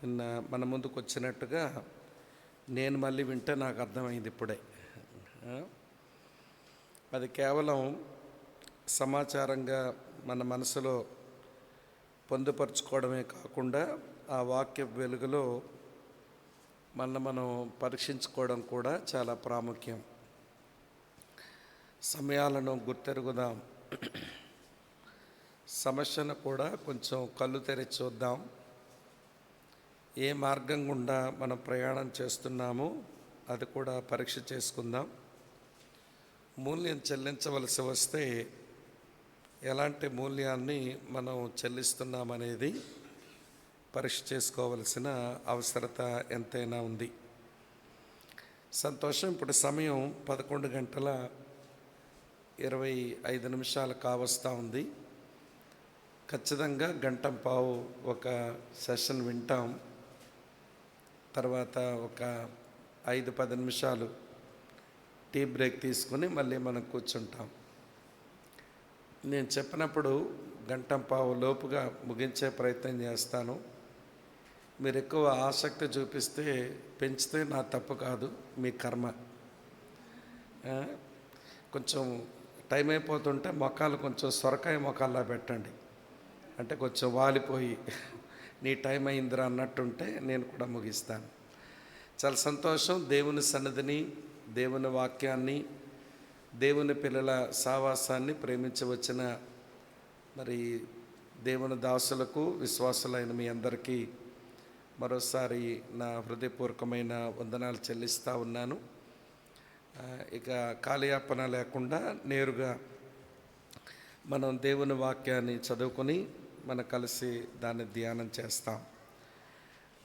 నిన్న మన ముందుకు వచ్చినట్టుగా నేను మళ్ళీ వింటే నాకు అర్థమైంది ఇప్పుడే. ఆ? అది కేవలం సమాచారంగా మన మనసులో పొందుపరుచుకోవడమే కాకుండా ఆ వాక్య వెలుగులో మనం పరీక్షించుకోవడం కూడా చాలా ప్రాముఖ్యం. సమయాలను గుర్తెరుగుదాం, సమస్యను కూడా కొంచెం కళ్ళు తెరిచి చూద్దాం. ఏ మార్గం గుండా మనం ప్రయాణం చేస్తున్నామో అది కూడా పరీక్ష చేసుకుందాం. మూల్యం చెల్లించవలసి వస్తే ఎలాంటి మూల్యాన్ని మనం చెల్లిస్తున్నామనేది పరీక్ష చేసుకోవలసిన అవసరత ఎంతైనా ఉంది. సంతోషం. ఇప్పుడు సమయం 11:25 కావస్తూ ఉంది. ఖచ్చితంగా గంట పావు ఒక సెషన్ వింటాం. తర్వాత ఒక 5-10 నిమిషాలు టీ బ్రేక్ తీసుకుని మళ్ళీ మనం కూర్చుంటాం. నేను చెప్పినప్పుడు గంట పావు లోపుగా ముగించే ప్రయత్నం చేస్తాను. మీరు ఎక్కువ ఆసక్తి చూపిస్తే పెంచితే నా తప్పు కాదు, మీ కర్మ. కొంచెం టైం అయిపోతుంటే మొఖాలు కొంచెం సొరకాయ మొఖాల్లా పెట్టండి, అంటే కొంచెం వాలిపోయి నీ టైం అయిందిరా అన్నట్టుంటే నేను కూడా ముగిస్తాను. చాలా సంతోషం. దేవుని సన్నిధిని, దేవుని వాక్యాన్ని, దేవుని పిల్లల సావాసాన్ని ప్రేమించవచ్చిన మరి దేవుని దాసులకు, విశ్వాసులైన మీ అందరికీ మరోసారి నా హృదయపూర్వకమైన వందనాలు చెల్లిస్తూ ఉన్నాను. ఇక కాలయాపన లేకుండా నేరుగా మనం దేవుని వాక్యాన్ని చదువుకొని మనం కలిసి దాన్ని ధ్యానం చేస్తాం.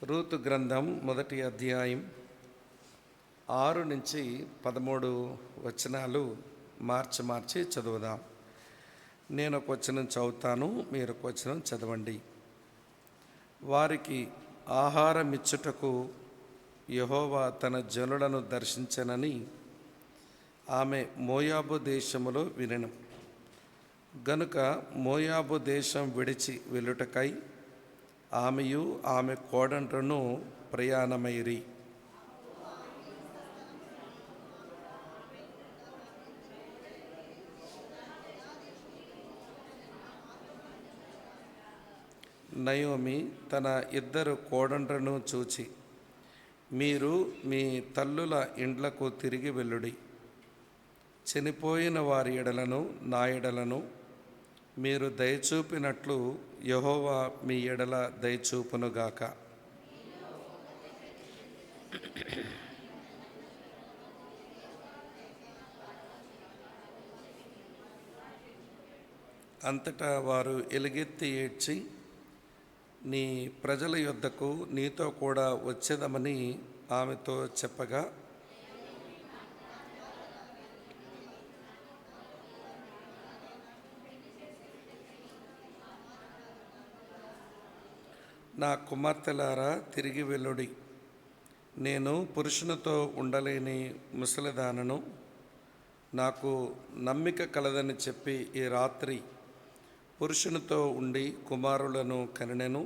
రూతు గ్రంథం 1వ అధ్యాయం 6-13 వచనాలు మార్చి చదువుదాం. నేను ఒక వచనం చదువుతాను, మీరు ఒక వచనం చదవండి. వారికి ఆహారం ఇచ్చుటకు యెహోవా తన జనులను దర్శించెనని ఆమె మోయాబు దేశములో వినెను. గనుక మోయాబు దేశం విడిచి వెళ్ళుటకై ఆమెయు ఆమె కోడండ్రును ప్రయాణమైరి. నయోమి తన 2 కోడండ్రును చూచి, మీరు మీ తల్లుల ఇండ్లకు తిరిగి వెళ్ళుడి. చనిపోయిన వారి ఎడలను నా ఎడలను మీరు దయచూపినట్లు యెహోవా మీ ఎడల దయచూపునుగాక. అంతటా వారు ఎలుగెత్తి ఏడ్చి, నీ ప్రజల యొద్దకు నీతో కూడా వచ్చేదమని ఆమెతో చెప్పగా, నా కుమార్తెలారా తిరిగి వెళ్ళుడి. నేను పురుషునితో ఉండలేని ముసలిదానను, నాకు నమ్మిక కలదని చెప్పి ఈ రాత్రి పురుషునితో ఉండి కుమారులను కనెను.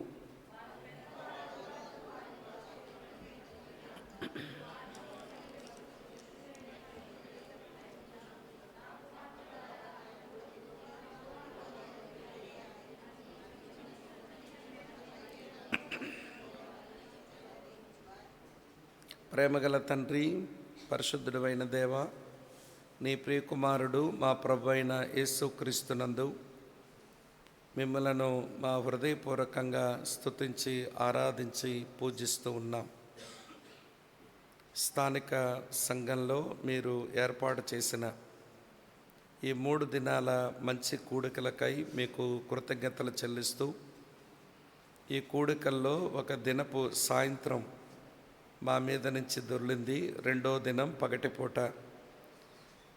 ప్రేమగల తండ్రి, పరిశుద్ధుడైన దేవ, నీ ప్రియకుమారుడు మా ప్రభు అయిన యేసుక్రీస్తునందు మిమ్మలను మా హృదయపూర్వకంగా స్తుతించి ఆరాధించి పూజిస్తూ ఉన్నాం. స్థానిక సంఘంలో మీరు ఏర్పాటు చేసిన ఈ 3 దినాల మంచి కూడికలకై మీకు కృతజ్ఞతలు చెల్లిస్తూ, ఈ కూడికల్లో ఒక దినపు సాయంత్రం మా మీద నుంచి దొర్లింది, 2వ దినం పగటిపూట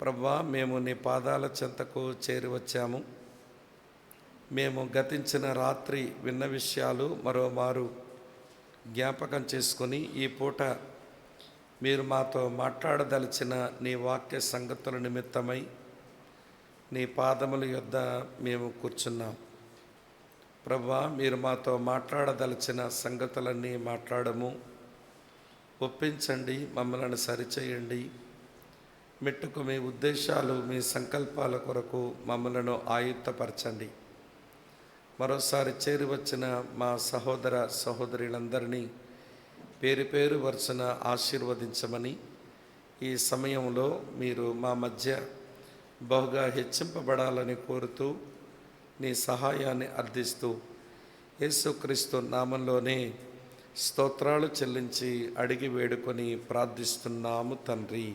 ప్రభువా మేము నీ పాదాల చెంతకు చేరి వచ్చాము. మేము గతించిన రాత్రి విన్న విషయాలు మరోమారు జ్ఞాపకం చేసుకొని ఈ పూట మీరు మాతో మాట్లాడదలిచిన నీ వాక్య సంగతుల నిమిత్తమై నీ పాదముల యొద్ద మేము కూర్చున్నాం. ప్రభువా, మీరు మాతో మాట్లాడదలిచిన సంగతులన్నీ మాట్లాడము, ఒప్పించండి, మమ్మల్ని సరిచేయండి. మెట్టుకు మీ ఉద్దేశాలు, మీ సంకల్పాల కొరకు మమ్మలను ఆయుత్తపరచండి. మరోసారి చేరి వచ్చిన మా సహోదర సహోదరులందరినీ పేరు పేరు వరుసన ఆశీర్వదించమని, ఈ సమయంలో మీరు మా మధ్య బహుగా హెచ్చింపబడాలని కోరుతూ నీ సహాయాన్ని అర్థిస్తూ యేసుక్రీస్తు నామంలోనే స్తోత్రాలు చెల్లించి అడిగి వేడుకొని ప్రార్థిస్తున్నాము తండ్రి.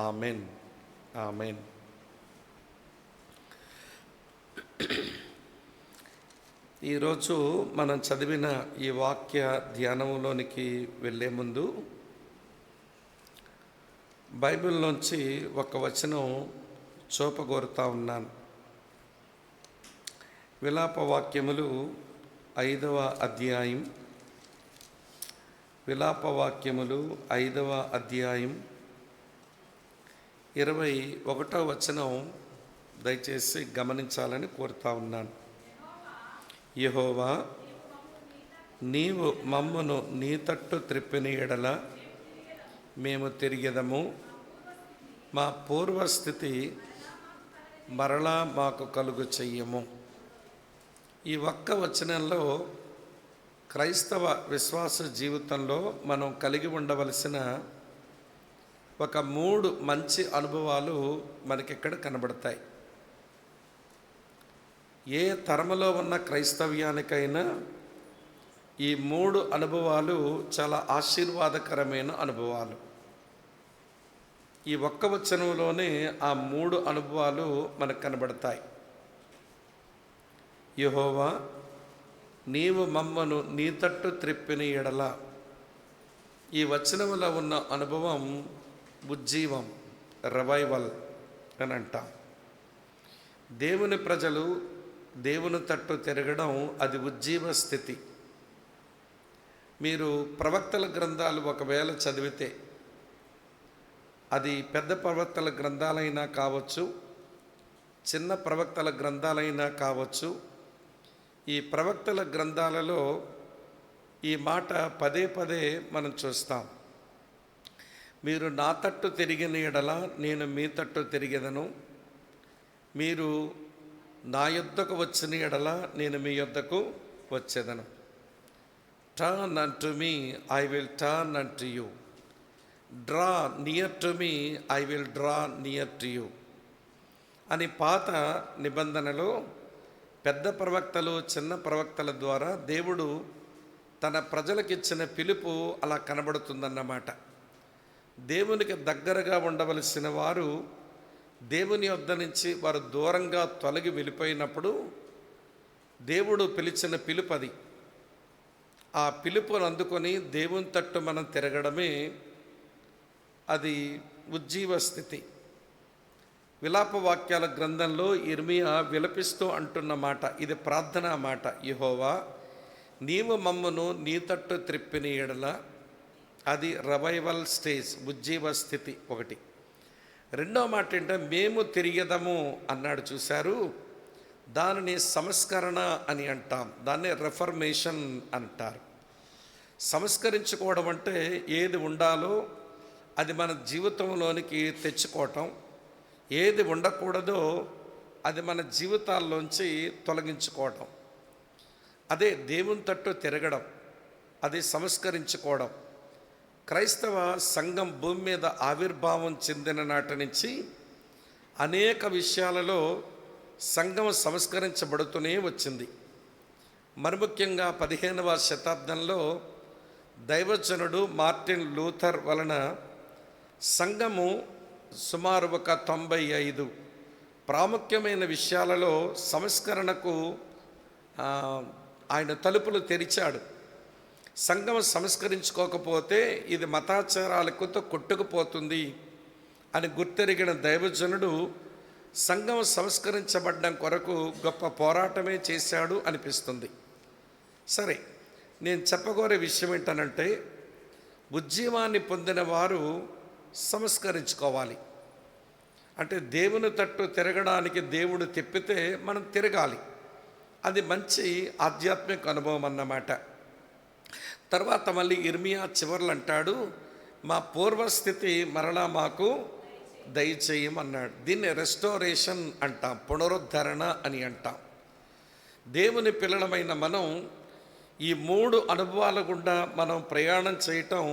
Amen, amen. ఈరోజు మనం చదివిన ఈ వాక్య ధ్యానంలోనికి వెళ్ళే ముందు బైబిల్లోంచి ఒక వచనం చూపగోరుతా ఉన్నాను. విలాపవాక్యములు 5వ అధ్యాయం, విలాపవాక్యములు 5వ అధ్యాయం 21వ వచనం దయచేసి గమనించాలని కోరుతా ఉన్నాను. యెహోవా, నీవు మమ్మును నీ తట్టు త్రిప్పిన ఎడల మేము తిరిగెదము, మా పూర్వస్థితి మరలా మాకు కలుగు చెయ్యము. ఈ ఒక్క వచనంలో క్రైస్తవ విశ్వాస జీవితంలో మనం కలిగి ఉండవలసిన ఒక 3 మంచి అనుభవాలు మనకిక్కడ కనబడతాయి. ఏ తరములో ఉన్న క్రైస్తవ్యానికైనా ఈ 3 అనుభవాలు చాలా ఆశీర్వాదకరమైన అనుభవాలు. ఈ ఒక్క వచనంలోనే ఆ 3 అనుభవాలు మనకు కనబడతాయి. యెహోవా, నీవు మమ్మను నీ తట్టు త్రిప్పిన ఎడల, ఈ వచనంలో ఉన్న అనుభవం ఉజ్జీవం, రివైవల్ అని అంటాం. దేవుని ప్రజలు దేవుని తట్టు తిరగడం అది ఉజ్జీవ స్థితి. మీరు ప్రవక్తల గ్రంథాలు ఒకవేళ చదివితే, అది పెద్ద ప్రవక్తల గ్రంథాలైనా కావచ్చు, చిన్న ప్రవక్తల గ్రంథాలైనా కావచ్చు, ఈ ప్రవక్తల గ్రంథాలలో ఈ మాట పదే పదే మనం చూస్తాం. మీరు నా తట్టు తిరిగిన ఎడల నేను మీ తట్టు తిరిగెదను, మీరు నా యొద్దకు వచ్చిన ఎడల నేను మీ యొద్దకు వచ్చేదను. Turn unto me, I will turn unto you. Draw near to me, I will draw near to you అని పాత నిబంధనలో పెద్ద ప్రవక్తలు, చిన్న ప్రవక్తల ద్వారా దేవుడు తన ప్రజలకిచ్చిన పిలుపు అలా కనబడుతుందన్నమాట. దేవునికి దగ్గరగా ఉండవలసిన వారు దేవుని యొద్ద నుంచి వారు దూరంగా తొలగి వెళ్ళిపోయినప్పుడు దేవుడు పిలిచిన పిలుపది. ఆ పిలుపును అందుకొని దేవుని తట్టు మనం తిరగడమే అది ఉజ్జీవ స్థితి. విలాప వాక్యాల గ్రంథంలో ఇర్మియా విలపిస్తూ అంటున్న మాట, ఇది ప్రార్థనా మాట. యెహోవా, నీవు మమ్మను నీ తట్టు త్రిప్పిన ఎడల, అది రివైవల్ స్టేజ్, ఉజ్జీవ స్థితి ఒకటి. రెండో మాట ఏంటంటే మేము తిరిగెదము అన్నాడు, చూశారు. దానిని సంస్కరణ అని అంటాం, దాన్ని రెఫర్మేషన్ అంటారు. సంస్కరించుకోవడం అంటే ఏది ఉండాలో అది మన జీవితంలోనికి తెచ్చుకోవటం, ఏది ఉండకూడదో అది మన జీవితాల్లోంచి తొలగించుకోవటం. అదే దేవుని తట్టు తిరగడం, అది సంస్కరించుకోవడం. క్రైస్తవ సంఘం భూమి మీద ఆవిర్భావం చెందిన నాటి నుంచి అనేక విషయాలలో సంఘం సంస్కరించబడుతూనే వచ్చింది. మరి ముఖ్యంగా 15వ శతాబ్దంలో దైవజనుడు మార్టిన్ లూథర్ వలన సంఘము సుమారు ఒక 95 ప్రాముఖ్యమైన విషయాలలో సంస్కరణకు ఆయన తలుపులు తెరిచాడు. సంఘం సంస్కరించుకోకపోతే ఇది మతాచారాలకు కొట్టుకుపోతుంది అని గుర్తెరిగిన దైవజనుడు సంఘం సంస్కరించబడ్డం కొరకు గొప్ప పోరాటమే చేశాడు అనిపిస్తుంది. సరే, నేను చెప్పగోరే విషయం ఏంటనంటే, ఉజ్జీవాన్ని పొందిన వారు సంస్కరించుకోవాలి. అంటే దేవుని తట్టు తిరగడానికి దేవుడు తిప్పితే మనం తిరగాలి. అది మంచి ఆధ్యాత్మిక అనుభవం అన్నమాట. తర్వాత మళ్ళీ ఇర్మియా చివర్లు అంటాడు, మా పూర్వస్థితి మరలా మాకు దయచేయమన్నాడు. దీన్ని రెస్టోరేషన్ అంటాం, పునరుద్ధరణ అని అంటాం. దేవుని పిల్లలమైన మనం ఈ 3 అనుభవాల గుండా మనం ప్రయాణం చేయటం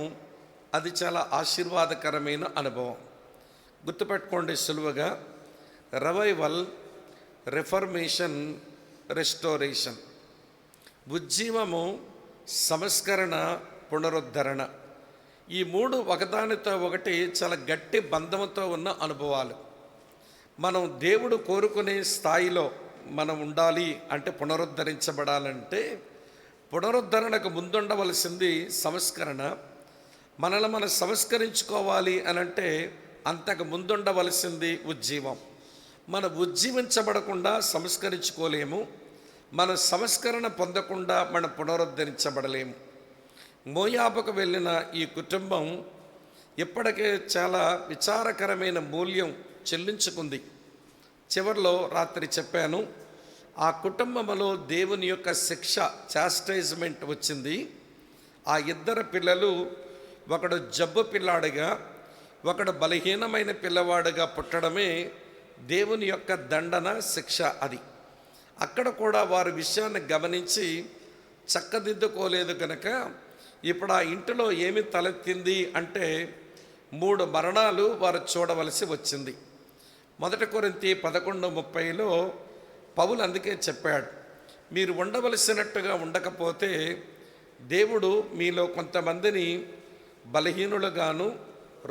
అది చాలా ఆశీర్వాదకరమైన అనుభవం. గుర్తుపెట్టుకోండి సులువుగా, రివైవల్, రిఫర్మేషన్, రెస్టోరేషన్. ఉజ్జీవము, సంస్కరణ, పునరుద్ధరణ. ఈ 3 ఒకదానితో ఒకటి చాలా గట్టి బంధంతో ఉన్న అనుభవాలు. మనం దేవుడు కోరుకునే స్థాయిలో మనం ఉండాలి అంటే, పునరుద్ధరించబడాలంటే పునరుద్ధరణకు ముందుండవలసింది సంస్కరణ. మనల్ని మనం సంస్కరించుకోవాలి అని అంటే అంతకు ముందుండవలసింది ఉజ్జీవం. మనం ఉజ్జీవించబడకుండా సంస్కరించుకోలేము, మన సంస్కరణ పొందకుండా మనం పునరుద్ధరించబడలేము. మోయాబుకు వెళ్ళిన ఈ కుటుంబం ఇప్పటికే చాలా విచారకరమైన మూల్యం చెల్లించుకుంది. చివరిలో రాత్రి చెప్పాను, ఆ కుటుంబంలో దేవుని యొక్క శిక్ష, చాస్టైజ్మెంట్ వచ్చింది. ఆ 2 పిల్లలు, ఒకడు జబ్బు పిల్లాడిగా, ఒకడు బలహీనమైన పిల్లవాడుగా పుట్టడమే దేవుని యొక్క దండన, శిక్ష. అది అక్కడ కూడా వారి విషయాన్ని గమనించి చక్కదిద్దుకోలేదు కనుక ఇప్పుడు ఆ ఇంటిలో ఏమి తలెత్తింది అంటే 3 మరణాలు వారు చూడవలసి వచ్చింది. 1 కొరింథీ 11:30లో పౌలు అందుకే చెప్పాడు, మీరు ఉండవలసినట్టుగా ఉండకపోతే దేవుడు మీలో కొంతమందిని బలహీనులుగాను,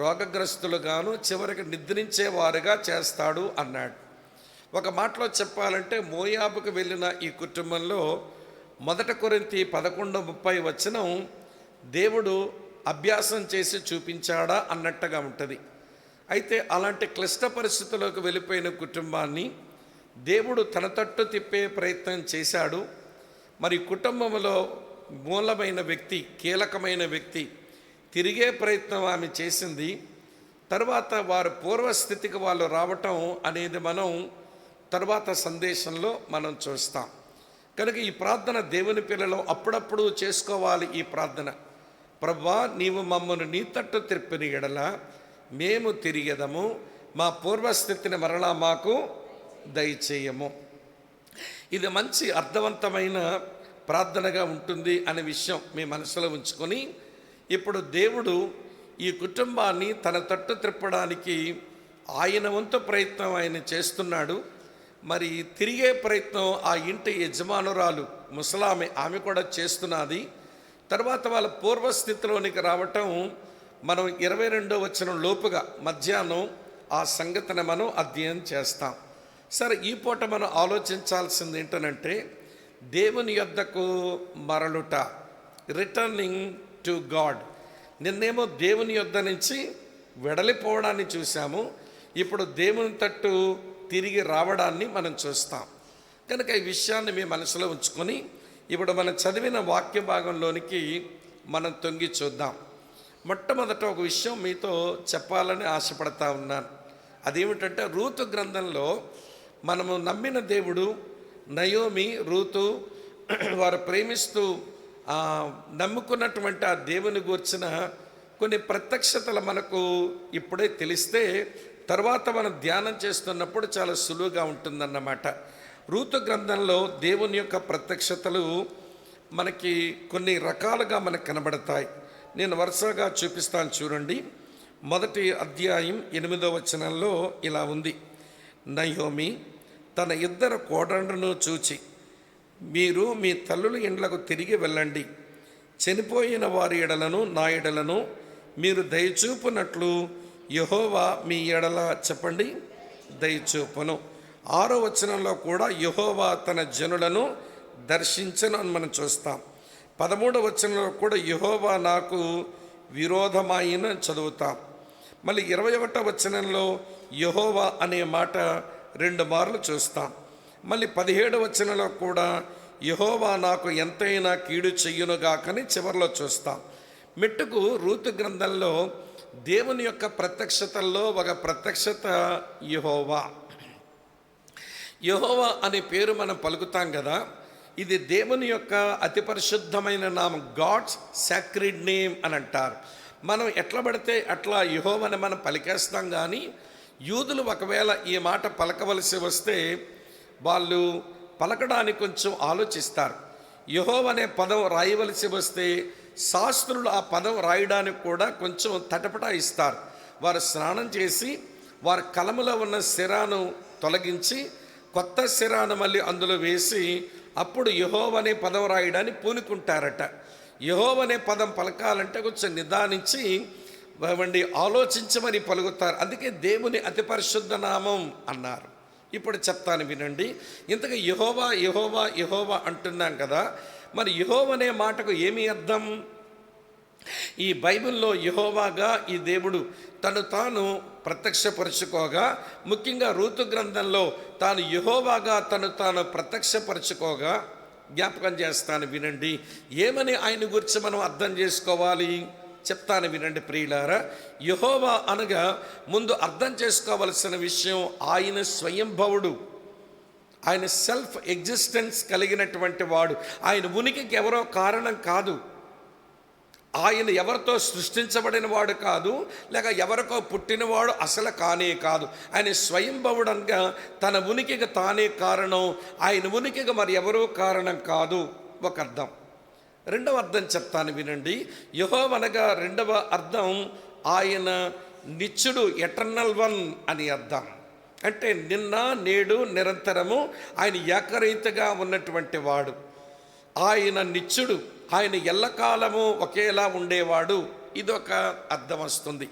రోగగ్రస్తులుగాను, చివరికి నిద్రించేవారుగా చేస్తాడు అన్నాడు. ఒక మాటలో చెప్పాలంటే, మోయాబుకు వెళ్ళిన ఈ కుటుంబంలో 1 కొరింథీ 11:30 వచనం దేవుడు అభ్యాసం చేసి చూపించాడా అన్నట్టుగా ఉంటుంది. అయితే అలాంటి క్లిష్ట పరిస్థితుల్లోకి వెళ్ళిపోయిన కుటుంబాన్ని దేవుడు తన తట్టు తిప్పే ప్రయత్నం చేశాడు. మరి కుటుంబంలో మూలమైన వ్యక్తి, కీలకమైన వ్యక్తి తిరిగే ప్రయత్నం ఆమె చేసింది. తర్వాత వారు పూర్వస్థితికి వాళ్ళు రావటం అనేది మనం తర్వాత సందేశంలో మనం చూస్తాం. కనుక ఈ ప్రార్థన దేవుని పిల్లలు అప్పుడప్పుడు చేసుకోవాలి. ఈ ప్రార్థన, ప్రభువా నీవు మమ్మను నీ తట్టు త్రిప్పిన ఎడల మేము తిరిగెదము, మా పూర్వస్థితిని మరలా మాకు దయచేయము. ఇది మంచి అర్థవంతమైన ప్రార్థనగా ఉంటుంది అనే విషయం మీ మనసులో ఉంచుకొని, ఇప్పుడు దేవుడు ఈ కుటుంబాన్ని తన తట్టు త్రిప్పడానికి ఆయన వంతు ప్రయత్నం ఆయన చేస్తున్నాడు. మరి తిరిగే ప్రయత్నం ఆ ఇంటి యజమానురాలు ముసలామె, ఆమె కూడా చేస్తున్నది. తర్వాత వాళ్ళ పూర్వస్థితిలోనికి రావటం మనం 22వ వచనం లోపుగా మధ్యాహ్నం ఆ సంగతిని మనం అధ్యయనం చేస్తాం. సరే, ఈ పూట మనం ఆలోచించాల్సింది ఏంటనంటే, దేవుని యొద్దకు మరలుట, రిటర్నింగ్ టు గాడ్. నిన్నేమో దేవుని యొద్ద నుంచి వెడలిపోవడాన్ని చూసాము, ఇప్పుడు దేవుని తట్టు తిరిగి రావడాన్ని మనం చూస్తాం. కనుక ఈ విషయాన్ని మీ మనసులో ఉంచుకొని ఇప్పుడు మనం చదివిన వాక్య భాగంలోనికి మనం తొంగి చూద్దాం. మొట్టమొదట ఒక విషయం మీతో చెప్పాలని ఆశపడతా ఉన్నాను. అదేమిటంటే, రూతు గ్రంథంలో మనము నమ్మిన దేవుడు, నయోమి, రూతు వారు ప్రేమిస్తూ నమ్ముకున్నటువంటి ఆ దేవుని గూర్చిన కొన్ని ప్రత్యక్షతలు మనకు ఇప్పుడే తెలిస్తే తర్వాత మనం ధ్యానం చేస్తున్నప్పుడు చాలా సులువుగా ఉంటుందన్నమాట. రూతు గ్రంథంలో దేవుని యొక్క ప్రత్యక్షతలు మనకి కొన్ని రకాలుగా మనకు కనబడతాయి. నేను వరుసగా చూపిస్తాను చూడండి. 1వ అధ్యాయం 8వ వచనంలో ఇలా ఉంది, నయోమి తన 2 కోడళ్లను చూచి, మీరు మీ తల్లుల ఇండ్లకు తిరిగి వెళ్ళండి, చనిపోయిన వారి ఎడలను నా ఎడలను మీరు దయచూపునట్లు యెహోవా మీ ఎడల చెప్పండి దయచూపును. 6వ వచనంలో కూడా యెహోవా తన జనులను దర్శించను అని మనం చూస్తాం. 13వ వచనంలో కూడా యెహోవా నాకు విరోధమాయిన చదువుతాం. మళ్ళీ 21వ వచనంలో యెహోవా అనే మాట 2 మార్లు చూస్తాం. మళ్ళీ 17వ వచనంలో కూడా యెహోవా నాకు ఎంతైనా కీడు చెయ్యునుగాకని చివరిలో చూస్తాం. మెట్టుకు రూతు గ్రంథంలో దేవుని యొక్క ప్రత్యక్షతల్లో ఒక ప్రత్యక్షత యెహోవా. యెహోవా అనే పేరు మనం పలుకుతాం కదా, ఇది దేవుని యొక్క అతి పరిశుద్ధమైన నామం, గాడ్స్ సాక్రెడ్ నేమ్ అని అంటారు. మనం ఎట్లా పడితే అట్లా యెహోవాని మనం పలికేస్తాం, కానీ యూదులు ఒకవేళ ఈ మాట పలకవలసి వస్తే వాళ్ళు పలకడానికి కొంచెం ఆలోచిస్తారు. యెహోవా అనే పదం రాయవలసి వస్తే శాస్త్రులు ఆ పదం రాయడానికి కూడా కొంచెం తటపటాయిస్తారు. వారు స్నానం చేసి వారి కలములో ఉన్న సిరాను తొలగించి కొత్త సిరాను మళ్ళీ అందులో వేసి అప్పుడు యెహోవా అనే పదం రాయడానికి పూనుకుంటారట. యెహోవా అనే పదం పలకాలంటే కొంచెం నిదానించి ఆలోచించమని పలుకుతారు. అందుకే దేవుని అతి పరిశుద్ధ నామం అన్నారు. ఇప్పుడు చెప్తాను వినండి. ఇంతగా యెహోవా యెహోవా యెహోవా అంటున్నాం కదా, మరి యెహోవా అనే మాటకు ఏమి అర్థం? ఈ బైబిల్లో యెహోవాగా ఈ దేవుడు తను తాను ప్రత్యక్షపరుచుకోగా, ముఖ్యంగా రూతు గ్రంథంలో తాను యెహోవాగా తను తాను ప్రత్యక్షపరుచుకోగా జ్ఞాపకం చేస్తాను వినండి. ఏమని ఆయన గురించి మనం అర్థం చేసుకోవాలి చెప్తాను వినండి ప్రియులారా. యెహోవా అనగా ముందు అర్థం చేసుకోవలసిన విషయం, ఆయన స్వయంభవుడు, ఆయన సెల్ఫ్ ఎగ్జిస్టెన్స్ కలిగినటువంటి వాడు. ఆయన ఉనికికి ఎవరో కారణం కాదు. ఆయన ఎవరితో సృష్టించబడిన వాడు కాదు, లేక ఎవరికో పుట్టినవాడు అసలు కానే కాదు. ఆయన స్వయంభవుడంగా తన ఉనికికి తానే కారణం. ఆయన ఉనికికి మరి ఎవరో కారణం కాదు, ఒక అర్థం. రెండవ అర్థం చెప్తాను వినండి. యెహోవా అనగా రెండవ అర్థం ఆయన నిత్యుడు, ఎటర్నల్ వన్ అని అర్థం. అంటే నిన్న నేడు నిరంతరము ఆయన ఏకరీతిగా ఉన్నటువంటి వాడు. ఆయన నిత్యుడు, ఆయన ఎల్లకాలము ఒకేలా ఉండేవాడు. ఇదొక అర్థం వస్తుంది.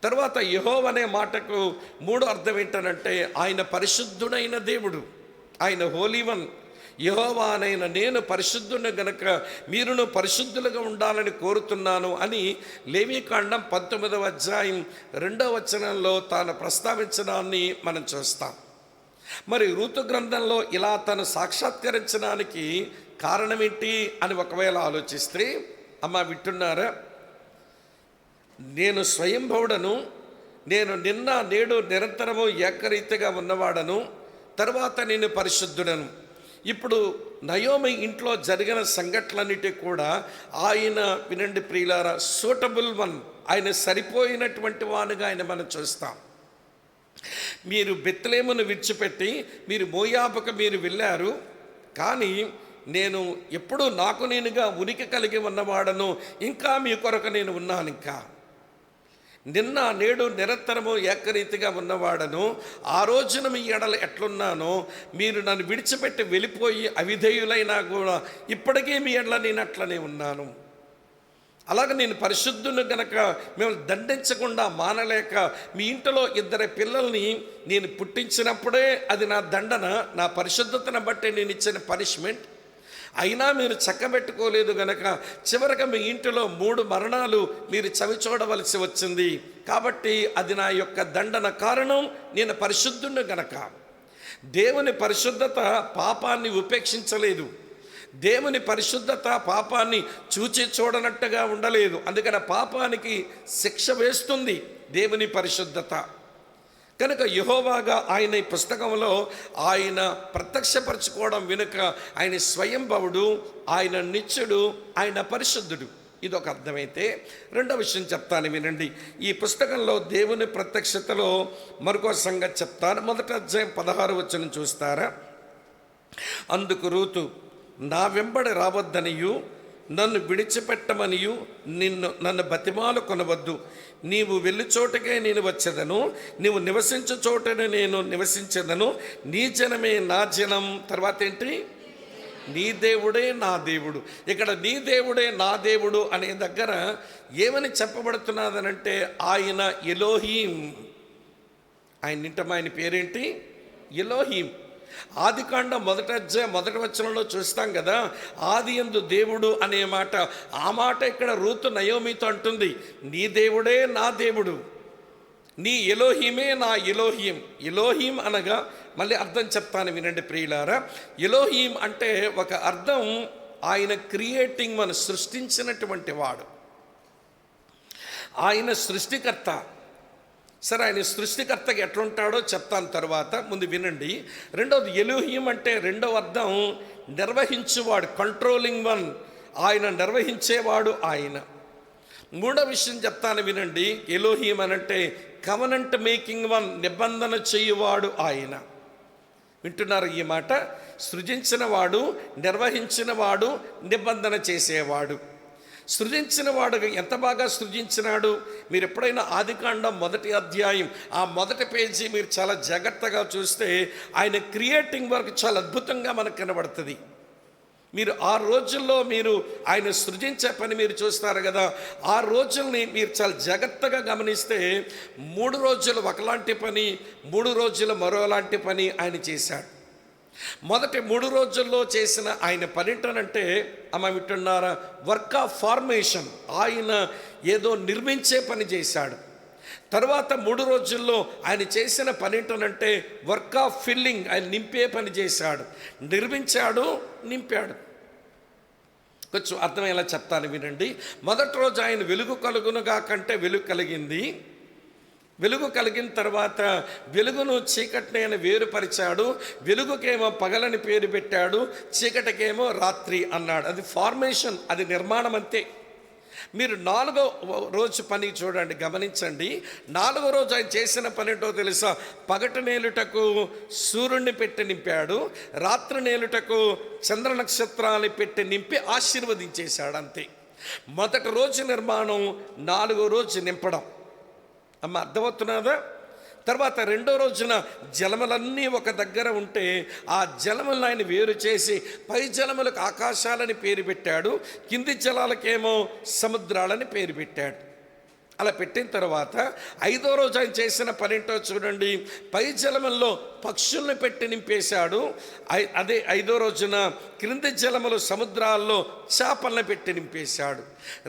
తర్వాత యెహోవా అనే మాటకు మూడో అర్థం ఏంటనంటే ఆయన పరిశుద్ధుడైన దేవుడు, ఆయన హోలీ వన్. యెహోవా అనైన నేను పరిశుద్ధుని గనక మీరును పరిశుద్ధులుగా ఉండాలని కోరుతున్నాను అని లేవీకాండం 19వ అధ్యాయం 2వ వచనంలో తాను ప్రస్తావించడాన్ని మనం చూస్తాం. మరి రూతు గ్రంథంలో ఇలా తను సాక్షాత్కరించడానికి కారణమేంటి అని ఒకవేళ ఆలోచిస్తే, అమ్మ వింటున్నారా, నేను స్వయంభవుడను, నేను నిన్న నేడు నిరంతరము ఏకరీతిగా ఉన్నవాడను, తర్వాత నేను పరిశుద్ధుడను. ఇప్పుడు నయోమి ఇంట్లో జరిగిన సంఘటనలన్నిటి కూడా ఆయన వినండి ప్రియులారా, సూటబుల్ వన్, ఆయన సరిపోయినటువంటి వానుగా ఆయన మనం చూస్తాం. మీరు బెత్లెహేమును విడిచిపెట్టి మీరు మోయాబుకు మీరు వెళ్ళారు, కానీ నేను ఎప్పుడూ నాకు నేనుగా ఉనికి కలిగి ఉన్నవాడను, ఇంకా మీ కొరకు నేను ఉన్నాను. ఇంకా నిన్న నేడు నిరంతరము ఏకరీతిగా ఉన్నవాడను. ఆ రోజున మీ ఎడల ఎట్లున్నానో మీరు నన్ను విడిచిపెట్టి వెళ్ళిపోయి అవిధేయులైనా కూడా ఇప్పటికీ మీ ఎడల నేను అట్లనే ఉన్నాను. అలాగే నేను పరిశుద్ధుని గనక మిమ్మల్ని దండించకుండా మానలేక మీ ఇంటిలో 2 పిల్లల్ని నేను పుట్టించినప్పుడే అది నా దండన, నా పరిశుద్ధతను బట్టి నేను ఇచ్చిన పనిష్మెంట్. అయినా మీరు చక్కబెట్టుకోలేదు గనక చివరికి మీ ఇంటిలో 3 మరణాలు మీరు చవి చూడవలసి వచ్చింది. కాబట్టి అది నా యొక్క దండన కారణం, నేను పరిశుద్ధుని గనక. దేవుని పరిశుద్ధత పాపాన్ని ఉపేక్షించలేదు. దేవుని పరిశుద్ధత పాపాన్ని చూచి చూడనట్టుగా ఉండలేదు. అందుకని పాపానికి శిక్ష వేస్తుంది దేవుని పరిశుద్ధత. కనుక యెహోవాగా ఆయన ఈ పుస్తకంలో ఆయన ప్రత్యక్షపరచుకోవడం వెనుక ఆయన స్వయంభవుడు, ఆయన నిత్యుడు, ఆయన పరిశుద్ధుడు. ఇదొక అర్థమైతే, రెండో విషయం చెప్తాను వినండి. ఈ పుస్తకంలో దేవుని ప్రత్యక్షతలో మరొక సంగతి చెప్తాను. 1వ అధ్యాయం 16వ వచనం చూస్తారా? అందుకు రూతు, నా వెంబడి రావద్దనియు నన్ను విడిచిపెట్టమనియు నన్ను బతిమాలు కొనవద్దు. నీవు వెళ్ళి చోటకే నేను వచ్చేదను, నీవు నివసించు చోటనే నేను నివసించేదను. నీ జనమే నా జనం. తర్వాత ఏంటి? నీ దేవుడే నా దేవుడు. ఇక్కడ నీ దేవుడే నా దేవుడు అనే దగ్గర ఏమని చెప్పబడుతున్నదనంటే ఆయన ఎలోహీం. ఆయన పేరేంటి? ఎలోహీం. ఆదికాండం 1వ అధ్యాయం 1వ వచనంలో చూస్తాం కదా, ఆది యందు దేవుడు అనే మాట. ఆ మాట ఇక్కడ రూతు నయోమితో అంటుంది, నీ దేవుడే నా దేవుడు, నీ ఎలోహీమే నా ఎలోహీం. ఎలోహీం అనగా మళ్ళీ అర్థం చెప్తాను వినండి ప్రియులారా. ఎలోహీం అంటే ఒక అర్థం ఆయన క్రియేటింగ్, మనం సృష్టించినటువంటి వాడు, ఆయన సృష్టికర్త. సరే, ఆయన సృష్టికర్తగా ఎట్లుంటాడో చెప్తాను తర్వాత, ముందు వినండి. రెండవది, ఎలోహీం అంటే రెండవ అర్థం నిర్వహించువాడు, కంట్రోలింగ్ వన్. ఆయన నిర్వహించేవాడు ఆయన. మూడో విషయం చెప్తాను వినండి. ఎలోహీం అనంటే కవనెంట్ మేకింగ్ వన్, నిబంధన చేయువాడు ఆయన. వింటున్నారు ఈ మాట? సృజించిన వాడు, నిర్వహించిన వాడు, నిబంధన చేసేవాడు. సృజించిన వాడు ఎంత బాగా సృజించినాడు. మీరు ఎప్పుడైనా ఆదికాండం 1వ అధ్యాయం ఆ 1వ పేజీ మీరు చాలా జాగ్రత్తగా చూస్తే ఆయన క్రియేటింగ్ వర్క్ చాలా అద్భుతంగా మనకు కనబడుతుంది. మీరు 6 రోజుల్లో మీరు ఆయన సృజించే పని మీరు చూస్తారు కదా. 6 రోజుల్ని మీరు చాలా జాగ్రత్తగా గమనిస్తే 3 రోజులు ఒకలాంటి పని, 3 రోజులు మరోలాంటి పని ఆయన చేశాడు. మొదటి 3 రోజుల్లో చేసిన ఆయన పని ఏంటంటే, అమ్మ వింటున్నారా, వర్క్ ఆఫ్ ఫార్మేషన్. ఆయన ఏదో నిర్మించే పని చేశాడు. తర్వాత 3 రోజుల్లో ఆయన చేసిన పని ఏంటంటే వర్క్ ఆఫ్ ఫిల్లింగ్, ఆయన నింపే పని చేశాడు. నిర్మించాడు, నింపాడు. కొంచెం అర్థమయ్యేలా చెప్తాను వినండి. మొదటి రోజు ఆయన వెలుగు కలుగునుగా కంటే వెలుగు కలిగింది. వెలుగు కలిగిన తర్వాత వెలుగును చీకటిని ఆయన వేరుపరిచాడు. వెలుగుకేమో పగలని పేరు పెట్టాడు, చీకటికేమో రాత్రి అన్నాడు. అది ఫార్మేషన్, అది నిర్మాణం అంతే. మీరు 4వ రోజు పని చూడండి, గమనించండి. 4వ రోజు ఆయన చేసిన పని ఏంటో తెలుసా? పగటి నేలుటకు సూర్యుడిని పెట్టి నింపాడు, రాత్రి నేలుటకు చంద్ర నక్షత్రాన్ని పెట్టి నింపి ఆశీర్వదించేశాడు. అంతే. మొదటి రోజు నిర్మాణం, 4వ రోజు నింపడం. అమ్మ అర్థమవుతున్నదా? తర్వాత 2వ రోజున జలములన్నీ ఒక దగ్గర ఉంటే ఆ జలములను ఆయన వేరు చేసి పై జలములకు ఆకాశాలని పేరు పెట్టాడు, కింది జలాలకేమో సముద్రాలని పేరు పెట్టాడు. అలా పెట్టిన తర్వాత 5వ రోజు ఆయన చేసిన పనేంటో చూడండి. పై జలముల్లో పక్షుల్ని పెట్టి నింపేశాడు. అదే 5వ రోజున క్రింది జలములు సముద్రాల్లో చేపలను పెట్టి నింపేశాడు.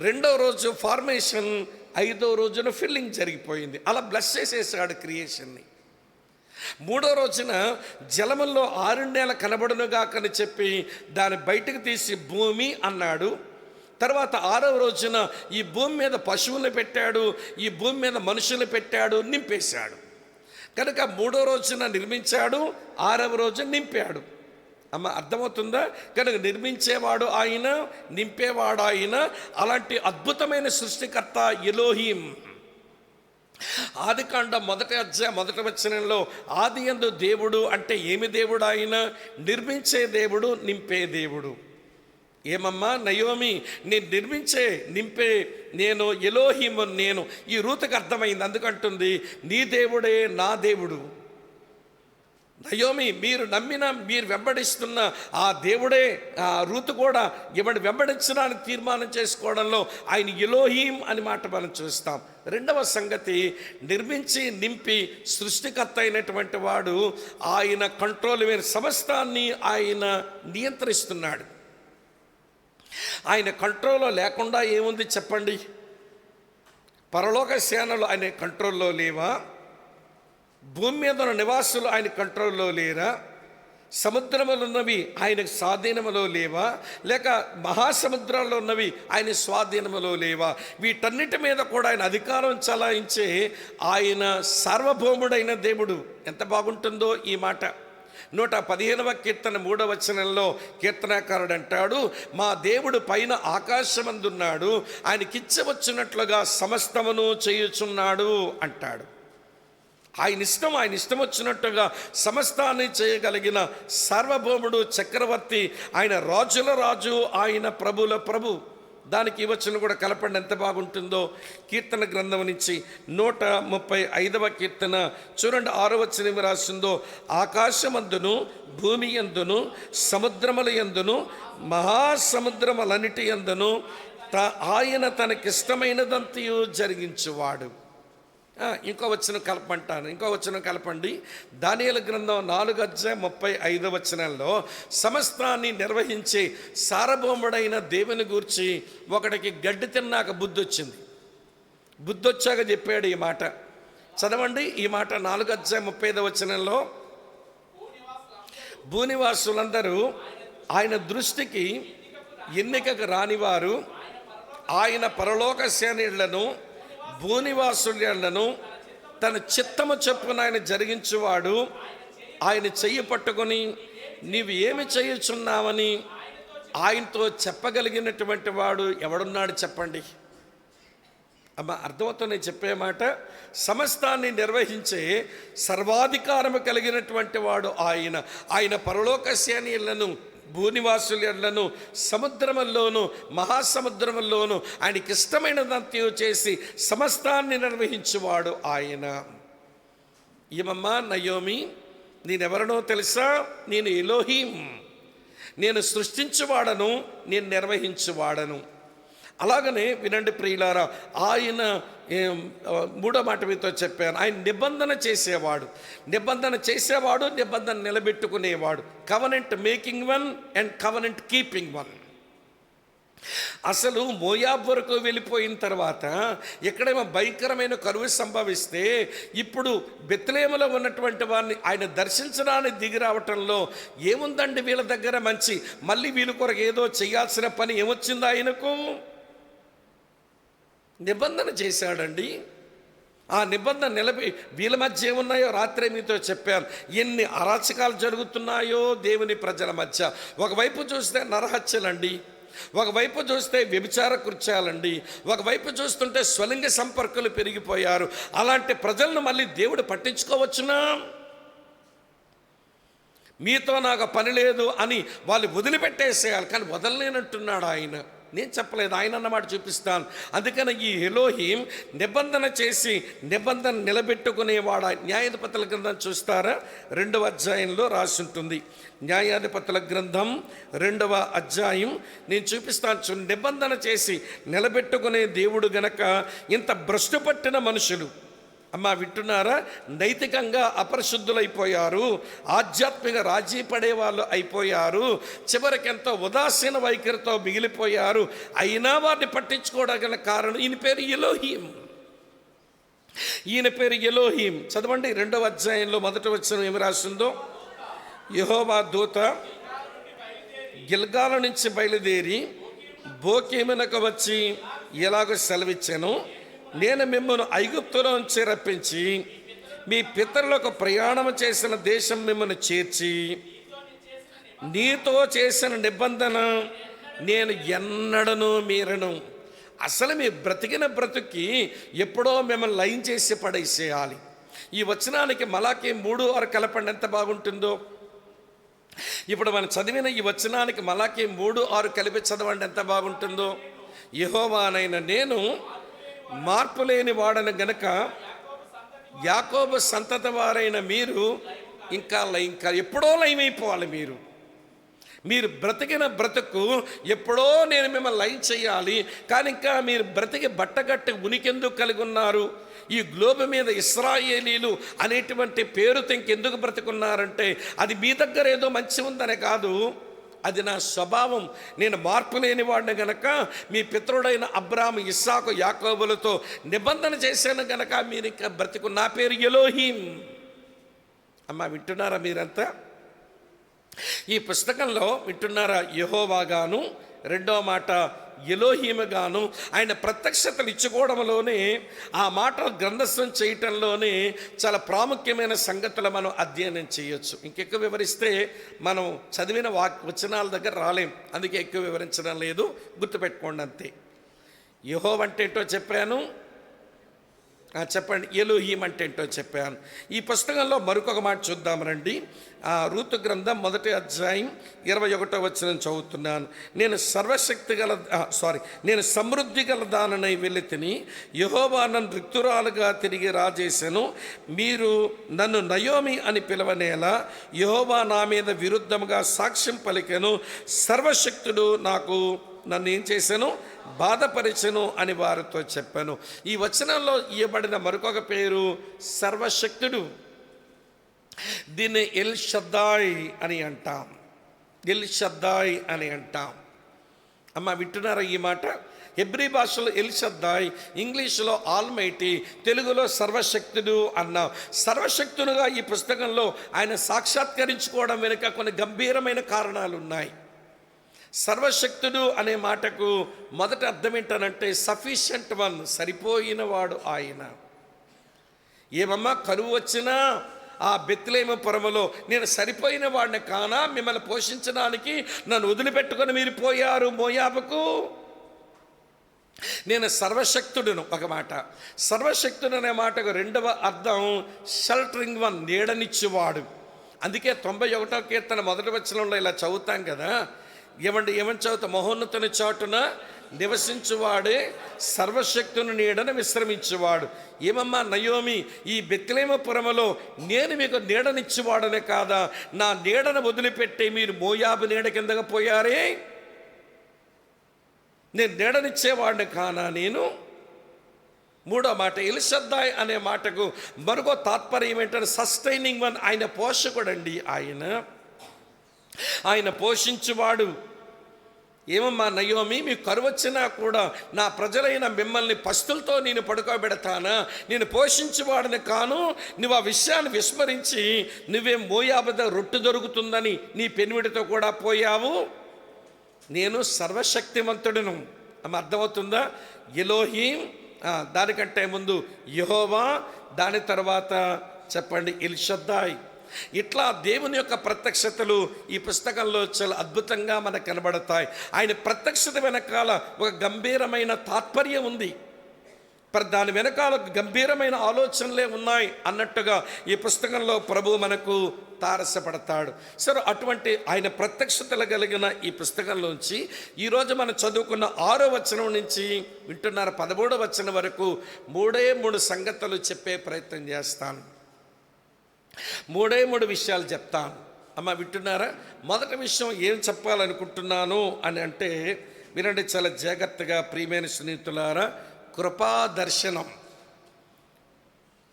2వ రోజు ఫార్మేషన్, 5వ రోజున ఫిల్లింగ్ జరిగిపోయింది. అలా బ్లెస్ చేసేసాడు క్రియేషన్ని. 3వ రోజున జలముల్లో ఆరుండేల కనబడునుగాకని చెప్పి దాన్ని బయటకు తీసి భూమి అన్నాడు. తర్వాత 6వ రోజున ఈ భూమి మీద పశువులు పెట్టాడు, ఈ భూమి మీద మనుషులు పెట్టాడు, నింపేశాడు. కనుక 3వ రోజున నిర్మించాడు, 6వ రోజు నింపాడు. అమ్మ అర్థమవుతుందా? కనుక నిర్మించేవాడు ఆయన, నింపేవాడు ఆయన. అలాంటి అద్భుతమైన సృష్టికర్త ఎలోహీం. ఆదికాండం 1వ అధ్యాయం 1వ వచనంలో ఆదియందు దేవుడు అంటే ఏమి దేవుడు? ఆయన నిర్మించే దేవుడు, నింపే దేవుడు. ఏమమ్మా నయోమి, నేను నిర్మించే నింపే నేను ఎలోహీము. నేను ఈ రూతుకు అర్థమైంది. అందుకంటుంది నీ దేవుడే నా దేవుడు. నయోమి, మీరు నమ్మిన, మీరు వెంబడిస్తున్న ఆ దేవుడే. ఆ రూతు కూడా ఎవడు వెంబడించడానికి తీర్మానం చేసుకోవడంలో ఆయన ఎలోహీం అని మాట మనం చూస్తాం. 2వ సంగతి, నిర్మించి నింపి సృష్టికర్త అయినటువంటి వాడు ఆయన కంట్రోల్ మీద సమస్తాన్ని ఆయన నియంత్రిస్తున్నాడు. ఆయన కంట్రోల్లో లేకుండా ఏముంది చెప్పండి? పరలోక సేనలు ఆయన కంట్రోల్లో లేవా? భూమి మీద ఉన్న నివాసులు ఆయన కంట్రోల్లో లేరా? సముద్రములు ఉన్నవి ఆయన స్వాధీనములో లేవా? లేక మహాసముద్రాల్లో ఉన్నవి ఆయన స్వాధీనములో లేవా? వీటన్నిటి మీద కూడా ఆయన అధికారం చలాయించే ఆయన సార్వభౌముడైన దేవుడు. ఎంత బాగుంటుందో ఈ మాట. 115వ కీర్తన 3వ వచనంలో కీర్తనాకారుడు అంటాడు, మా దేవుడు పైన ఆకాశమందున్నాడు, ఆయనకిచ్చవచ్చున్నట్లుగా సమస్తమును చేయుచున్నాడు అంటాడు. ఆయన ఇష్టం వచ్చినట్టుగా సమస్తాన్ని చేయగలిగిన సార్వభౌముడు, చక్రవర్తి, ఆయన రాజుల రాజు, ఆయన ప్రభుల ప్రభు. దానికి ఈ వచనం కూడా కలపండి, ఎంత బాగుంటుందో. కీర్తన గ్రంథం నుంచి 135వ కీర్తన చూడండి, 6వ వచనం రాసిందో, ఆకాశమందును భూమి యందును సముద్రముల యందును మహాసముద్రములన్నిటి యందును ఆయన తనకిష్టమైనదంతయు జరిగించువాడు. ఇంకో వచనం కలపంటాను, ఇంకో వచనం కలపండి. దానియేలు గ్రంథం 4వ అధ్యాయం 35వ వచనంలో సమస్తాన్ని నిర్వహించే సార్వభౌముడైన దేవుని గూర్చి ఒకడికి గడ్డి తిన్నాక బుద్ధి వచ్చింది. బుద్ధి వచ్చాక చెప్పాడు ఈ మాట. చదవండి ఈ మాట. 4వ అధ్యాయం 35వ వచనంలో, భూనివాసులందరూ ఆయన దృష్టికి ఎన్నికకు రానివారు, ఆయన పరలోక సేనలను భూనివాసులను తన చిత్తము చొప్పున ఆయన జరిగించువాడు. ఆయన చెయ్యి పట్టుకొని నీవు ఏమి చేయుచున్నావని ఆయనతో చెప్పగలిగినటువంటి వాడు ఎవడున్నాడు చెప్పండి. అమ్మ అర్థమవుతుంది నేను చెప్పే మాట. సమస్తాన్ని నిర్వహించే సర్వాధికారము కలిగినటువంటి వాడు ఆయన. ఆయన పరలోక సేనలను, భూనివాసులను, సముద్రముల్లోనూ మహాసముద్రముల్లోనూ ఆయనకి ఇష్టమైనదంతా చేసి సమస్తాన్ని నిర్వహించువాడు ఆయన. ఏమమ్మా నయోమి, నేనెవరనో తెలుసా? నేను ఎలోహీం, నేను సృష్టించువాడను, నేను నిర్వహించువాడను. అలాగనే వినండి ప్రియులారా, ఆయన మూడో మాట మీతో చెప్పాను, ఆయన నిబంధన చేసేవాడు, నిబంధన నిలబెట్టుకునేవాడు. Covenant making one and covenant keeping one. అసలు మోయాబ్ వరకు వెళ్ళిపోయిన తర్వాత ఎక్కడేమో భయంకరమైన కరువు సంభవిస్తే ఇప్పుడు బెత్లెహేములో ఉన్నటువంటి వారిని ఆయన దర్శించడానికి దిగి రావటంలో ఏముందండి వీళ్ళ దగ్గర మంచి, మళ్ళీ వీళ్ళ కొరకు ఏదో చేయాల్సిన పని ఏమొచ్చింది ఆయనకు? నిబంధన చేశాడండి. ఆ నిబంధన నిలబడి వీళ్ళ మధ్య ఏమున్నాయో రాత్రే మీతో చెప్పాను. ఎన్ని అరాచకాలు జరుగుతున్నాయో దేవుని ప్రజల మధ్య. ఒకవైపు చూస్తే నరహత్యలండి, ఒకవైపు చూస్తే వ్యభిచార కృత్యాలండి, ఒకవైపు చూస్తుంటే స్వలింగ సంపర్కులు పెరిగిపోయారు. అలాంటి ప్రజలను మళ్ళీ దేవుడు పట్టించుకోవచ్చునా? మీతో నాకు పని లేదు అని వాళ్ళు వదిలిపెట్టేసేయాలి, కానీ వదలలేనంటున్నాడు ఆయన. నేను చెప్పలేదు, ఆయన అన్నమాట చూపిస్తాను. అందుకని ఈ ఎలోహీం నిబంధన చేసి నిబంధన నిలబెట్టుకునేవాడు. న్యాయాధిపతుల గ్రంథం చూస్తారా? 2వ అధ్యాయంలో రాసి ఉంటుంది. న్యాయాధిపతుల గ్రంథం 2వ అధ్యాయం నేను చూపిస్తాను. నిబంధన చేసి నిలబెట్టుకునే దేవుడు గనక ఇంత భ్రష్టు పట్టిన మనుషులు, అమ్మా వింటున్నారా, నైతికంగా అపరిశుద్ధులైపోయారు, ఆధ్యాత్మిక రాజీ పడే వాళ్ళు అయిపోయారు, చివరికి ఎంతో ఉదాసీన వైఖరితో మిగిలిపోయారు. అయినా వారిని పట్టించుకోవడానికి కారణం ఈయన పేరు ఎలోహీం. ఈయన పేరు ఎలోహీం. చదవండి 2వ అధ్యాయంలో 1వ వచనం ఏమి రాసిందో. యెహోవా దూత గిల్గాల నుంచి బయలుదేరి బోకేమునకు వచ్చి ఎలాగో సెలవిచ్చాను, నేను మిమ్మల్ని ఐగుప్తులోంచి రప్పించి మీ పితరులకు ప్రయాణం చేసిన దేశం మిమ్మల్ని చేర్చి నీతో చేసిన నిబంధన నేను ఎన్నడను మీరను. అసలు మీ బ్రతికిన బ్రతుకి ఎప్పుడో మిమ్మల్ని లైన్ చేసి పడేసేయాలి. ఈ వచనానికి మలాకి 3:6 కలపండి, ఎంత బాగుంటుందో. ఇప్పుడు మనం చదివిన ఈ వచనానికి మలాకి 3:6 కలిపి చదవండి, ఎంత బాగుంటుందో. యెహోవానైన నేను మార్పు లేని వాడను గనక యాకోబు సంతతి వారైన మీరు ఇంకా ఎప్పుడో లయమైపోవాలి. మీరు బ్రతికిన బ్రతుకు ఎప్పుడో నేను మిమ్మల్ని లైన్ చేయాలి, కానీ ఇంకా మీరు బ్రతికి బట్టగట్టి ఉనికెందుకు కలిగి ఉన్నారు? ఈ గ్లోబ్ మీద ఇశ్రాయేలీలు అనేటువంటి పేరుతో ఇంకెందుకు బ్రతుకున్నారంటే అది మీ దగ్గర ఏదో మంచి ఉందనే కాదు, అది నా స్వభావం. నేను మార్పు లేని వాడిని గనక మీ పితరుడైన అబ్రాహాము, ఇస్సాకు, యాకోబులతో నిబంధన చేశాను గనక మీరు ఇంకా బ్రతికు. నా పేరు ఎలోహీం. అమ్మా వింటున్నారా మీరంతా? ఈ పుస్తకంలో వింటున్నారా? యెహోవాగాను, 2వ మాట ఎలోహీముగాను ఆయన ప్రత్యక్షతలు ఇచ్చుకోవడంలోనే, ఆ మాటలు గ్రంథస్థం చేయటంలోనే చాలా ప్రాముఖ్యమైన సంగతులు మనం అధ్యయనం చేయొచ్చు. ఇంకెక్కువ వివరిస్తే మనం చదివిన వచనాల దగ్గర రాలేం, అందుకే ఎక్కువ వివరించడం లేదు, గుర్తుపెట్టుకోండి అంతే. యెహోవా అంటే ఏంటో చెప్పాను, చెప్పండి. ఎలోహీం అంటే ఏంటో చెప్పాను. ఈ పుస్తకంలో మరొక మాట చూద్దాం రండి. రూతు గ్రంథం 1వ అధ్యాయం 21వ వచనం చదువుతున్నాను. నేను సమృద్ధి గల దాననై వెళ్ళి తిని యెహోవా నన్ను రిక్తురాలుగా తిరిగి రాజేశాను. మీరు నన్ను నయోమి అని పిలవనేలా యెహోవా నా మీద విరుద్ధముగా సాక్ష్యం పలికెను. సర్వశక్తుడు నన్ను ఏం చేశాను? బాధపరిచెను అని వారితో చెప్పాను. ఈ వచనంలో ఇవ్వబడిన మరొక పేరు సర్వశక్తుడు. దీన్ని ఎల్ షద్దాయ్ అని అంటాం. ఎల్ షద్దాయ్ అని అంటాం. అమ్మ వింటున్నారా ఈ మాట? హెబ్రీ భాషలో ఎల్ షద్దాయ్, ఇంగ్లీషులో ఆల్మైటీ, తెలుగులో సర్వశక్తుడు అన్నాం. సర్వశక్తునుగా ఈ పుస్తకంలో ఆయన సాక్షాత్కరించుకోవడం వెనుక కొన్ని గంభీరమైన కారణాలు ఉన్నాయి. సర్వశక్తుడు అనే మాటకు మొదటి అర్థం ఏంటనంటే సఫిషియంట్ వన్, సరిపోయినవాడు ఆయన. ఏమమ్మా కరువు వచ్చినా ఆ బెత్లెహేము పురములో నేను సరిపోయిన వాడిని కానా, మిమ్మల్ని పోషించడానికి నన్ను వదిలిపెట్టుకొని మీరు పోయారు మోయాబుకు? నేను సర్వశక్తుడును. ఒక మాట, సర్వశక్తుడు అనే మాటకు రెండవ అర్థం షెల్టరింగ్ వన్, నీడనిచ్చేవాడు. అందుకే 91వ కీర్తన మొదటి వచనంలో ఇలా చదువుతాం కదా, ఏమని చదువుతాం? మహోన్నతుని చాటున నివసించువాడే సర్వశక్తుని నీడను విశ్రమించేవాడు. ఏమమ్మా నయోమి, ఈ బెత్లెహేము పురములో నేను మీకు నీడనిచ్చేవాడనే కాదా, నా నీడను వదిలిపెట్టి మీరు మోయాబు నీడ కిందగా పోయారే? నేను నీడనిచ్చేవాడిని కానా నేను? మూడో మాట, ఎల్షద్దాయ్ అనే మాటకు మరొక తాత్పర్యం ఏంటంటే సస్టైనింగ్ వన్, ఆయన పోషకుడండి. ఆయన పోషించువాడు. ఏమమ్మా నయోమి, మీకు కరువు వచ్చినా కూడా నా ప్రజలైన మిమ్మల్ని పస్తులతో నేను పడుకోబెడతానా? నేను పోషించేవాడిని కాను. నువ్వు ఆ విషయాన్ని విస్మరించి నువ్వేం మోయాబు రొట్టె దొరుకుతుందని నీ పెనిమిడితో కూడా పోయావు. నేను సర్వశక్తిమంతుడును. ఆమె అర్థమవుతుందా? ఎలోహీం, దానికంటే ముందు యెహోవా, దాని తర్వాత చెప్పండి ఎల్షద్దాయ్. ఇట్లా దేవుని యొక్క ప్రత్యక్షతలు ఈ పుస్తకంలో చాలా అద్భుతంగా మనకు కనబడతాయి. ఆయన ప్రత్యక్షత వెనకాల ఒక గంభీరమైన తాత్పర్యం ఉంది, దాని వెనకాల గంభీరమైన ఆలోచనలే ఉన్నాయి అన్నట్టుగా ఈ పుస్తకంలో ప్రభు మనకు తారసపడతాడు. సరే, అటువంటి ఆయన ప్రత్యక్షతలు కలిగిన ఈ పుస్తకంలోంచి ఈరోజు మనం చదువుకున్న 6వ వచనం నుంచి వింటున్నారు 13వ వచనం వరకు 3 సంగతులు చెప్పే ప్రయత్నం చేస్తాను. 3 విషయాలు చెప్తాను. అమ్మ వింటున్నారా? మొదటి విషయం ఏం చెప్పాలనుకుంటున్నాను అని అంటే వినండి చాలా జాగ్రత్తగా ప్రియమైన స్నేహితులారా. కృపా దర్శనం,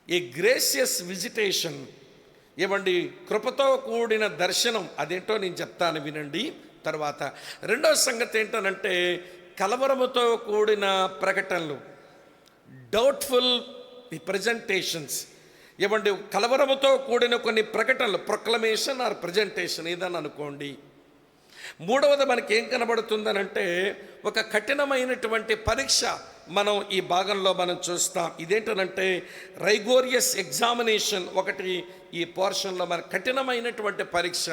ఏ గ్రేసియస్ విజిటేషన్. ఏమండి, కృపతో కూడిన దర్శనం, అదేంటో నేను చెప్తాను వినండి. తర్వాత రెండవ సంగతి ఏంటనంటే కలవరముతో కూడిన ప్రకటనలు, డౌట్ఫుల్ ప్రజెంటేషన్స్. ఏమండి, కలవరముతో కూడిన కొన్ని ప్రకటనలు, ప్రొక్లమేషన్ ఆర్ ప్రజెంటేషన్ ఏదని అనుకోండి. మూడవది మనకి ఏం కనబడుతుందనంటే ఒక కఠినమైనటువంటి పరీక్ష మనం ఈ భాగంలో మనం చూస్తాం. ఇదేంటనంటే రైగోరియస్ ఎగ్జామినేషన్. ఒకటి ఈ పోర్షన్లో మన కఠినమైనటువంటి పరీక్ష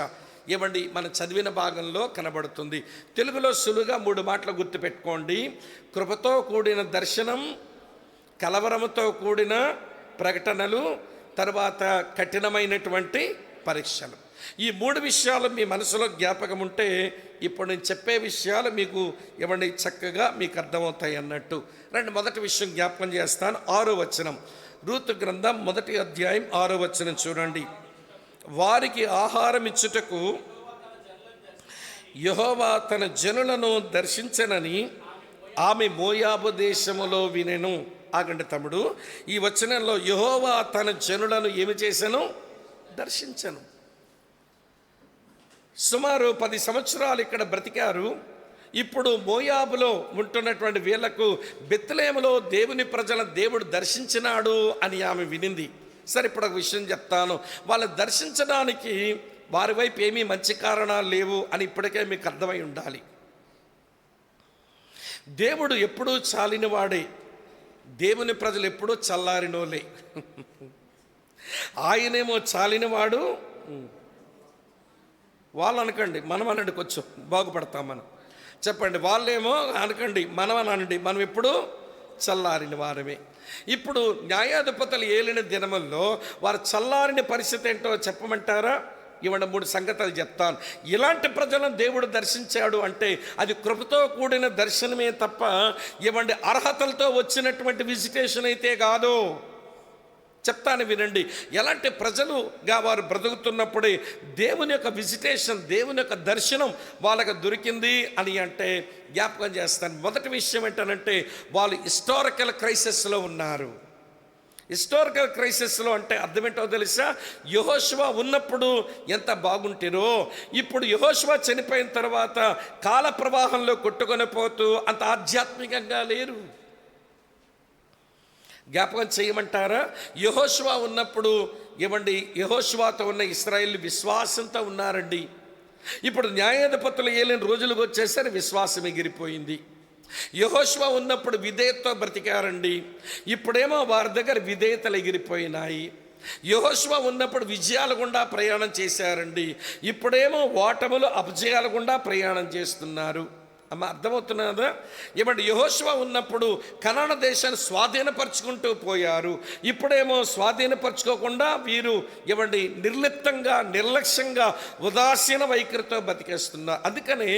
ఏమండి మనం చదివిన భాగంలో కనబడుతుంది. తెలుగులో సులువుగా 3 మాటలు గుర్తుపెట్టుకోండి: కృపతో కూడిన దర్శనం, కలవరముతో కూడిన ప్రకటనలు, తర్వాత కఠినమైనటువంటి పరీక్షలు. ఈ 3 విషయాలు మీ మనసులో జ్ఞాపకం ఉంటే ఇప్పుడు నేను చెప్పే విషయాలు మీకు ఏమండి చక్కగా మీకు అర్థమవుతాయి అన్నట్టు. రండి, మొదటి విషయం జ్ఞాపకం చేస్తాను. 6వ వచనం, రూతు గ్రంథం 1వ అధ్యాయం 6వ వచనం చూడండి. వారికి ఆహారం ఇచ్చుటకు యెహోవా తన జనులను దర్శించనని ఆమె మోయాబు దేశములో వినెను. ఆగండి తమ్ముడు, ఈ వచనంలో యెహోవా తన జనులను ఏమి చేశాను? దర్శించను. సుమారు 10 సంవత్సరాలు ఇక్కడ బ్రతికారు. ఇప్పుడు మోయాబులో ఉంటున్నటువంటి వీళ్లకు బెత్లెహేములో దేవుని ప్రజలను దేవుడు దర్శించినాడు అని ఆమె వినింది. సరే, ఇప్పుడు ఒక విషయం చెప్తాను. వాళ్ళు దర్శించడానికి వారి వైపు ఏమీ మంచి కారణాలు లేవు అని ఇప్పటికే మీకు అర్థమై ఉండాలి. దేవుడు ఎప్పుడూ చాలినవాడే, దేవుని ప్రజలు ఎప్పుడూ చల్లారినోలే. ఆయనేమో చాలినవాడు. వాళ్ళు అనకండి, మనం అనండి, కొంచెం బాగుపడతాం మనం. చెప్పండి, వాళ్ళేమో అనకండి, మనం అనండి, మనం ఎప్పుడు చల్లారిన వారమే. ఇప్పుడు న్యాయాధిపతులు ఏలిన దినముల్లో వారు చల్లారిన పరిస్థితి ఏంటో చెప్పమంటారా? ఇవ్వండి, 3 సంగతులు చెప్తాను. ఇలాంటి ప్రజలను దేవుడు దర్శించాడు అంటే అది కృపతో కూడిన దర్శనమే తప్ప ఇవ్వండి అర్హతలతో వచ్చినటువంటి విజిటేషన్ అయితే కాదు. చెప్తాను వినండి. ఎలాంటి ప్రజలుగా వారు బ్రతుకుతున్నప్పుడే దేవుని యొక్క విజిటేషన్, దేవుని యొక్క దర్శనం వాళ్ళకి దొరికింది అని అంటే జ్ఞాపకం చేస్తాను. మొదటి విషయం ఏంటంటే వాళ్ళు హిస్టారికల్ క్రైసిస్లో ఉన్నారు. హిస్టారికల్ క్రైసిస్లో అంటే అర్థమేంటో తెలుసా? యెహోషువ ఉన్నప్పుడు ఎంత బాగుంటారో ఇప్పుడు యెహోషువ చనిపోయిన తర్వాత కాల ప్రవాహంలో కొట్టుకొని పోతూ అంత ఆధ్యాత్మికంగా లేరు. జ్ఞాపకం చేయమంటారా? యెహోషువ ఉన్నప్పుడు ఏమండి యెహోషువతో ఉన్న ఇశ్రాయేలు విశ్వాసంతో ఉన్నారండి. ఇప్పుడు న్యాయాధిపతులు ఏలిన రోజులకు వచ్చేసరి విశ్వాసం ఎగిరిపోయింది. యెహోషువ ఉన్నప్పుడు విధేయతతో బ్రతికారండి. ఇప్పుడేమో వారి దగ్గర విధేయతలు ఎగిరిపోయినాయి. యెహోషువ ఉన్నప్పుడు విజయాల గుండా ప్రయాణం చేశారండి. ఇప్పుడేమో ఓటములు అపజయాల గుండా ప్రయాణం చేస్తున్నారు. అమ్మ, అర్థమవుతున్నదా? ఏమంటే యెహోషువ ఉన్నప్పుడు కనాను దేశాన్ని స్వాధీనపరుచుకుంటూ పోయారు. ఇప్పుడేమో స్వాధీనపరచుకోకుండా వీరు ఏమండి నిర్లిప్తంగా, నిర్లక్ష్యంగా, ఉదాసీన వైఖరితో బతికేస్తున్నారు. అందుకని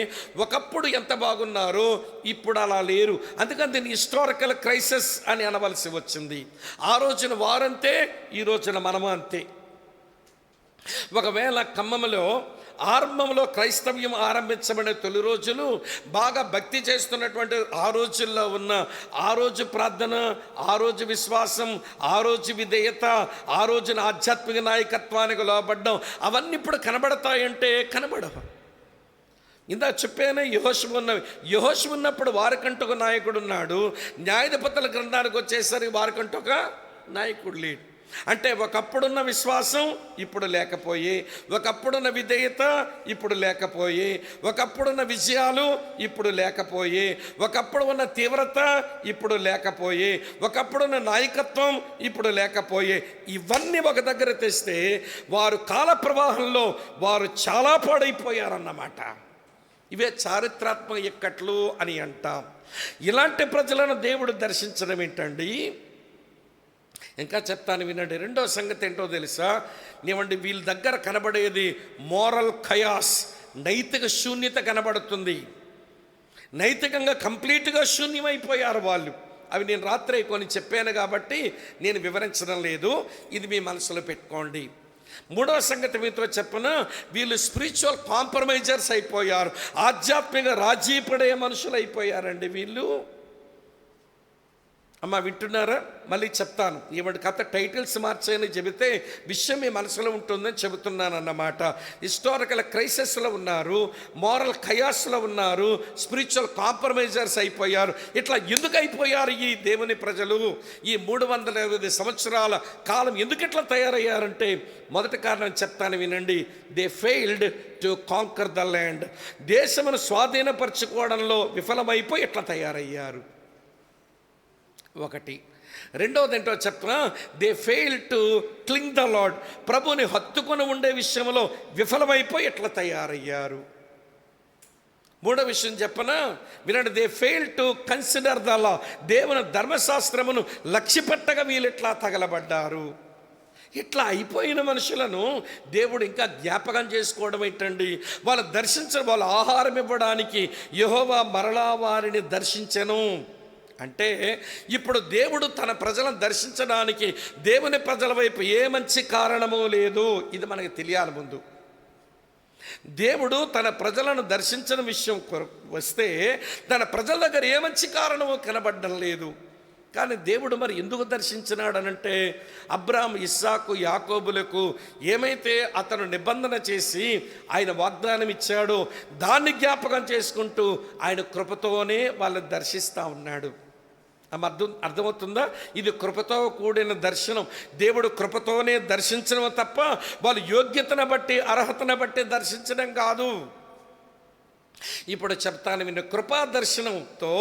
ఒకప్పుడు ఎంత బాగున్నారో ఇప్పుడు అలా లేరు. అందుకని దీన్ని హిస్టారికల్ క్రైసిస్ అని అనవలసి వచ్చింది. ఆ రోజున వారంతే, ఈ రోజున మనము అంతే. ఒకవేళ ఖమ్మంలో ఆరంభంలో క్రైస్తవ్యం ఆరంభించబడిన తొలి రోజులు బాగా భక్తి చేస్తున్నటువంటి ఆ రోజుల్లో ఉన్న ఆ రోజు ప్రార్థన, ఆ రోజు విశ్వాసం, ఆ రోజు విధేయత, ఆ రోజున ఆధ్యాత్మిక నాయకత్వానికి లోబడ్డం, అవన్నీ ఇప్పుడు కనబడతాయంటే కనబడవు. ఇందా చెప్పానే యెహోషువ ఉన్నప్పుడు వారికంటూ ఒక నాయకుడు ఉన్నాడు. న్యాయాధిపతుల గ్రంథానికి వచ్చేసరికి వారికంటూ ఒక నాయకుడు లేడు. అంటే ఒకప్పుడున్న విశ్వాసం ఇప్పుడు లేకపోయి, ఒకప్పుడున్న విధేయత ఇప్పుడు లేకపోయి, ఒకప్పుడున్న విజయాలు ఇప్పుడు లేకపోయి, ఒకప్పుడు ఉన్న తీవ్రత ఇప్పుడు లేకపోయి, ఒకప్పుడున్న నాయకత్వం ఇప్పుడు లేకపోయి, ఇవన్నీ ఒక దగ్గర తెస్తే వారు కాల ప్రవాహంలో వారు చాలా పాడైపోయారన్నమాట. ఇవే చారిత్రాత్మక ఇక్కట్లు అని అంటాం. ఇలాంటి ప్రజలను దేవుడు దర్శించడం ఏంటండి? ఇంకా చెప్తాను వినండి. రెండో సంగతి ఏంటో తెలుసా? నీవండి వీళ్ళ దగ్గర కనబడేది మోరల్ ఖయాస్, నైతిక శూన్యత కనబడుతుంది. నైతికంగా కంప్లీట్గా శూన్యమైపోయారు వాళ్ళు. అవి నేను రాత్రి కొన్ని చెప్పాను కాబట్టి నేను వివరించడం లేదు, ఇది మీ మనసులో పెట్టుకోండి. మూడవ సంగతి మీతో చెప్పన, వీళ్ళు స్పిరిచువల్ కాంప్రమైజర్స్ అయిపోయారు. ఆధ్యాత్మిక రాజీ పడే మనుషులు అయిపోయారండి వీళ్ళు. అమ్మ, వింటున్నారా? మళ్ళీ చెప్తాను. ఇవాటి కథ టైటిల్స్ మార్చని చెబితే విషయం మీ మనసులో ఉంటుందని చెబుతున్నాను అన్నమాట. హిస్టారికల్ క్రైసిస్లో ఉన్నారు, మోరల్ ఖయాస్లో ఉన్నారు, స్పిరిచువల్ కాంప్రమైజర్స్ అయిపోయారు. ఇట్లా ఎందుకు అయిపోయారు ఈ దేవుని ప్రజలు? ఈ 320 సంవత్సరాల కాలం ఎందుకు ఇట్లా తయారయ్యారంటే మొదటి కారణం చెప్తాను వినండి. They failed to conquer the land. దేశమును స్వాధీనపరచుకోవడంలో విఫలమైపోయి ఇట్లా తయారయ్యారు. ఒకటి. రెండవది ఏంటో చెప్పనా? They fail to క్లింగ్ the lord. ప్రభుని హత్తుకొని ఉండే విషయంలో విఫలమైపోయి ఎట్లా తయారయ్యారు. మూడో విషయం చెప్పనా? వినండి. They fail to consider the law. దేవుని ధర్మశాస్త్రమును లక్ష్యపెట్టగా వీళ్ళెట్లా తగలబడ్డారు. ఇట్లా అయిపోయిన మనుషులను దేవుడు ఇంకా జ్ఞాపకం చేసుకోవడం ఏంటండి? వాళ్ళు దర్శించడం, వాళ్ళ ఆహారం ఇవ్వడానికి యెహోవా మరలా వారిని దర్శించెను. అంటే ఇప్పుడు దేవుడు తన ప్రజలను దర్శించడానికి దేవుని ప్రజల వైపు ఏ మంచి కారణమూ లేదు. ఇది మనకి తెలియాలి ముందు. దేవుడు తన ప్రజలను దర్శించిన విషయం వస్తే తన ప్రజల దగ్గర ఏ మంచి కారణమో కనబడడం లేదు. కానీ దేవుడు మరి ఎందుకు దర్శించినాడనంటే అబ్రాహాము, ఇస్సాకు, యాకోబులకు ఏమైతే అతను నిబంధన చేసి ఆయన వాగ్దానం ఇచ్చాడో దాన్ని జ్ఞాపకం చేసుకుంటూ ఆయన కృపతోనే వాళ్ళని దర్శిస్తూ ఉన్నాడు. అర్థమవుతుందా? ఇది కృపతో కూడిన దర్శనం. దేవుడు కృపతోనే దర్శించడం తప్ప వాళ్ళు యోగ్యతను బట్టి, అర్హతను బట్టి దర్శించడం కాదు. ఇప్పుడు చెప్తాను విన్న కృపా దర్శనంతో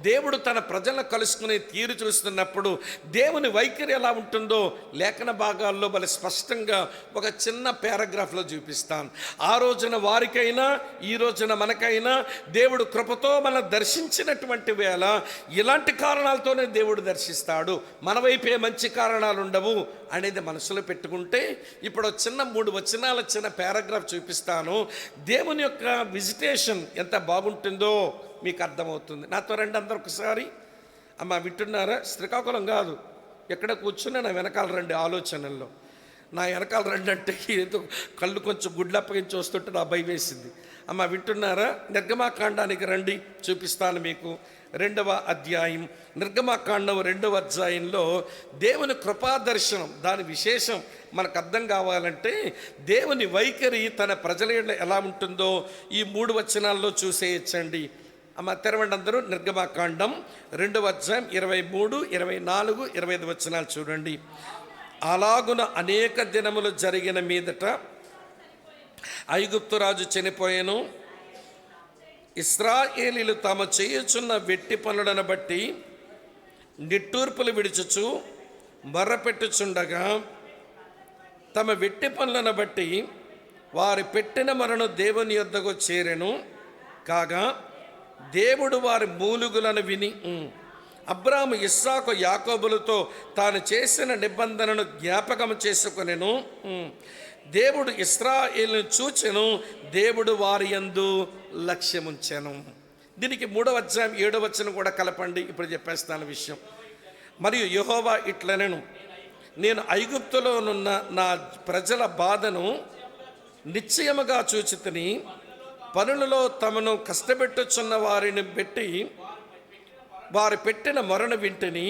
దేవుడు తన ప్రజలను కలుసుకునే తీరు చూస్తున్నప్పుడు దేవుని వైఖరి ఎలా ఉంటుందో లేఖన భాగాల్లో బలి స్పష్టంగా ఒక చిన్న పారాగ్రాఫ్లో చూపిస్తాను. ఆ రోజున వారికైనా ఈ రోజున మనకైనా దేవుడు కృపతో మనం దర్శించినటువంటి వేళ ఇలాంటి కారణాలతోనే దేవుడు దర్శిస్తాడు. మన వైపే మంచి కారణాలు ఉండవు అనేది మనసులో పెట్టుకుంటే ఇప్పుడు చిన్న 3 వచనాల చిన్న పారాగ్రాఫ్ చూపిస్తాను. దేవుని యొక్క విజిటేషన్ ఎంత బాగుంటుందో మీకు అర్థమవుతుంది. నాతో రండి అందరు ఒకసారి. అమ్మ, వింటున్నారా? శ్రీకాకుళం కాదు, ఎక్కడ కూర్చున్నా నా వెనకాల రండి. ఆలోచనల్లో నా వెనకాల రండి అంటే ఏదో కళ్ళు కొంచెం గుడ్లు అప్పగించి వస్తుంటే నా భయం వేసింది. అమ్మ, వింటున్నారా? నిర్గమాకాండానికి రండి, చూపిస్తాను మీకు. 2వ అధ్యాయం, నిర్గమాకాండం 2వ అధ్యాయంలో దేవుని కృపాదర్శనం, దాని విశేషం మనకు అర్థం కావాలంటే దేవుని వైఖరి తన ప్రజల ఎలా ఉంటుందో ఈ 3 వచనాల్లో చూసేయచ్చండి. అమ్మ, తెరవండి అందరూ. నిర్గమాకాండం 2వ అధ్యాయం 23, 24, 25 వచనాలు చూడండి. అలాగున అనేక దినములు జరిగిన మీదట ఐగుప్తు రాజు చనిపోయాను, ఇశ్రాయేలీయులు తాము చేయుచున్న వెట్టి పనులను బట్టి నిట్టూర్పులు విడుచుచు మొర్రపెట్టుచుండగా, తమ వెట్టి పనులను బట్టి వారు పెట్టిన మొరను దేవుని యొద్దకు చేరెను. కాగా దేవుడు వారి మూలుగులను విని అబ్రాము, ఇస్సాకు, యాకోబులతో తాను చేసిన నిబంధనను జ్ఞాపకం చేసుకొనెను. దేవుడు ఇశ్రాయేలును చూచెను, దేవుడు వారి యందు లక్ష్యముంచెను. దీనికి 3వ అధ్యాయం 7వ వచనం కూడా కలపండి, ఇప్పుడు చెప్పేస్తాను విషయం. మరియు యెహోవా ఇట్లనెను, నేను ఐగుప్తులోనున్న నా ప్రజల బాధను నిశ్చయముగా చూచితిని. పనులలో తమను కష్టపెట్టుచున్న వారిని పెట్టి వారు పెట్టిన మొరను వింటిని.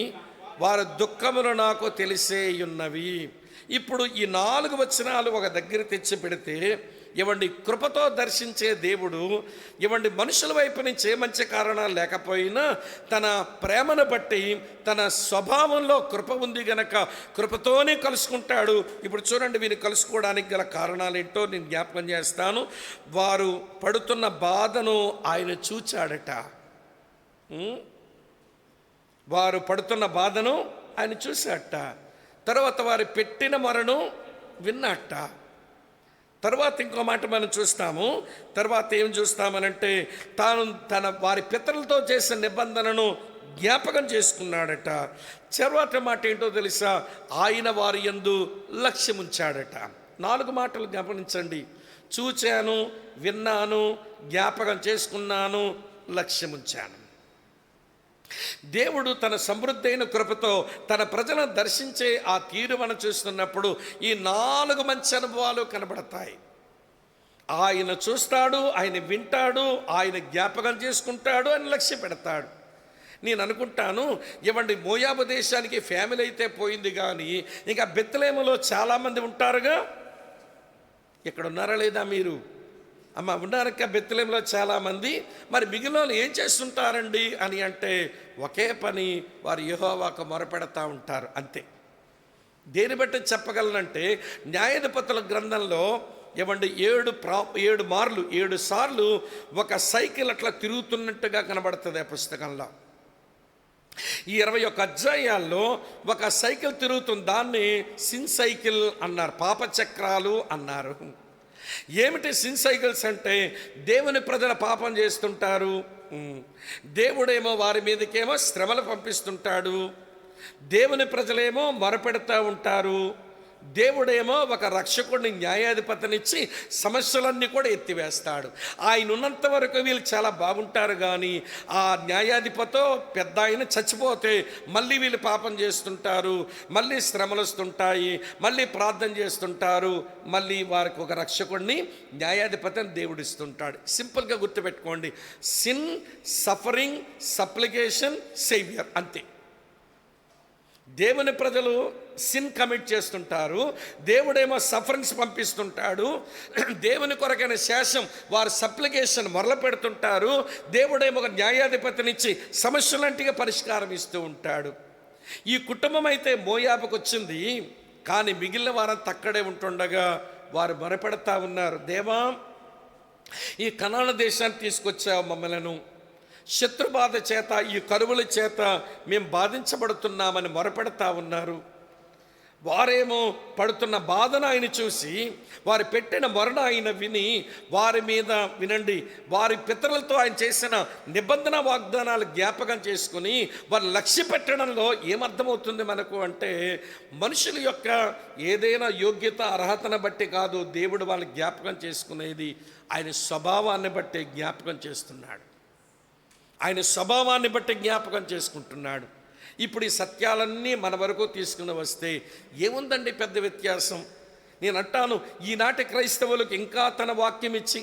వారి దుఃఖములు నాకు తెలిసేయున్నవి. ఇప్పుడు ఈ 4 వచనాలు ఒక దగ్గర తెచ్చి పెడితే, ఇవ్వండి, కృపతో దర్శించే దేవుడు, ఇవ్వండి, మనుషుల వైపు నుంచి ఏ మంచి కారణాలు లేకపోయినా తన ప్రేమను బట్టి, తన స్వభావంలో కృప ఉంది గనక కృపతోనే కలుసుకుంటాడు. ఇప్పుడు చూడండి, వీరిని కలుసుకోవడానికి గల కారణాలు ఏంటో నేను జ్ఞాపకం చేస్తాను. వారు పడుతున్న బాధను ఆయన చూచాడట. వారు పడుతున్న బాధను ఆయన చూశాట. తర్వాత వారు పెట్టిన మొరను విన్నట్ట. తర్వాత ఇంకో మాట మనం చూస్తాము. తర్వాత ఏం చూస్తామనంటే, తన వారి పితరులతో చేసిన నిబంధనను జ్ఞాపకం చేసుకున్నాడట. తర్వాత మాట ఏంటో తెలుసా, ఆయన వారి యందు లక్ష్యముంచాడట. 4 మాటలు గమనించండి. చూచాను, విన్నాను, జ్ఞాపకం చేసుకున్నాను, లక్ష్యముంచాను. దేవుడు తన సమృద్ధైన కృపతో తన ప్రజలను దర్శించే ఆ తీరు మనం చూస్తున్నప్పుడు ఈ 4 మంచి అనుభవాలు కనబడతాయి. ఆయన చూస్తాడు, ఆయన వింటాడు, ఆయన జ్ఞాపకం చేసుకుంటాడు, ఆయన లక్ష్య పెడతాడు. నేను అనుకుంటాను, ఇవ్వండి, మోయాబు దేశానికి ఫ్యామిలీ అయితే పోయింది, కానీ ఇంకా బెత్లెహేములో చాలామంది ఉంటారుగా. ఇక్కడ ఉన్నారా లేదా మీరు? అమ్మ, ఉన్నారక్క బెత్లెహేములో చాలామంది. మరి మిగిలిన ఏం చేస్తుంటారండి అని అంటే, ఒకే పని, వారు యెహోవాకు మొరపెడతా ఉంటారు, అంతే. దేని బట్టి చెప్పగలనంటే, న్యాయాధిపతుల గ్రంథంలో ఇవ్వండి 7 సార్లు ఒక సైకిల్ అట్లా తిరుగుతున్నట్టుగా కనబడుతుంది ఆ పుస్తకంలో. ఈ 21 అధ్యాయాల్లో ఒక సైకిల్ తిరుగుతుంది. దాన్ని సిన్ సైకిల్ అన్నారు, పాపచక్రాలు అన్నారు. ఏమిటి సిన్ సైకిల్స్ అంటే, దేవుని ప్రజల పాపం చేస్తుంటారు, దేవుడేమో వారి మీదకేమో శ్రమలు పంపిస్తుంటాడు, దేవుని ప్రజలేమో మొరపెడతా ఉంటారు, దేవుడేమో ఒక రక్షకుడిని, న్యాయాధిపతినిచ్చి సమస్యలన్నీ కూడా ఎత్తివేస్తాడు. ఆయన ఉన్నంత వరకు వీళ్ళు చాలా బాగుంటారు, కానీ ఆ న్యాయాధిపతో పెద్ద ఆయన చచ్చిపోతే మళ్ళీ వీళ్ళు పాపం చేస్తుంటారు, మళ్ళీ శ్రమలు వస్తుంటాయి, మళ్ళీ ప్రార్థన చేస్తుంటారు, మళ్ళీ వారికి ఒక రక్షకుడిని, న్యాయాధిపతిని దేవుడిస్తుంటాడు. సింపుల్గా గుర్తుపెట్టుకోండి, సిన్, సఫరింగ్, సప్లికేషన్, సేవియర్, అంతే. దేవుని ప్రజలు సిన్ కమిట్ చేస్తుంటారు, దేవుడేమో సఫరింగ్స్ పంపిస్తుంటాడు, దేవుని కొరకైన శేషం వారు సప్లికేషన్ మొరల పెడుతుంటారు, దేవుడేమో ఒక న్యాయాధిపతినిచ్చి సమస్యలంటిగా పరిష్కారం ఇస్తూ ఉంటాడు. ఈ కుటుంబం అయితే మోయాబుకు వచ్చింది, కానీ మిగిలిన వారంతా అక్కడే ఉంటుండగా వారు మొరపెడతా ఉన్నారు, దేవా, ఈ కనాను దేశాన్ని తీసుకొచ్చావు, మమ్మలను శత్రుబాధ చేత, ఈ కరువుల చేత మేము బాధించబడుతున్నామని మొరపెడతా ఉన్నారు. వారేమో పడుతున్న బాధను ఆయన చూసి, వారు పెట్టిన మొరను ఆయన విని, వారి మీద, వినండి, వారి పితరులతో ఆయన చేసిన నిబంధన వాగ్దానాలు జ్ఞాపకం చేసుకుని వారు లక్ష్య పెట్టడంలో ఏమర్థమవుతుంది మనకు అంటే, మనుషుల యొక్క ఏదైనా యోగ్యత, అర్హతను బట్టి కాదు దేవుడు వాళ్ళు జ్ఞాపకం చేసుకునేది, ఆయన స్వభావాన్ని బట్టి జ్ఞాపకం చేస్తున్నాడు. ఆయన స్వభావాన్ని బట్టి జ్ఞాపకం చేసుకుంటున్నాడు. ఇప్పుడు ఈ సత్యాలన్నీ మన వరకు తీసుకుని వస్తే ఏముందండి పెద్ద వ్యత్యాసం? నేను అంటాను, ఈనాటి క్రైస్తవులకు ఇంకా తన వాక్యం ఇచ్చి,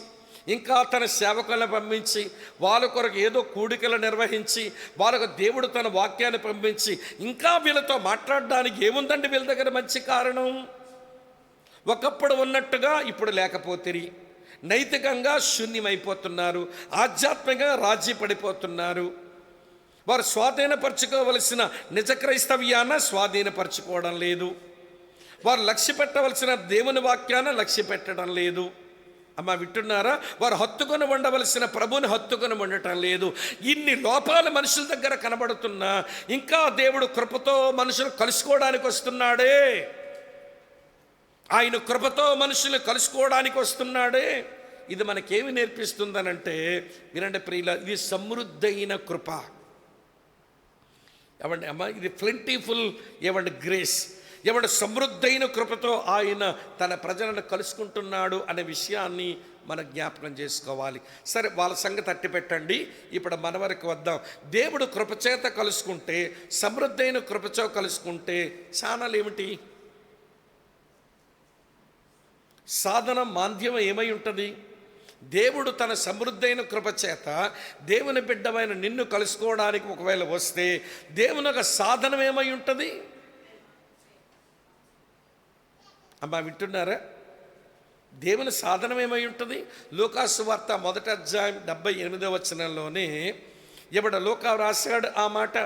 ఇంకా తన సేవకులను పంపించి, వాళ్ళ కొరకు ఏదో కూడికలు నిర్వహించి, వాళ్ళకు దేవుడు తన వాక్యాన్ని పంపించి ఇంకా వీళ్ళతో మాట్లాడడానికి ఏముందండి వీళ్ళ దగ్గర మంచి కారణం? ఒకప్పుడు ఉన్నట్టుగా ఇప్పుడు లేకపోతే, నైతికంగా శూన్యమైపోతున్నారు, ఆధ్యాత్మికంగా రాజీ పడిపోతున్నారు. వారు స్వాధీనపరచుకోవలసిన నిజ క్రైస్తవ్యాన్ని స్వాధీనపరచుకోవడం లేదు, వారు లక్ష్య పెట్టవలసిన దేవుని వాక్యాన్ని లక్ష్య పెట్టడం లేదు. అమ్మ వింటున్నారా? వారు హత్తుకొని ఉండవలసిన ప్రభుని హత్తుకొని ఉండటం లేదు. ఇన్ని లోపాలు మనుషుల దగ్గర కనబడుతున్నా ఇంకా దేవుడు కృపతో మనుషులు కలుసుకోవడానికి వస్తున్నాడే. ఆయన కృపతో మనుషులు కలుసుకోవడానికి వస్తున్నాడే. ఇది మనకేమి నేర్పిస్తుందనంటే, వినండి ప్రియుల, ఇది సమృద్ధైన కృప. ఏమండి అమ్మ, ఇది ప్లెంటీఫుల్ ఏమండి గ్రేస్, ఏమంటే సమృద్ధైన కృపతో ఆయన తన ప్రజలను కలుసుకుంటున్నాడు అనే విషయాన్ని మనం జ్ఞాపకం చేసుకోవాలి. సరే, వాళ్ళ సంగతి అట్టి పెట్టండి. ఇప్పుడు మన వరకు వద్దాం. దేవుడు కృపచేత కలుసుకుంటే, సమృద్ధైన కృపతో కలుసుకుంటే ఛానల్ ఏమిటి? సాధన మాంద్యం ఏమై ఉంటుంది? దేవుడు తన సమృద్ధైన కృపచేత దేవుని బిడ్డమైన నిన్ను కలుసుకోవడానికి ఒకవేళ వస్తే దేవుని ఒక సాధనం ఏమై ఉంటుంది? అమ్మా వింటున్నారా? దేవుని సాధనం ఏమై ఉంటుంది? లూకాసు వార్త 1వ అధ్యాయం 78వ వచనంలోనే ఎవడ లూకా రాశాడు ఆ మాట.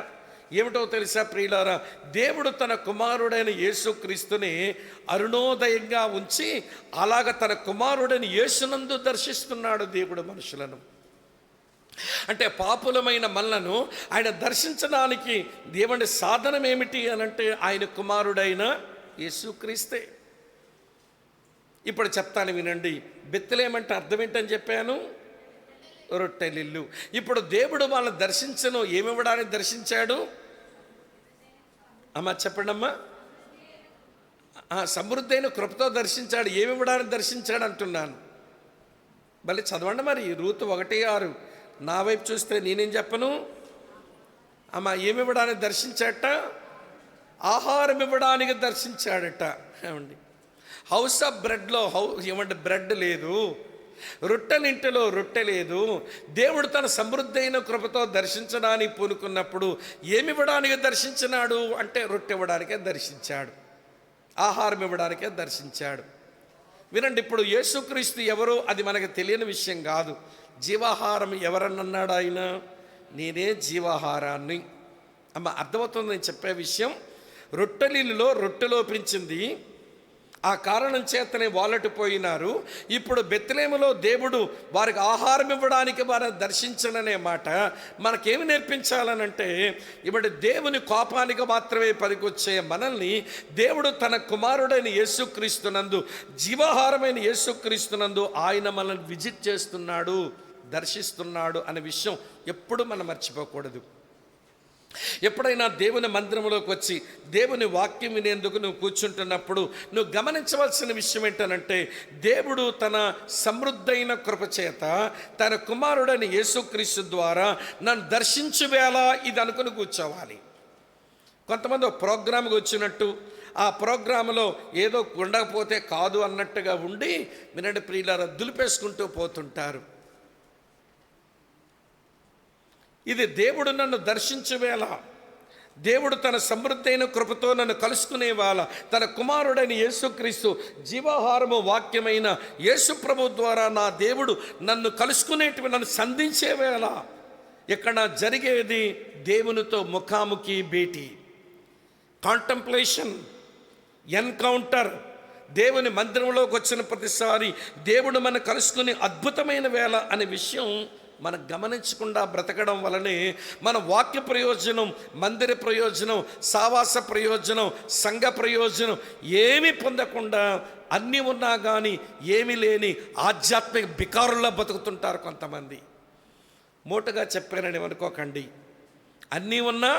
ఏమిటో తెలుసా ప్రియులారా? దేవుడు తన కుమారుడైన యేసుక్రీస్తుని అరుణోదయంగా ఉంచి అలాగ తన కుమారుడైన యేసునందు దర్శిస్తున్నాడు దేవుడు మనుషులను. అంటే పాపులమైన మనలను ఆయన దర్శించడానికి దేవుని సాధనం ఏమిటి అనంటే ఆయన కుమారుడైన యేసుక్రీస్తే. ఇప్పుడు చెప్తాను వినండి. బెత్లెహేమంటే అర్థం ఏంటని చెప్పాను? రొట్టెలిల్లు. ఇప్పుడు దేవుడు వాళ్ళని దర్శించను ఏమివ్వడానికి దర్శించాడు? అమ్మా చెప్పండి అమ్మా. సమృద్ధైన కృపతో దర్శించాడు. ఏమివ్వడానికి దర్శించాడు అంటున్నాను. మళ్ళీ చదవండి మరి. రూతు 1:6. నా వైపు చూస్తే నేనేం చెప్పను? అమ్మా ఏమివ్వడానికి దర్శించాడట? ఆహారం ఇవ్వడానికి దర్శించాడట. ఏమండి, హౌస్ ఆఫ్ బ్రెడ్లో ఏమంటే బ్రెడ్ లేదు, రొట్టెలింటిలో రొట్టె లేదు. దేవుడు తన సమృద్ధైన కృపతో దర్శించడానికి పూనుకున్నప్పుడు ఏమివ్వడానికి దర్శించినాడు అంటే రొట్టె ఇవ్వడానికే దర్శించాడు, ఆహారం ఇవ్వడానికే దర్శించాడు. వినండి, ఇప్పుడు యేసుక్రీస్తు ఎవరు అది మనకు తెలియని విషయం కాదు. జీవాహారం ఎవరన్నాడు ఆయన? నేనే జీవాహారాన్ని. అమ్మ అర్థమవుతుంది నేను చెప్పే విషయం. రొట్టెలిలో రొట్టెలోపించింది, ఆ కారణం చేతనే వాళ్ళటిపోయినారు. ఇప్పుడు బెత్లెహేములో దేవుడు వారికి ఆహారం ఇవ్వడానికి వారిని దర్శించననే మాట మనకేమి నేర్పించాలనంటే, ఇప్పుడు దేవుని కోపానికి మాత్రమే పనికొచ్చే మనల్ని దేవుడు తన కుమారుడైన యేసుక్రీస్తునందు, జీవాహారమైన యేసుక్రీస్తునందు ఆయన మనల్ని విజిట్ చేస్తున్నాడు, దర్శిస్తున్నాడు అనే విషయం ఎప్పుడు మనం మర్చిపోకూడదు. ఎప్పుడైనా దేవుని మందిరంలోకి వచ్చి దేవుని వాక్యం వినేందుకు నువ్వు కూర్చుంటున్నప్పుడు నువ్వు గమనించవలసిన విషయం ఏంటనంటే, దేవుడు తన సమృద్ధైన కృపచేత తన కుమారుడైన యేసుక్రీస్తు ద్వారా నన్ను దర్శించు వేళ ఇది అనుకుని కూర్చోవాలి. కొంతమంది ఒక ప్రోగ్రామ్కి వచ్చినట్టు ఆ ప్రోగ్రాంలో ఏదో ఉండకపోతే కాదు అన్నట్టుగా ఉండి వినండి ప్రియులారా, దులిపేసుకుంటూ పోతుంటారు. ఇది దేవుడు నన్ను దర్శించే వేళ, దేవుడు తన సమృద్ధైన కృపతో నన్ను కలుసుకునే వేళ, తన కుమారుడైన యేసుక్రీస్తు జీవాహారము వాక్యమైన యేసు ప్రభు ద్వారా నా దేవుడు నన్ను కలుసుకునేటివి, నన్ను సంధించే వేళ ఇక్కడ జరిగేది దేవునితో ముఖాముఖి భేటీ, కాంటంప్లేషన్, ఎన్కౌంటర్. దేవుని మందిరంలోకి వచ్చిన ప్రతిసారి దేవుడు మనం కలుసుకునే అద్భుతమైన వేళ అనే విషయం మనం గమనించకుండా బ్రతకడం వలనే మన వాక్య ప్రయోజనం, మందిర ప్రయోజనం, సావాస ప్రయోజనం, సంఘ ప్రయోజనం ఏమీ పొందకుండా అన్నీ ఉన్నా కానీ ఏమీ లేని ఆధ్యాత్మిక బికారుల్లో బతుకుతుంటారు కొంతమంది. మోటుగా చెప్పానని అనుకోకండి. అన్నీ ఉన్నా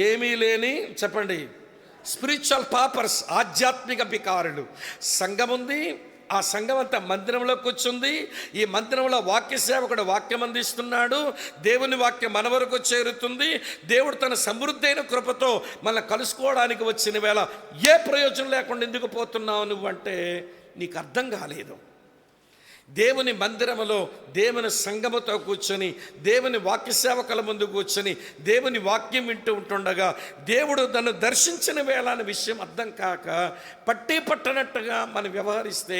ఏమీ లేని చెప్పండి స్పిరిచువల్ పాపర్స్, ఆధ్యాత్మిక బికారులు. సంఘం ఉంది, ఆ సంఘం అంతా మందిరంలో కూర్చుంది. ఈ మందిరంలో వాక్య సేవకుడు వాక్యం అందిస్తున్నాడు, దేవుని వాక్యం మన వరకు చేరుతుంది. దేవుడు తన సమృద్ధైన కృపతో మన కలుసుకోవడానికి వచ్చిన వేళ ఏ ప్రయోజనం లేకుండా ఎందుకు పోతున్నావు నువ్వు అంటే నీకు అర్థం కాలేదు. దేవుని మందిరములో దేవుని సంఘముతో కూర్చొని దేవుని వాక్య సేవకుల ముందు కూర్చొని దేవుని వాక్యం వింటూ ఉంటుండగా దేవుడు తను దర్శించిన వేళ అనే విషయం అర్థం కాక పట్టి పట్టనట్టుగా మనం వ్యవహరిస్తే